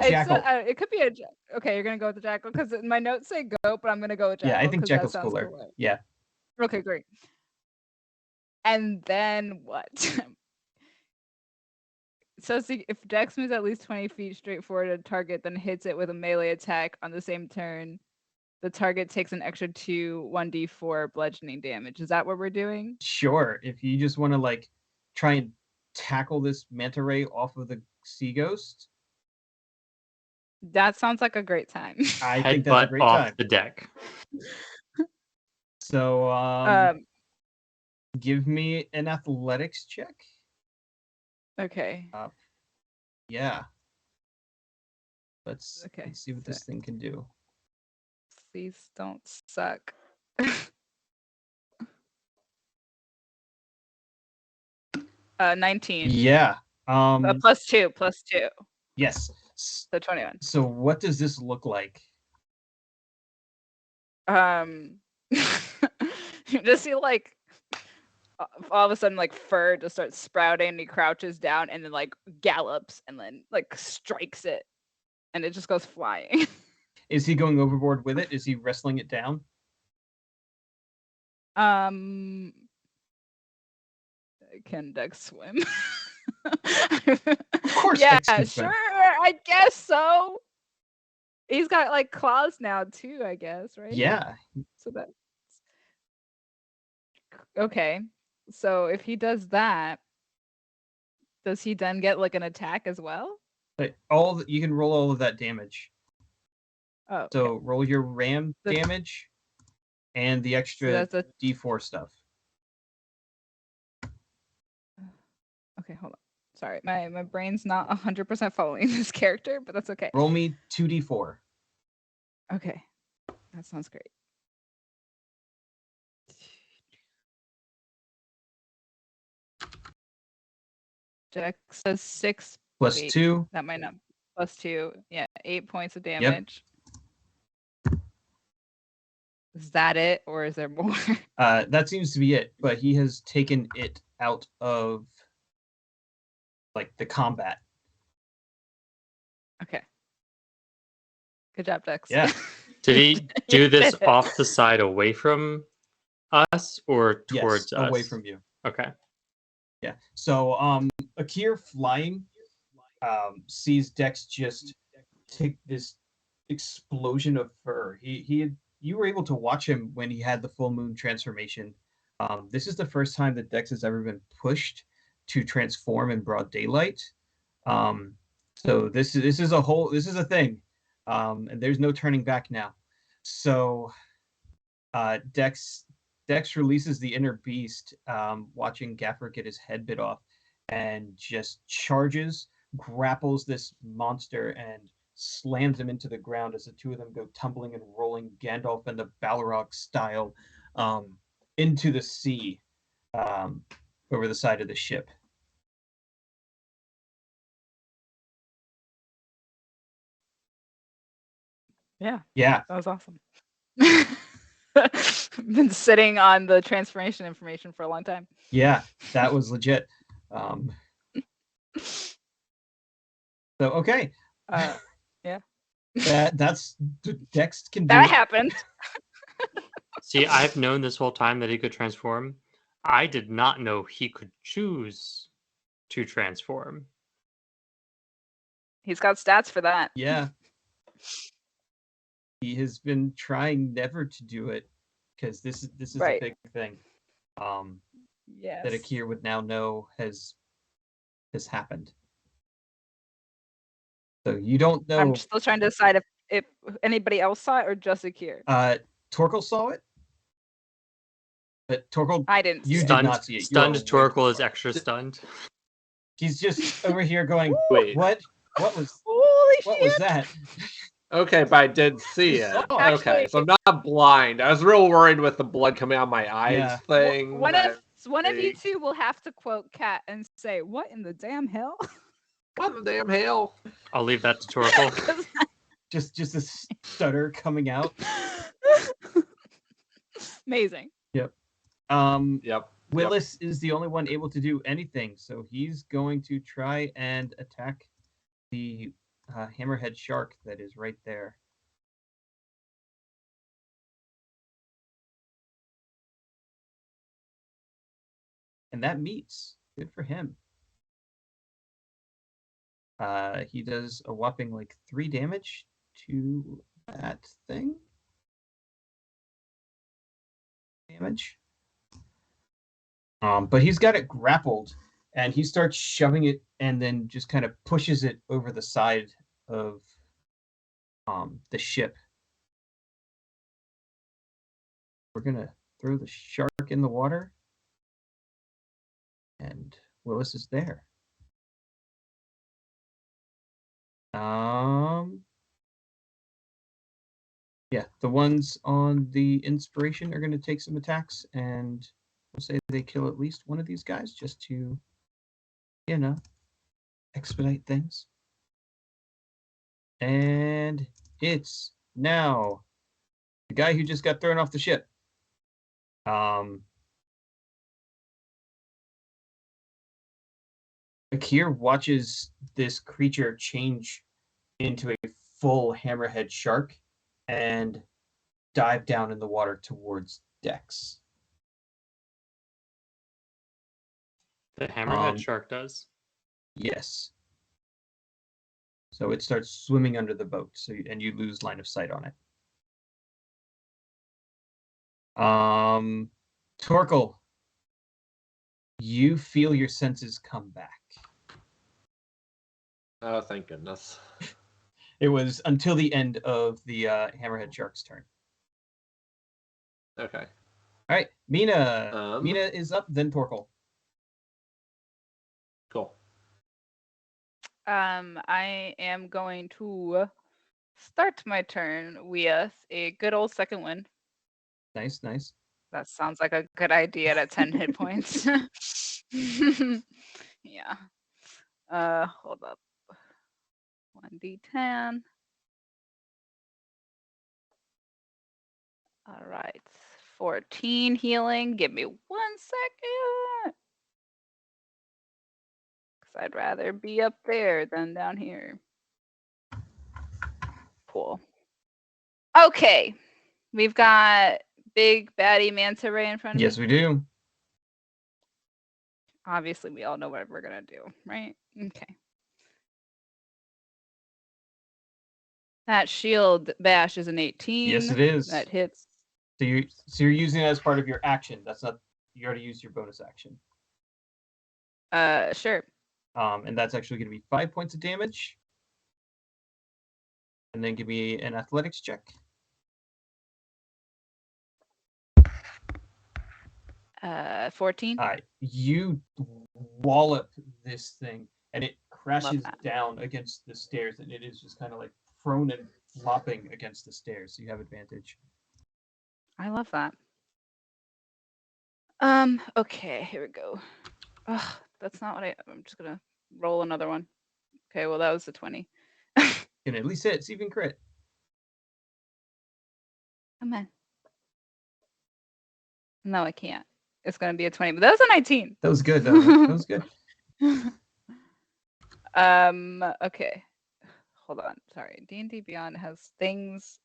Jackal. It could be a. Okay, you're gonna go with the jackal because my notes say goat, but I'm gonna go with jackal. Yeah, I think Jackal's that cooler. cooler. Yeah. Okay, great. And then what? It says if Dex moves at least 20 feet straight forward at a target, then hits it with a melee attack on the same turn, the target takes an extra 1d4 bludgeoning damage. Is that what we're doing? Sure. If you just want to try and tackle this manta ray off of the sea ghost, that sounds like a great time. I think that's a great off time. The deck. So give me an athletics check. Okay. Yeah. Let's see what this thing can do. Please don't suck. 19. Yeah. Plus two. Yes. So 21. So what does this look like? You just see all of a sudden fur just starts sprouting and he crouches down and then gallops and then strikes it and it just goes flying. Is he going overboard with it? Is he wrestling it down? Can Dex swim? Of course, Yeah, Dex can swim. sure. I guess so. He's got like claws now too, I guess, right? Yeah. So that's okay. So if he does that, does he then get like an attack as well? But you can roll all of that damage. Oh, okay. So roll your ram damage and the extra that's a D4 stuff. okay. Hold on. Sorry, my brain's not 100% following this character, but that's okay. Roll me 2D4. Okay, that sounds great. Dex says 6 Plus wait, 2. That might not plus 2. Yeah, 8 points of damage. Is that it, or is there more? That seems to be it, but he has taken it out of like the combat. Okay. Good job, Dex. Yeah. Did he do You this did it. off the side away from us or towards us? Away from you. Okay. Yeah. So Akkierr flying sees Dex just take this explosion of fur. You were able to watch him when he had the full moon transformation. This is the first time that Dex has ever been pushed to transform in broad daylight. So this is a thing. And there's no turning back now. So Dex releases the inner beast, watching Gaffer get his head bit off, and just charges, grapples this monster, and slams him into the ground as the two of them go tumbling and rolling, Gandalf and the Balrog style, into the sea, over the side of the ship. Yeah, Yeah, that was awesome. Been sitting on the transformation information for a long time. yeah, that was legit. So okay, Yeah. that's Dex can do. That happened. See, I've known this whole time that he could transform. I did not know he could choose to transform. He's got stats for that. Yeah. He has been trying never to do it because this is Right. a big thing. Yes. That Akkierr would now know has happened. So you don't know. I'm still trying to decide if anybody else saw it or just Akkierr. Torkel saw it, but Torkel, I didn't. you see did it. not see it. Stunned You are way Torkel too is far. extra stunned. He's just over here going, Wait. What was Holy shit! that? Okay, but I did see it. Oh, Okay, actually- so I'm not blind. I was real worried with the blood coming out of my eyes Yeah. thing. One of you think- two will have to quote Kat and say, "What in the damn hell?" What the damn hell? I'll leave that to Torkel. Just a stutter coming out. Amazing. Yep. Willis is the only one able to do anything, so he's going to try and attack the hammerhead shark that is right there. And that meets. Good for him. He does a whopping like 3 damage to that thing. Damage. But he's got it grappled, and he starts shoving it, and then just kind of pushes it over the side of the ship. We're gonna throw the shark in the water, and Willis is there. Yeah, the ones on the inspiration are gonna take some attacks, and we'll say they kill at least one of these guys just to, expedite things. And it's now the guy who just got thrown off the ship. Akkierr watches this creature change into a full hammerhead shark and dive down in the water towards Dex. The hammerhead Um, shark does. Yes. So it starts swimming under the boat, and you lose line of sight on it. Torkel, you feel your senses come back. Oh, thank goodness. It was until the end of the hammerhead shark's turn. Okay. All right, Mina. Mina is up, then Torkel. Cool. I am going to start my turn with a good old second wind. Nice, nice. That sounds like a good idea at 10 hit points. Yeah. Hold up. 1d10. All right. 14 healing. Give me 1 second. Because I'd rather be up there than down here. Cool. Okay. We've got big baddie manta ray in front of me. Yes, we do. Obviously, we all know what we're going to do, right? Okay. That shield bash is an 18. Yes, it is. That hits. So you're using it as part of your action. That's not, you already used your bonus action. Sure. And that's actually going to be 5 points of damage. And then give me an athletics check. 14. You wallop this thing, and it crashes down against the stairs, and it is just kind of like prone and flopping against the stairs. So you have advantage. I love that. Okay, here we go. Ugh, that's not what I'm just gonna roll another one. Okay, well that was a 20. Can at least hit. It's even crit. Come on. No, I can't. It's gonna be a 20, but that was a 19. That was good though. That was good. Okay. Hold on. Sorry. D&D Beyond has things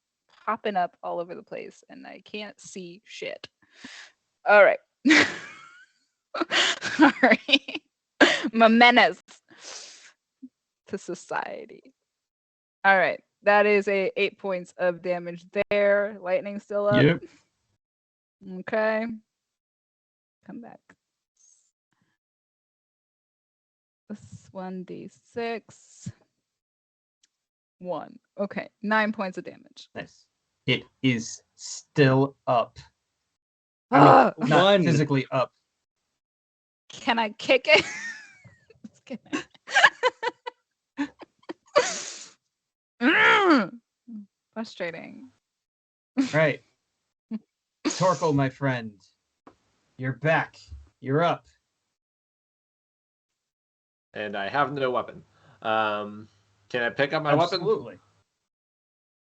popping up all over the place and I can't see shit. All right. All right. My menace to society. All right. That is 8 points of damage there. Lightning still up. Yep. Okay. Come back. This 1d6. 1. Okay. 9 points of damage. Nice. It is still up. I mean, not physically up. Can I kick it? Frustrating. Right. Torkel, my friend. You're back. You're up. And I have no weapon. Can I pick up my weapon? Absolutely.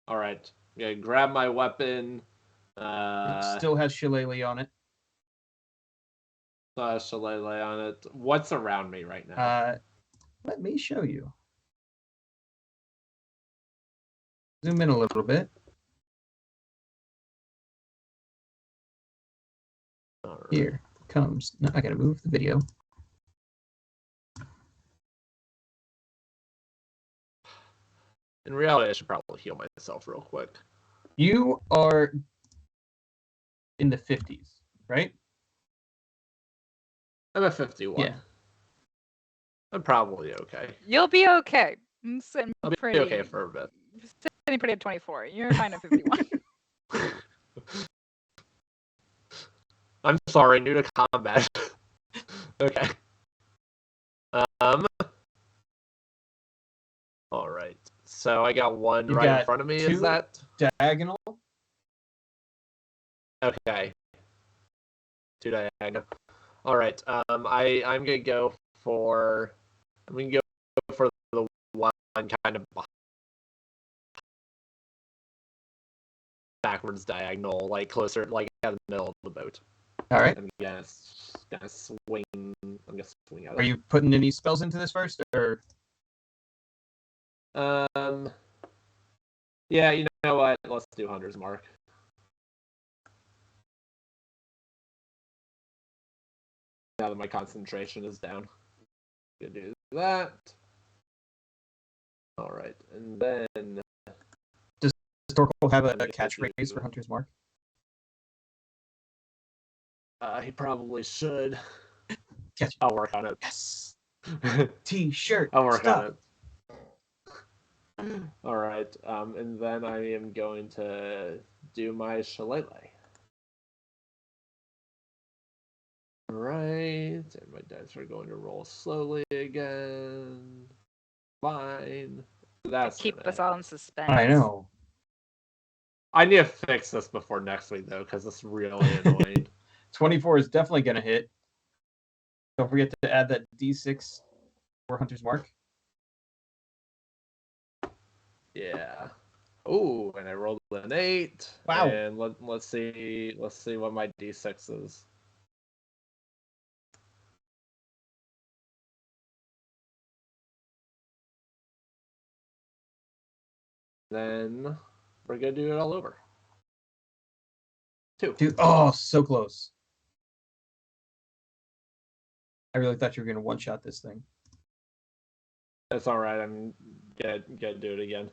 All right. Yeah, grab my weapon. It still has shillelagh on it. Shillelagh on it. What's around me right now? Let me show you. Zoom in a little bit. All right. Here comes. No, I gotta move the video. In reality, I should probably heal myself real quick. You are in the 50s, right? I'm at 51. Yeah. I'm probably okay. You'll be okay. I'm sitting I'll be pretty okay for a bit. Sitting pretty at 24. You're fine at 51. I'm sorry, new to combat. Okay. All right. So I got one right in front of me. Is that diagonal? Okay. 2 diagonal. All right. I'm gonna go for. I'm gonna go for the one kind of backwards diagonal, like closer, like at the middle of the boat. All right. I'm gonna swing. I'm gonna swing out. Are you putting any spells into this first, or? Yeah, you know what? Let's do Hunter's Mark. Now that my concentration is down. Gonna do that. All right, and then Does Torkel have a I'm gonna catchphrase do- for Hunter's Mark? he probably should. Catch. I'll work on it. Yes. T-shirt. I'll work Stop. on it. All right, and then I am going to do my shillelagh. All right, and my dice are going to roll slowly again. Fine. That's Keep gonna us all in suspense. I know. I need to fix this before next week though, because it's really annoying. 24 is definitely going to hit. Don't forget to add that D6 for Hunter's Mark. Yeah. Oh, and I rolled an 8. Wow. And let's see what my D6 is. Then we're gonna do it all over. 2. Dude, oh, so close. I really thought you were going to one-shot this thing. That's all right. I'm gonna do it again.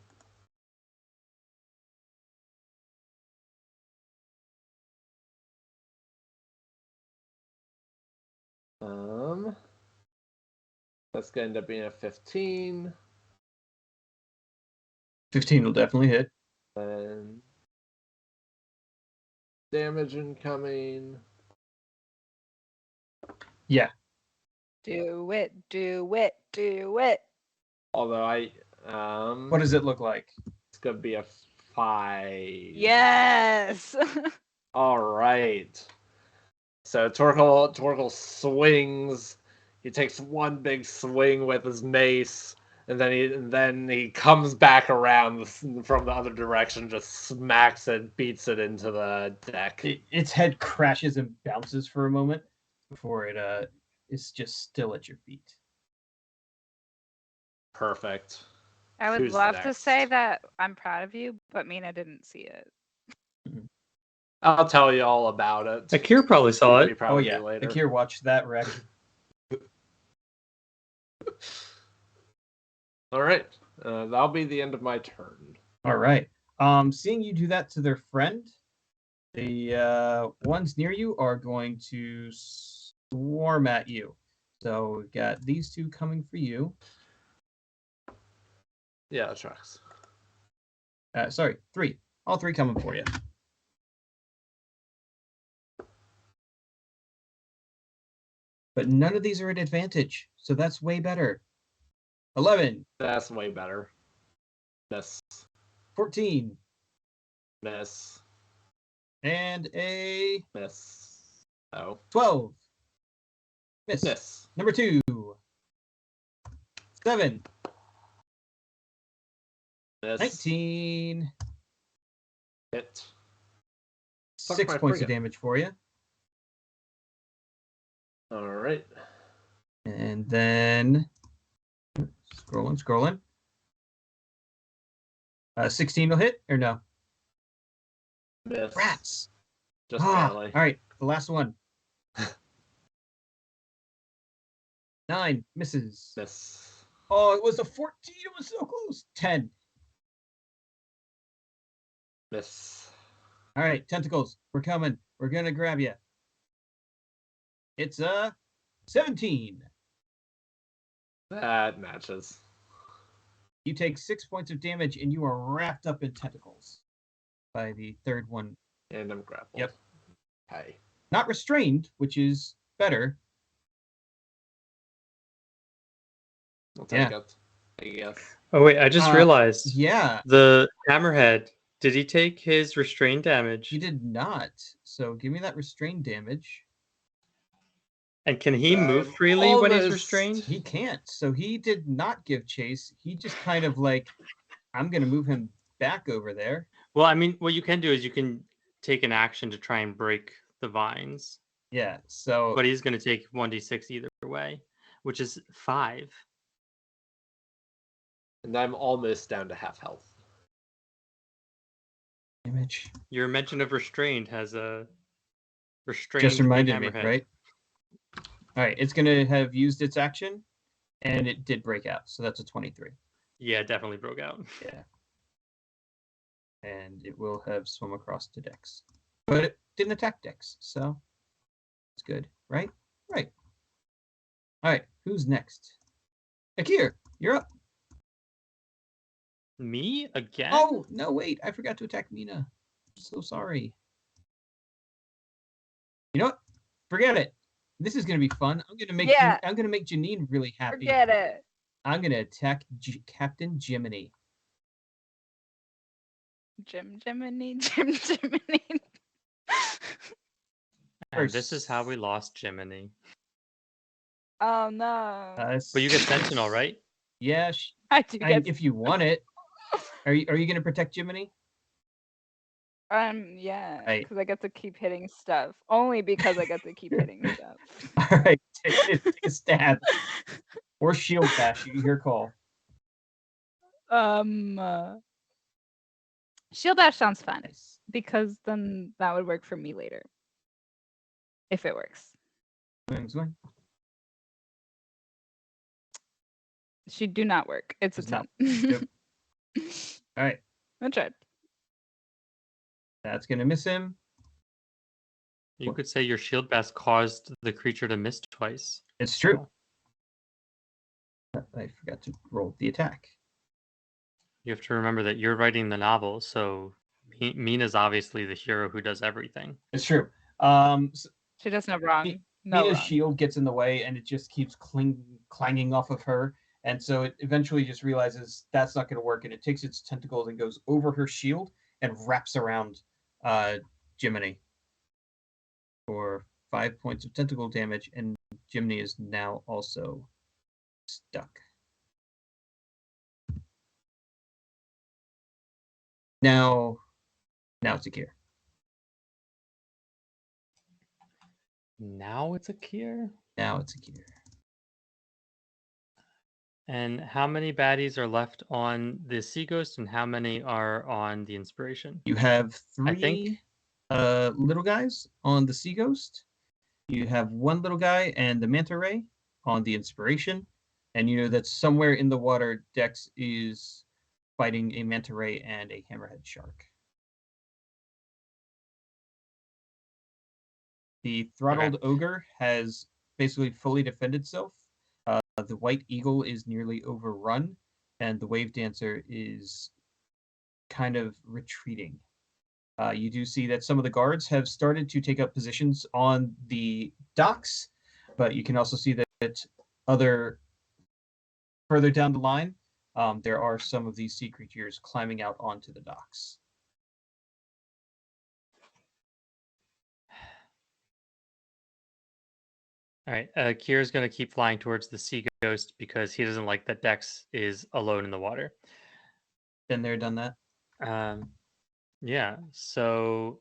That's gonna end up being a 15. 15 will definitely hit. Then damage incoming. Yeah. Do it, do it, do it. Although What does it look like? it's gonna be a 5. Yes. All right. So Torkel swings. He takes one big swing with his mace, and then he comes back around from the other direction, just smacks it, beats it into the deck. Its head crashes and bounces for a moment before it is just still at your feet. Perfect. I would Who's love to next? say that I'm proud of you, but Mina didn't see it. I'll tell you all about it. Akkierr probably saw Maybe it. probably Oh yeah, later. Akkierr watched that wreck. All right. That'll be the end of my turn. All right. Seeing you do that to their friend, the ones near you are going to swarm at you. So we've got these two coming for you. Yeah, that tracks. Sorry, 3. All 3 coming for you. But none of these are at advantage, so that's way better. 11. That's way better. Miss. 14. Miss. And a Miss. Oh. 12. Miss. Miss. Number 2. 7. Miss. 19. Hit. 6 my points of frigate. damage for you. All right. And then scrolling. 16 will hit or no? Miss. Rats. Just barely. All right, the last one. 9 misses. Miss. Oh, it was a 14. It was so close. 10. Miss. All right, tentacles. We're coming. We're gonna grab you. It's a 17. That matches. You take 6 points of damage, and you are wrapped up in tentacles by the third one. And I'm grappled. Yep. Okay. Not restrained, which is better. I'll take it. I guess. Oh wait, I just realized. Yeah, The hammerhead. Did he take his restrained damage? he did not. So give me that restrained damage. And can he move freely when he's almost- restrained? He can't. So he did not give chase. He just kind of like, I'm going to move him back over there. Well, I mean, what you can do is you can take an action to try and break the vines. Yeah, so But he's going to take 1d6 either way, which is 5. And I'm almost down to half health. damage. Your mention of restrained has a restrained Just reminded me, hammerhead. right? All right, it's going to have used its action, and it did break out, so that's a 23. Yeah, it definitely broke out. Yeah. And it will have swum across to Dex. But it didn't attack Dex, so it's good, right? Right. All right, who's next? Akkierr, you're up. Me again? Oh, no, wait, I forgot to attack Mina. I'm so sorry. You know what? Forget it. This is gonna be fun. I'm gonna make I'm gonna make Janine really happy. Forget it. I'm gonna attack Captain Jiminy. Jiminy. And this is how we lost Jiminy. Oh no. But you get Sentinel, right? Yeah, I do get. if you want it. Are you gonna protect Jiminy? Yeah, Right. because I get to keep hitting stuff. Only because I get to keep hitting stuff. All right, take a stab or shield bash. Your call. Shield dash sounds fun Nice. because then that would work for me later. If it works. Swing. She do not work. It's a 10. Nope. All right. I tried. That's gonna miss him. You could say your shield bash caused the creature to miss twice. It's true. I forgot to roll the attack. You have to remember that you're writing the novel, so Mina's obviously the hero who does everything. It's true. She does no wrong. Mina's shield gets in the way, and it just keeps clanging off of her. And so it eventually just realizes that's not going to work, and it takes its tentacles and goes over her shield and wraps around Jiminy for 5 points of tentacle damage, and Jiminy is now also stuck. Now it's Akkierr. Now it's Akkierr? Now it's Akkierr. And how many baddies are left on the Sea Ghost, and how many are on the Inspiration? You have 3 I think little guys on the Sea Ghost. You have 1 little guy and the Manta Ray on the Inspiration. And you know that somewhere in the water, Dex is fighting a Manta Ray and a Hammerhead Shark. The Throttled Ogre has basically fully defended itself. The White Eagle is nearly overrun, and the Wave Dancer is kind of retreating. You do see that some of the guards have started to take up positions on the docks, but you can also see that further down the line, there are some of these sea creatures climbing out onto the docks. All right, Kira's going to keep flying towards the Sea Ghost because he doesn't like that Dex is alone in the water. Been there, done that. Yeah, so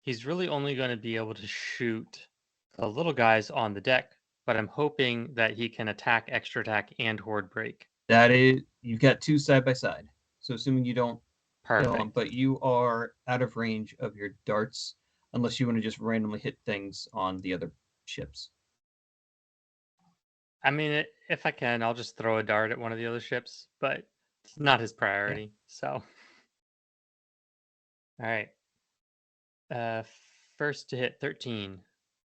he's really only going to be able to shoot the little guys on the deck, but I'm hoping that he can attack, extra attack, and horde break. That is, you've got 2 side by side. So assuming you don't kill them, but you are out of range of your darts, unless you want to just randomly hit things on the other ships. I mean, if I can, I'll just throw a dart at one of the other ships, but it's not his priority. So, all right. First to hit 13.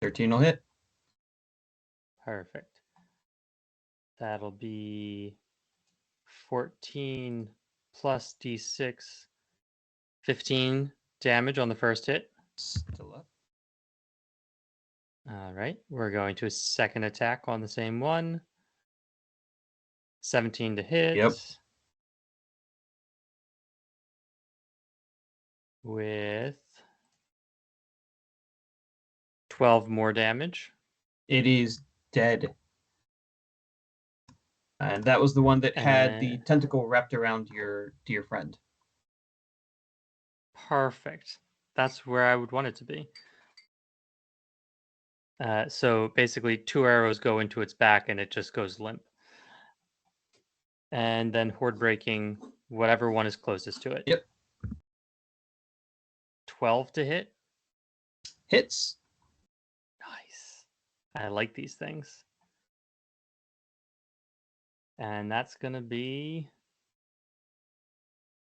13 will hit. Perfect. That'll be 14 plus d6, 15 damage on the first hit. Still up. All right, we're going to a second attack on the same one. 17 to hit. Yep. With 12 more damage. It is dead. And that was the one that had the tentacle wrapped around your dear friend. Perfect. That's where I would want it to be. So basically 2 arrows go into its back and it just goes limp. And then horde breaking whatever one is closest to it. Yep. 12 to hit. Hits. Nice. I like these things. And that's going to be...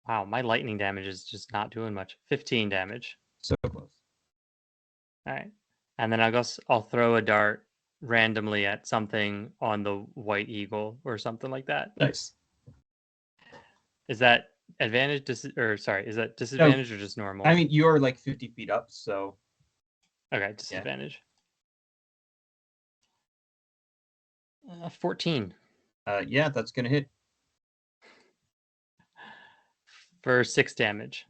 Wow, my lightning damage is just not doing much. 15 damage. So close. All right. And then I'll throw a dart randomly at something on the white eagle or something like that. Nice. Is that advantage is that disadvantage or just normal? I mean, you're like 50 feet up, so... Okay, disadvantage. 14. Yeah, that's going to hit. For 6 damage.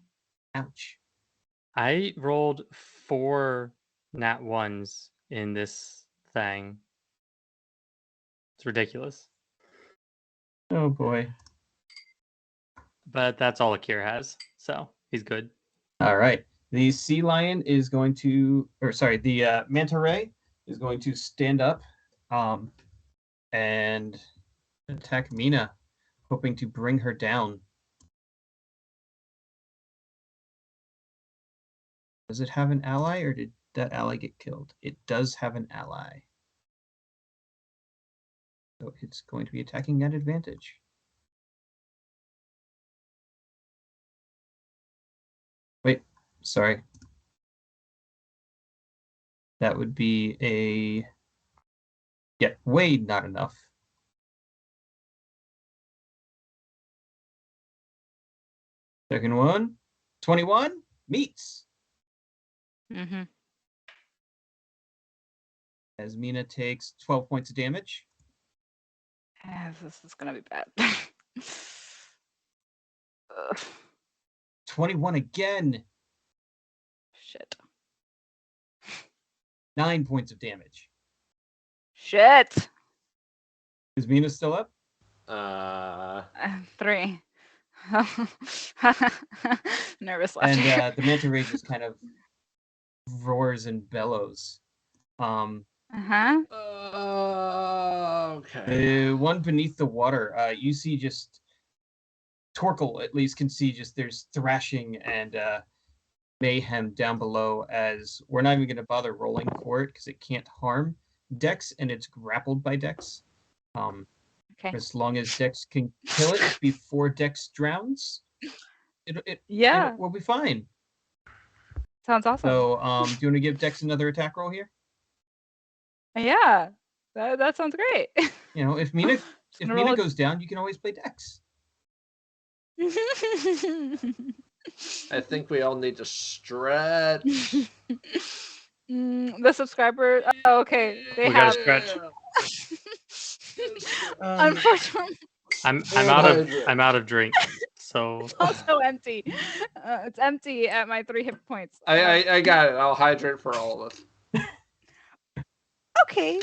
Ouch. I rolled 4 nat 1s in this thing. It's ridiculous. Oh, boy. But that's all Akkierr has, so he's good. All right. The sea lion is going to... the manta ray is going to stand up and attack Mina, hoping to bring her down. Does it have an ally, or did that ally get killed? It does have an ally. So it's going to be attacking at advantage. Wait, sorry. That would be a... Yeah, way not enough. Second one, 21, meets. Mm-hmm. As Mina takes 12 points of damage. This is gonna be bad. Ugh, 21 again, shit. 9 points of damage. Shit. Is Mina still up? 3. Nervous And laughter. the manta ray just kind of roars and bellows. Uh-huh. Okay. The one beneath the water, you see just Torkel at least can see just there's thrashing and mayhem down below, as we're not even going to bother rolling for it because it can't harm Dex and it's grappled by Dex. Okay. As long as Dex can kill it before Dex drowns, it will be fine. Sounds awesome. So, do you want to give Dex another attack roll here? Yeah, that sounds great. You know, if Mina roll goes down, you can always play Dex. I think we all need to stretch. The subscriber. Oh, okay. They We gotta have. stretch. Unfortunately, I'm out of drink. So it's also empty. It's empty at my 3 hit points. I got it. I'll hydrate for all of us. Okay.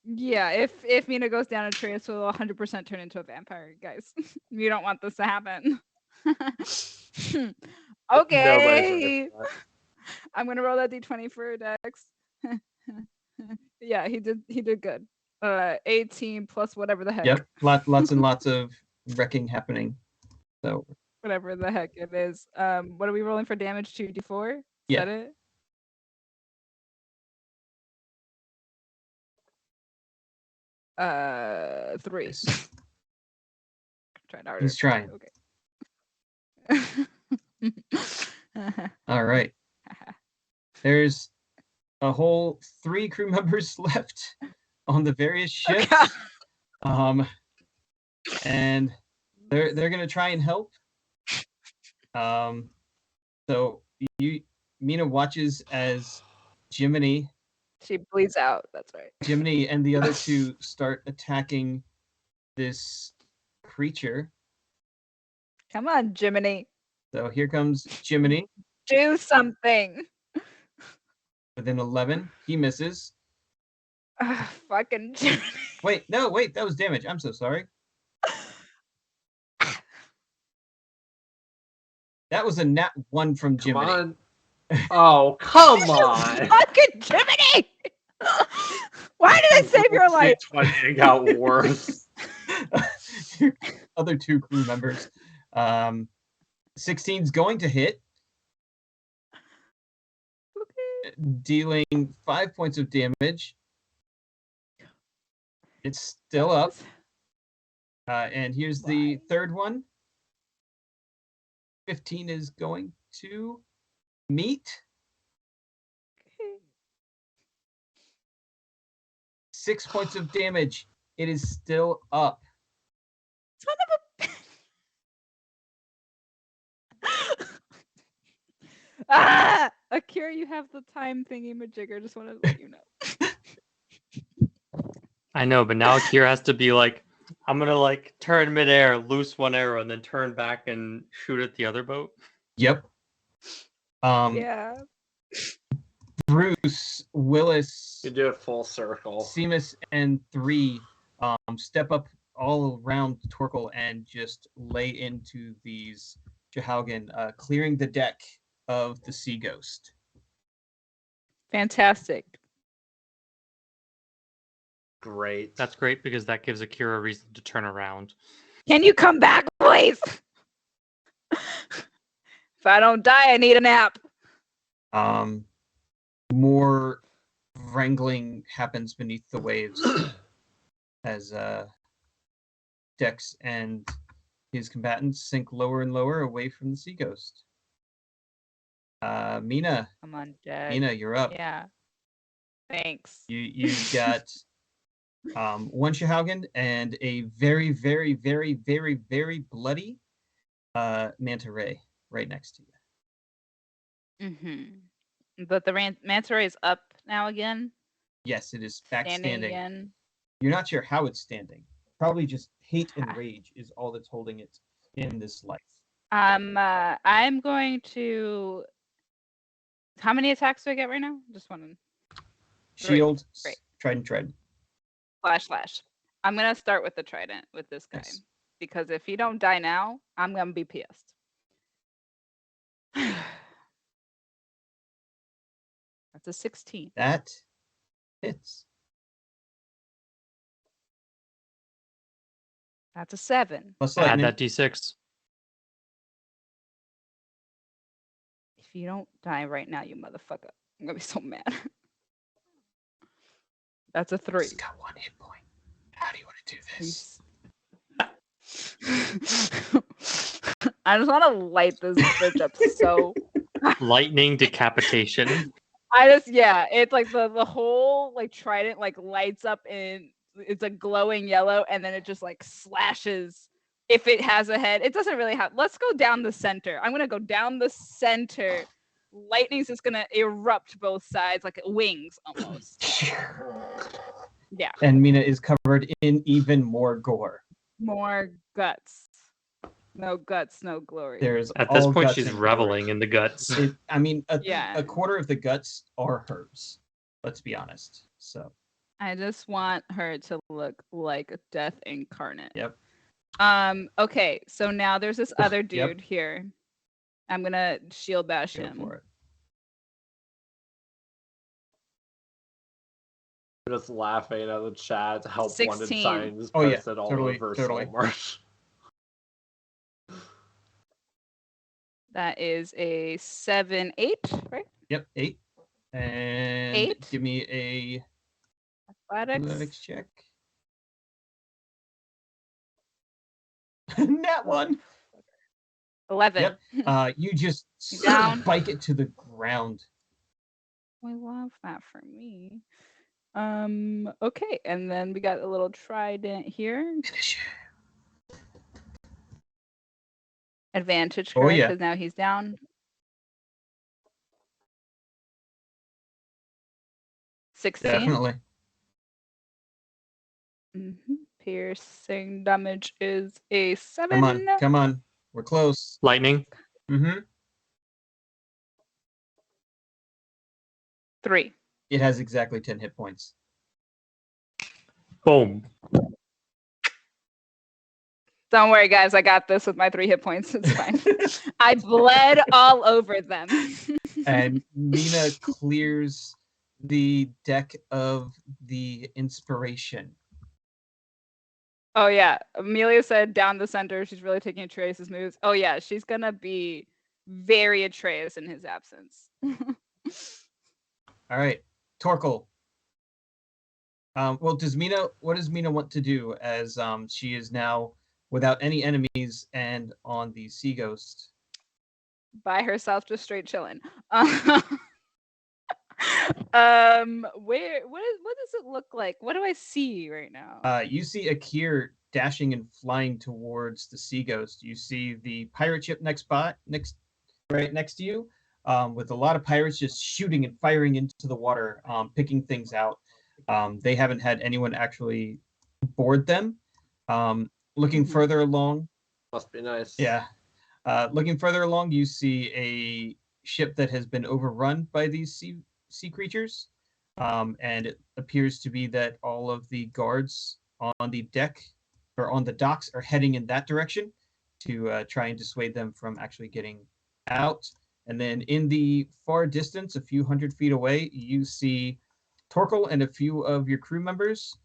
Yeah. If Mina goes down, Atraius will 100% turn into a vampire, guys. You don't want this to happen. Okay. I'm gonna roll that d20 for Dex. Yeah, he did good. 18 plus whatever the heck. Yep, lots and lots of wrecking happening. So Whatever the heck it is. What are we rolling for damage? 2d4? Is Yeah. that it? Three. Yes. Trying harder. He's trying. Okay. All right. There's a whole 3 crew members left on the various ships. And they're gonna try and help. So Mina watches as Jiminy. She bleeds out. That's right. Jiminy and the other 2 start attacking this creature. Come on, Jiminy. So here comes Jiminy Do something. with an 11. He misses. Fucking Jiminy. Wait, that was damage. I'm so sorry. That was a nat 1 from Jiminy. Come on. Oh, come on. Fucking Jiminy! Why did I save your life? It got worse. Other 2 crew members. 16's going to hit. dealing 5 points of damage. It's still up. And here's the third one. 15 is going to meet. 6 points of damage. It is still up. Son of a. Ah! Akkierr, you have the time thingy majigger. Just want to let you know. I know, but now Akkierr has to be like, I'm gonna like turn midair, loose one arrow, and then turn back and shoot at the other boat. Yep. Yeah. Bruce, Willis, You do it full circle. Seamus, and 3 step up all around Torkel and just lay into these Jahaugen, clearing the deck of the Sea Ghost. Fantastic. Great. That's great because that gives Akkierr a reason to turn around. Can you come back, please? If I don't die, I need a nap. More wrangling happens beneath the waves as Dex and his combatants sink lower and lower away from the Sea Ghost. Mina. Come on, Jack. Mina, you're up. Yeah. Thanks. You've got one Jahaugen and a very, very, very, very, very bloody manta ray right next to you. Mm-hmm. But the manta ray is up now again. Yes, it is back standing. Again. You're not sure how it's standing. Probably just hate and rage is all that's holding it in this life. I'm going to. How many attacks do I get right now? Just one. Shield, Great. Trident, Trident. Slash. I'm gonna start with the trident with this guy because if he don't die now, I'm gonna be pissed. That's a 16. That hits. That's a 7. Plus Add lightning. that D6. If you don't die right now, you motherfucker, I'm gonna be so mad. That's a 3. He's got 1 hit point. How do you want to do this? I just want to light this bitch up so. Lightning decapitation. It's like the whole like trident like lights up and it's a glowing yellow and then it just like slashes. If it has a head, it doesn't really have. Let's go down the center. I'm gonna go down the center. Lightning's just gonna erupt both sides like wings almost. Yeah. And Mina is covered in even more gore. More guts. No guts, no glory. There's At this all point, guts she's and reveling gore. in the guts. A quarter of the guts are hers. Let's be honest. So I just want her to look like death incarnate. Yep. Okay, so now there's this other dude here. I'm gonna shield bash go him. for it. I'm just laughing at the chat. Help 16. wanted signs Oh, yeah, posted all totally, over totally. Saltmarsh. That is a 7, 8, right? Yep, 8. And 8? give me a athletics check. Nat 1. 11. Yep. You just Down. spike it to the ground. We love that for me. Okay, and then we got a little trident here. Finish Advantage, Oh, correct? yeah. Because now he's down. 16. Definitely. Piercing damage is a 7. Come on. We're close. Lightning. 3. It has exactly 10 hit points. Boom. Don't worry, guys. I got this with my 3 hit points. It's fine. I bled all over them. And Mina clears the deck of the inspiration. Oh, yeah. Amelia said down the center. She's really taking Atraius' moves. Oh, yeah. She's going to be very Atraius in his absence. All right, Torkel. Well, what does Mina want to do as she is now without any enemies and on the Sea Ghost? By herself, just straight chilling. What does it look like? What do I see right now? You see Akkierr dashing and flying towards the Sea Ghost. You see the pirate ship right next to you, with a lot of pirates just shooting and firing into the water, picking things out. They haven't had anyone actually board them. Looking further along, Must be nice. yeah. Looking further along, you see a ship that has been overrun by these sea creatures, and it appears to be that all of the guards on the deck or on the docks are heading in that direction to try and dissuade them from actually getting out. And then in the far distance, a few hundred feet away, you see Torkel and a few of your crew members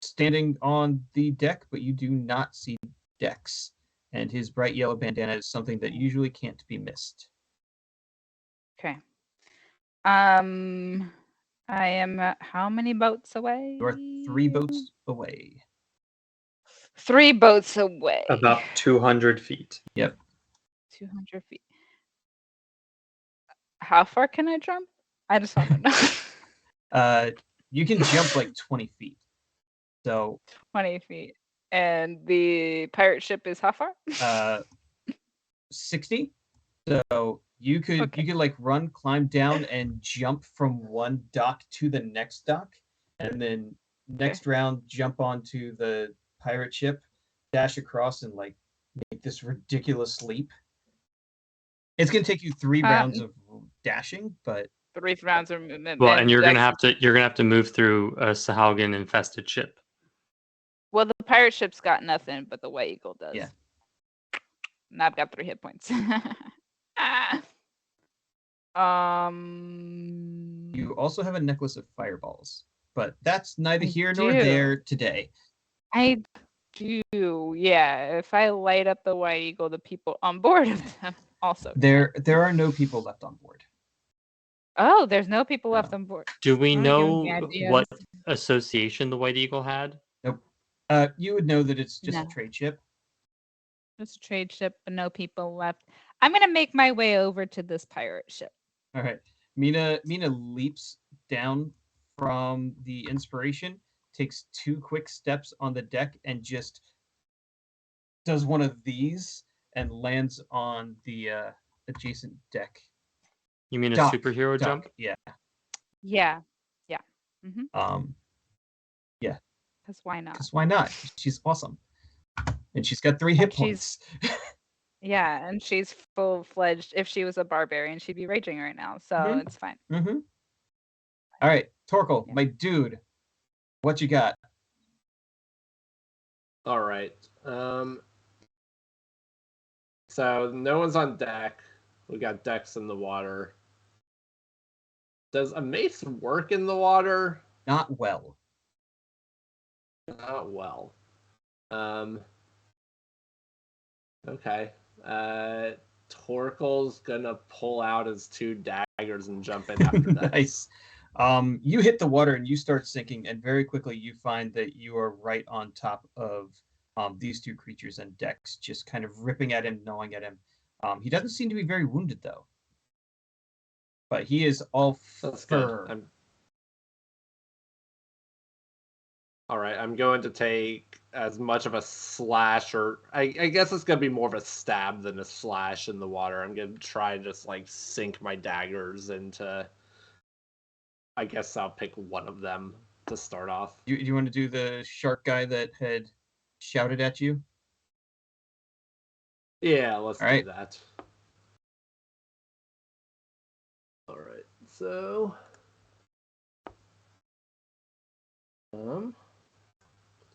standing on the deck, but you do not see Dex. And his bright yellow bandana is something that usually can't be missed. Okay. I am how many boats away? You are 3 boats away. 3 boats away. About 200 feet. Yep. 200 feet. How far can I jump? I just want to know. You can jump like 20 feet. So 20 feet. And the pirate ship is how far? 60. So you could like run, climb down, and jump from one dock to the next dock, and then next round jump onto the pirate ship, dash across, and like make this ridiculous leap. It's gonna take you 3 rounds of dashing, but 3 rounds of movement. Well, and you're gonna have to move through a Sahuagin infested ship. Well, the pirate ship's got nothing, but the White Eagle does. Yeah. And I've got 3 hit points. You also have a necklace of fireballs, but that's neither here nor do. there today. I do, yeah. If I light up the White Eagle, the people on board of them also. There are no people left on board. Oh, there's no people left on board. Do we Are know you giving me what ideas? association the White Eagle had? Nope. You would know that it's just No. a trade ship. Just a trade ship, but no people left. I'm gonna make my way over to this pirate ship. All right. Mina leaps down from the inspiration, takes 2 quick steps on the deck, and just does one of these and lands on the adjacent deck. You mean a Dock, superhero dock, jump? Yeah. Yeah. Yeah. Because why not? Because why not? She's awesome, and she's got 3 hit points. Yeah, and she's full-fledged. If she was a barbarian, she'd be raging right now, so it's fine. Mm-hmm. All right, Torkel, my dude, what you got? All right. So no one's on deck. We got decks in the water. Does a mace work in the water? Not well. Not well. Okay. Torkel's gonna pull out his 2 daggers and jump in after that. Nice. You hit the water and you start sinking, and very quickly you find that you are right on top of these 2 creatures and Dex, just kind of ripping at him, gnawing at him. He doesn't seem to be very wounded though, but he is all fur. All right, I'm going to take as much of a slash, or I guess it's going to be more of a stab than a slash in the water. I'm going to try and just like sink my daggers into, I guess I'll pick one of them to start off. You want to do the shark guy that had shouted at you? Yeah, let's All do right. that. All right, so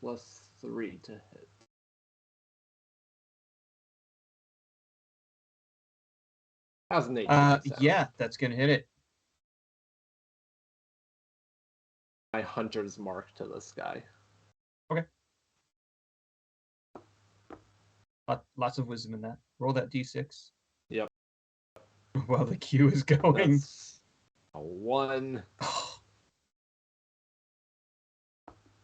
+3 to hit. How's an 18 sound? Yeah, that's gonna hit it. My hunter's mark to this guy. Okay. Lots of wisdom in that. Roll that d6. Yep. While the queue is going. That's a 1.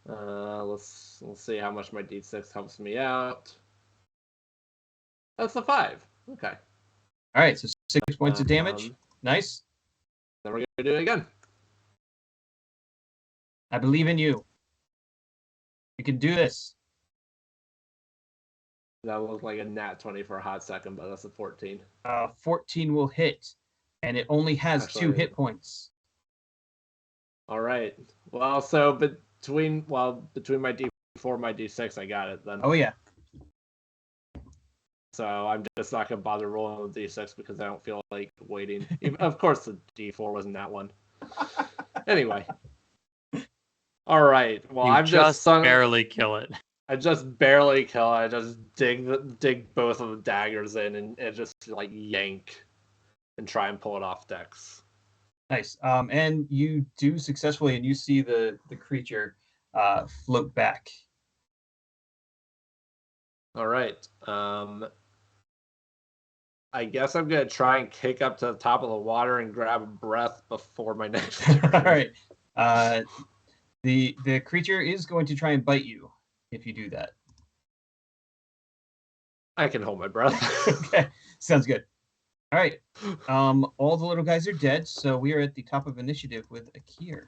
Let's see how much my D6 helps me out. That's a 5. Okay. All right, so 6 points of damage. Nice. Then we're gonna do it again. I believe in you. You can do this. That looked like a nat 20 for a hot second, but that's a 14. 14 will hit, and it only has Actually, 2 hit points. All right. Well, so between my D4 and my D6, I got it then. Oh yeah. So I'm just not gonna bother rolling the D6 because I don't feel like waiting. Of course, the D4 wasn't that one. Anyway. All right. Well, You I'm just barely kill it. I just barely kill it. I just dig both of the daggers in and just like yank and try and pull it off Dex. Nice. And you do successfully, and you see the creature float back. All right. I guess I'm gonna try and kick up to the top of the water and grab a breath before my next turn. All right. The creature is going to try and bite you if you do that. I can hold my breath. Okay, sounds good. All right. All the little guys are dead, so we are at the top of initiative with Akkierr.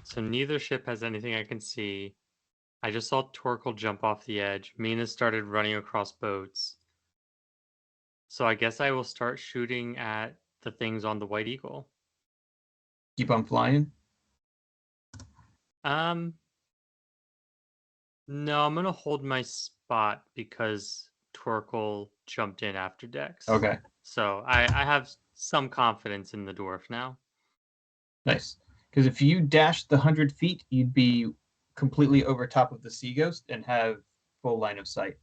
So neither ship has anything I can see. I just saw Torkel jump off the edge. Mina started running across boats. So I guess I will start shooting at the things on the White Eagle. Keep on flying. No, I'm gonna hold my spot because Torkel jumped in after Dex. Okay. So I have some confidence in the dwarf now. Nice. Because if you dashed the 100 feet, you'd be completely over top of the sea ghost and have full line of sight.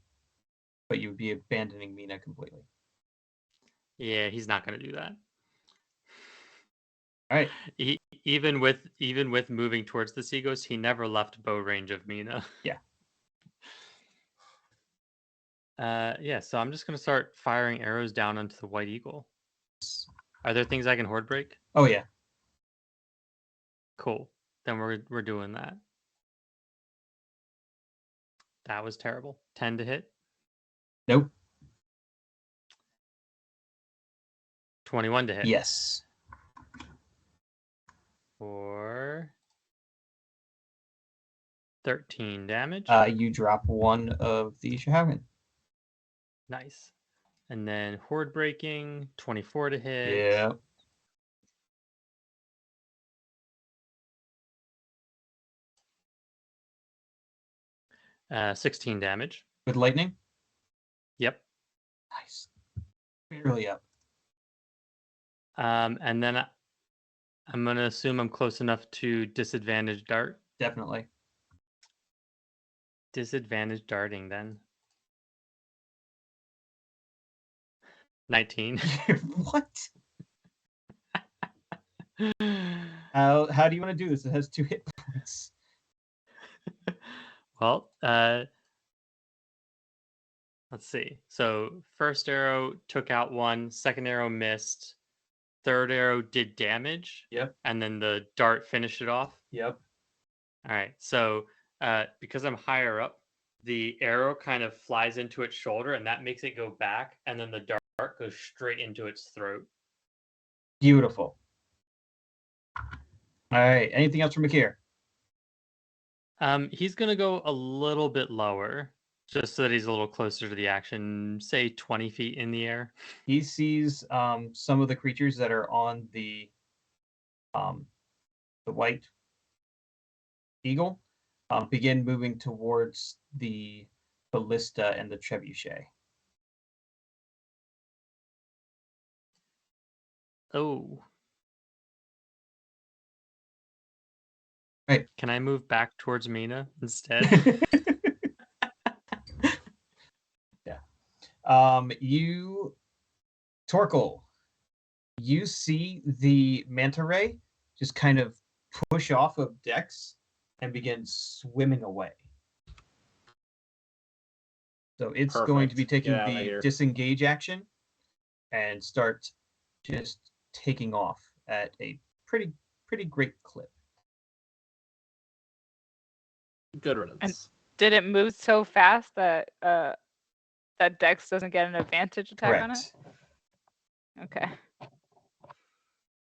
But you would be abandoning Mina completely. Yeah, he's not gonna do that. All right. Even with moving towards the sea ghost, he never left bow range of Mina. Yeah. Yeah, so I'm just gonna start firing arrows down onto the White Eagle. Are there things I can horde break? Oh yeah. Cool. Then we're doing that. That was terrible. 10 to hit. Nope. 21 to hit. Yes. For 13 damage. You drop one of the Shahavan. Nice. And then horde breaking, 24 to hit. Yeah. Uh, 16 damage. With lightning? Yep. Nice. Barely up. And then I'm gonna assume I'm close enough to disadvantage dart. Definitely. Disadvantage darting then. 19. What? How do you want to do this? It has 2 hit points. Well, let's see. So first arrow took out 1, second arrow missed, third arrow did damage. Yep. And then the dart finished it off. Yep. All right. So because I'm higher up, the arrow kind of flies into its shoulder, and that makes it go back, and then the dart goes straight into its throat. Beautiful. All right. Anything else from Akkierr? He's gonna go a little bit lower, just so that he's a little closer to the action. Say 20 feet in the air. He sees some of the creatures that are on the White Eagle begin moving towards the ballista and the trebuchet. Oh. Right. Can I move back towards Mina instead? Yeah. Torkel, you see the manta ray just kind of push off of Dex and begin swimming away. So it's going to be Perfect. taking Get outta the here. disengage action and start just taking off at a pretty great clip. Good riddance. Did it move so fast that that Dex doesn't get an advantage attack on it? Correct. Okay.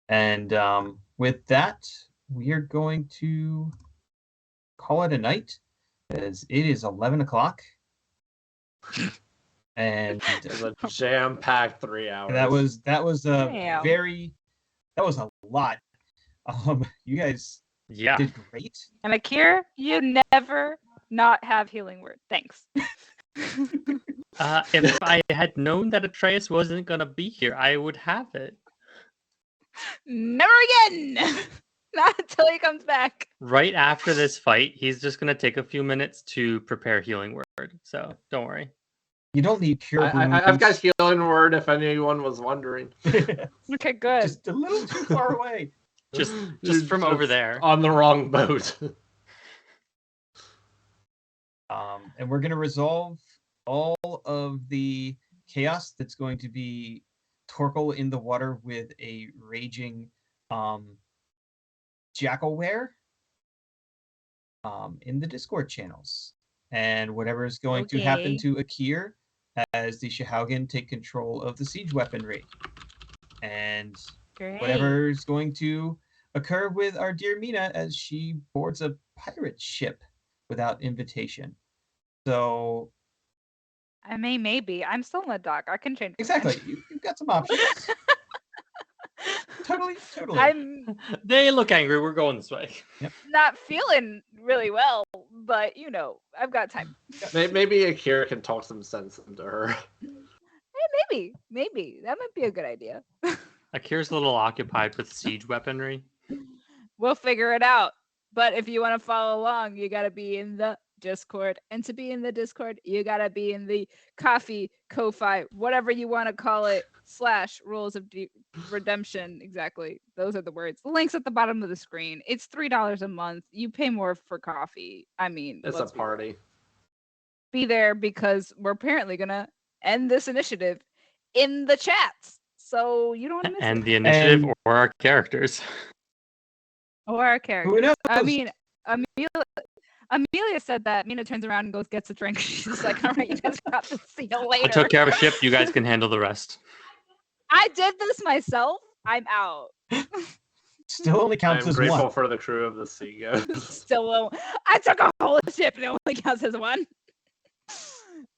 And with that, we are going to call it a night, as it is 11 o'clock. And It's a jam-packed 3 hours. that was a Damn. that was a lot. You guys Yeah. did great. And Akkierr, you never not have healing word. Thanks. If I had known that Atraius wasn't gonna be here, I would have it. Never again. Not until he comes back. Right after this fight, he's just gonna take a few minutes to prepare healing word. So don't worry. You don't need cure wounds. I've got healing word if anyone was wondering. Okay, good. Just a little too far away. Just You're from over there. On the wrong boat. And we're going to resolve all of the chaos that's going to be Torkel in the water with a raging Jackalware in the Discord channels. And whatever is going to happen Okay. to Akkierr as the Shahaugen take control of the siege weaponry. And Great. whatever is going to occur with our dear Mina as she boards a pirate ship without invitation. So I mean, maybe. I'm still in the dock. I can change. my exactly, you've got some options. mind. Totally. I'm They look angry. We're going this way. not feeling really well, but I've got time. Maybe Akkierr can talk some sense into her. Maybe that might be a good idea. Akkier's a little occupied with siege weaponry. We'll figure it out. But if you want to follow along, you got to be in the Discord. And to be in the Discord, you got to be in the Coffee, Ko-Fi, whatever you want to call it, / Rules of Redemption. Exactly. Those are the words. The link's at the bottom of the screen. It's $3 a month. You pay more for coffee. I mean, It's a let's party. be there because we're apparently going to end this initiative in the chats. So you don't want to miss And it. the initiative And- or our characters. Or our characters. Who knows? I mean, Amelia said that Mina turns around and goes gets a drink. She's like, all right, you guys got to see you later. I took care of a ship. You guys can handle the rest. I did this myself. I'm out. Still only counts I'm as grateful one. for the crew of the Sea Ghost. Still won't. I took a whole ship and it only counts as one.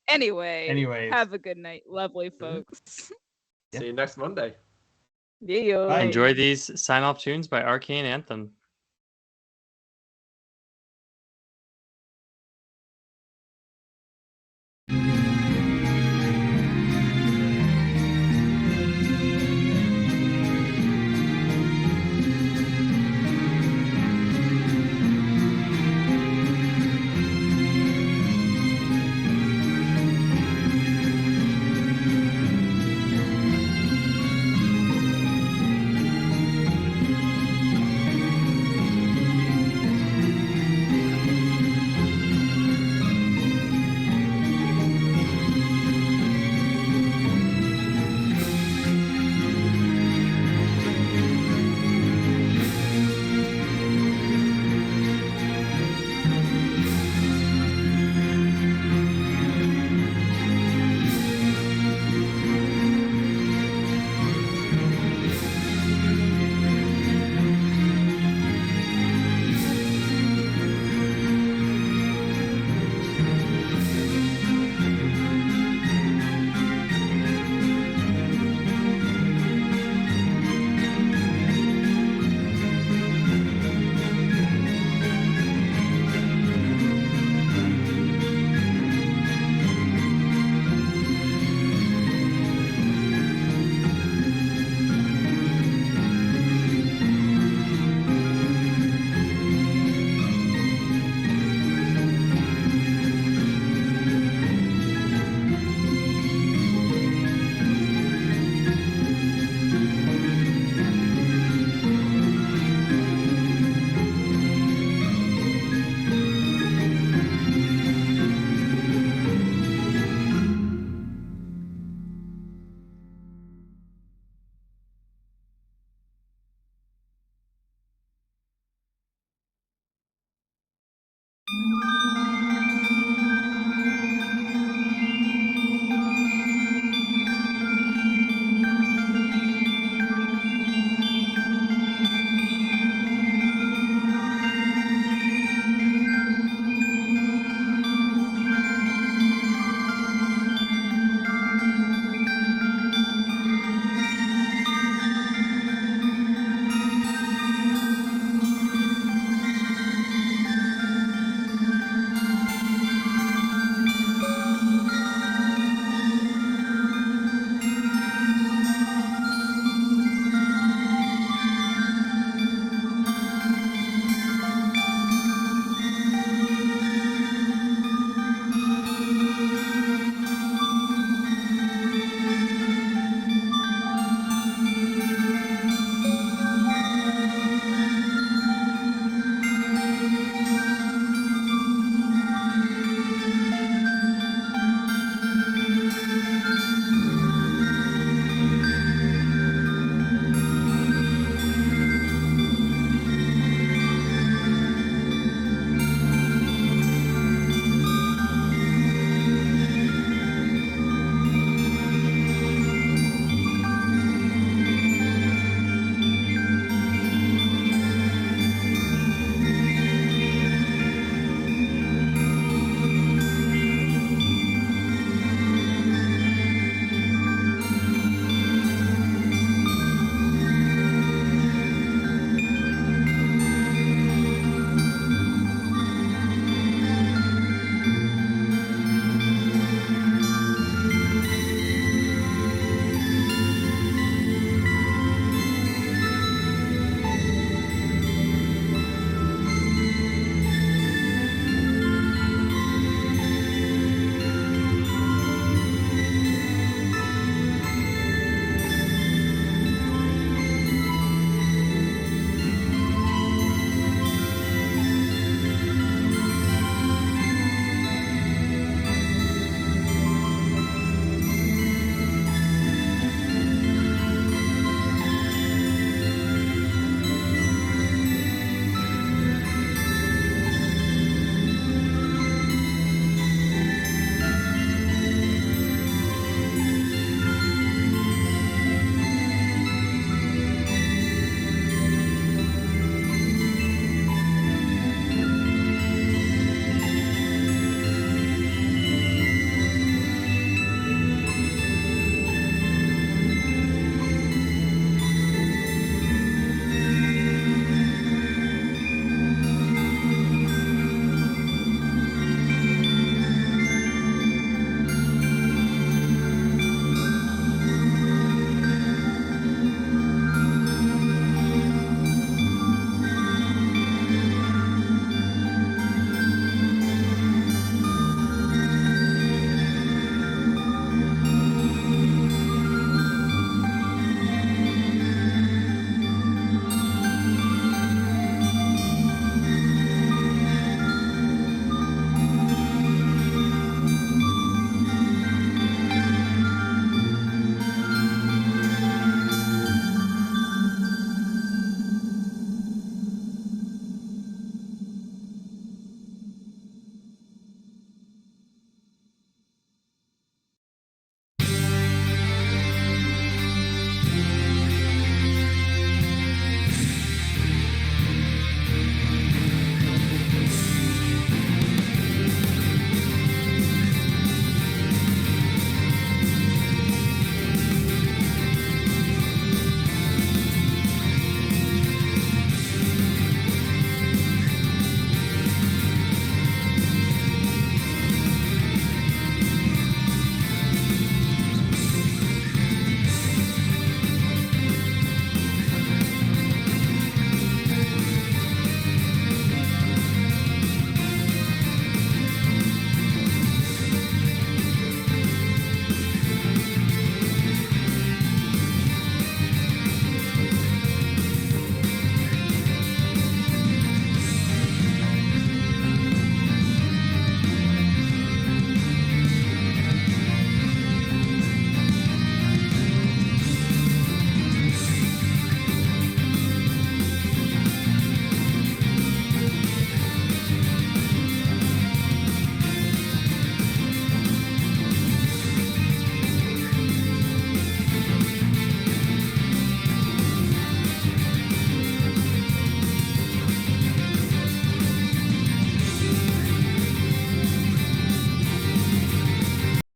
Anyways, have a good night, lovely folks. Yeah. See you next Monday. Yeah. Bye. Enjoy these sign-off tunes by Arcane Anthem.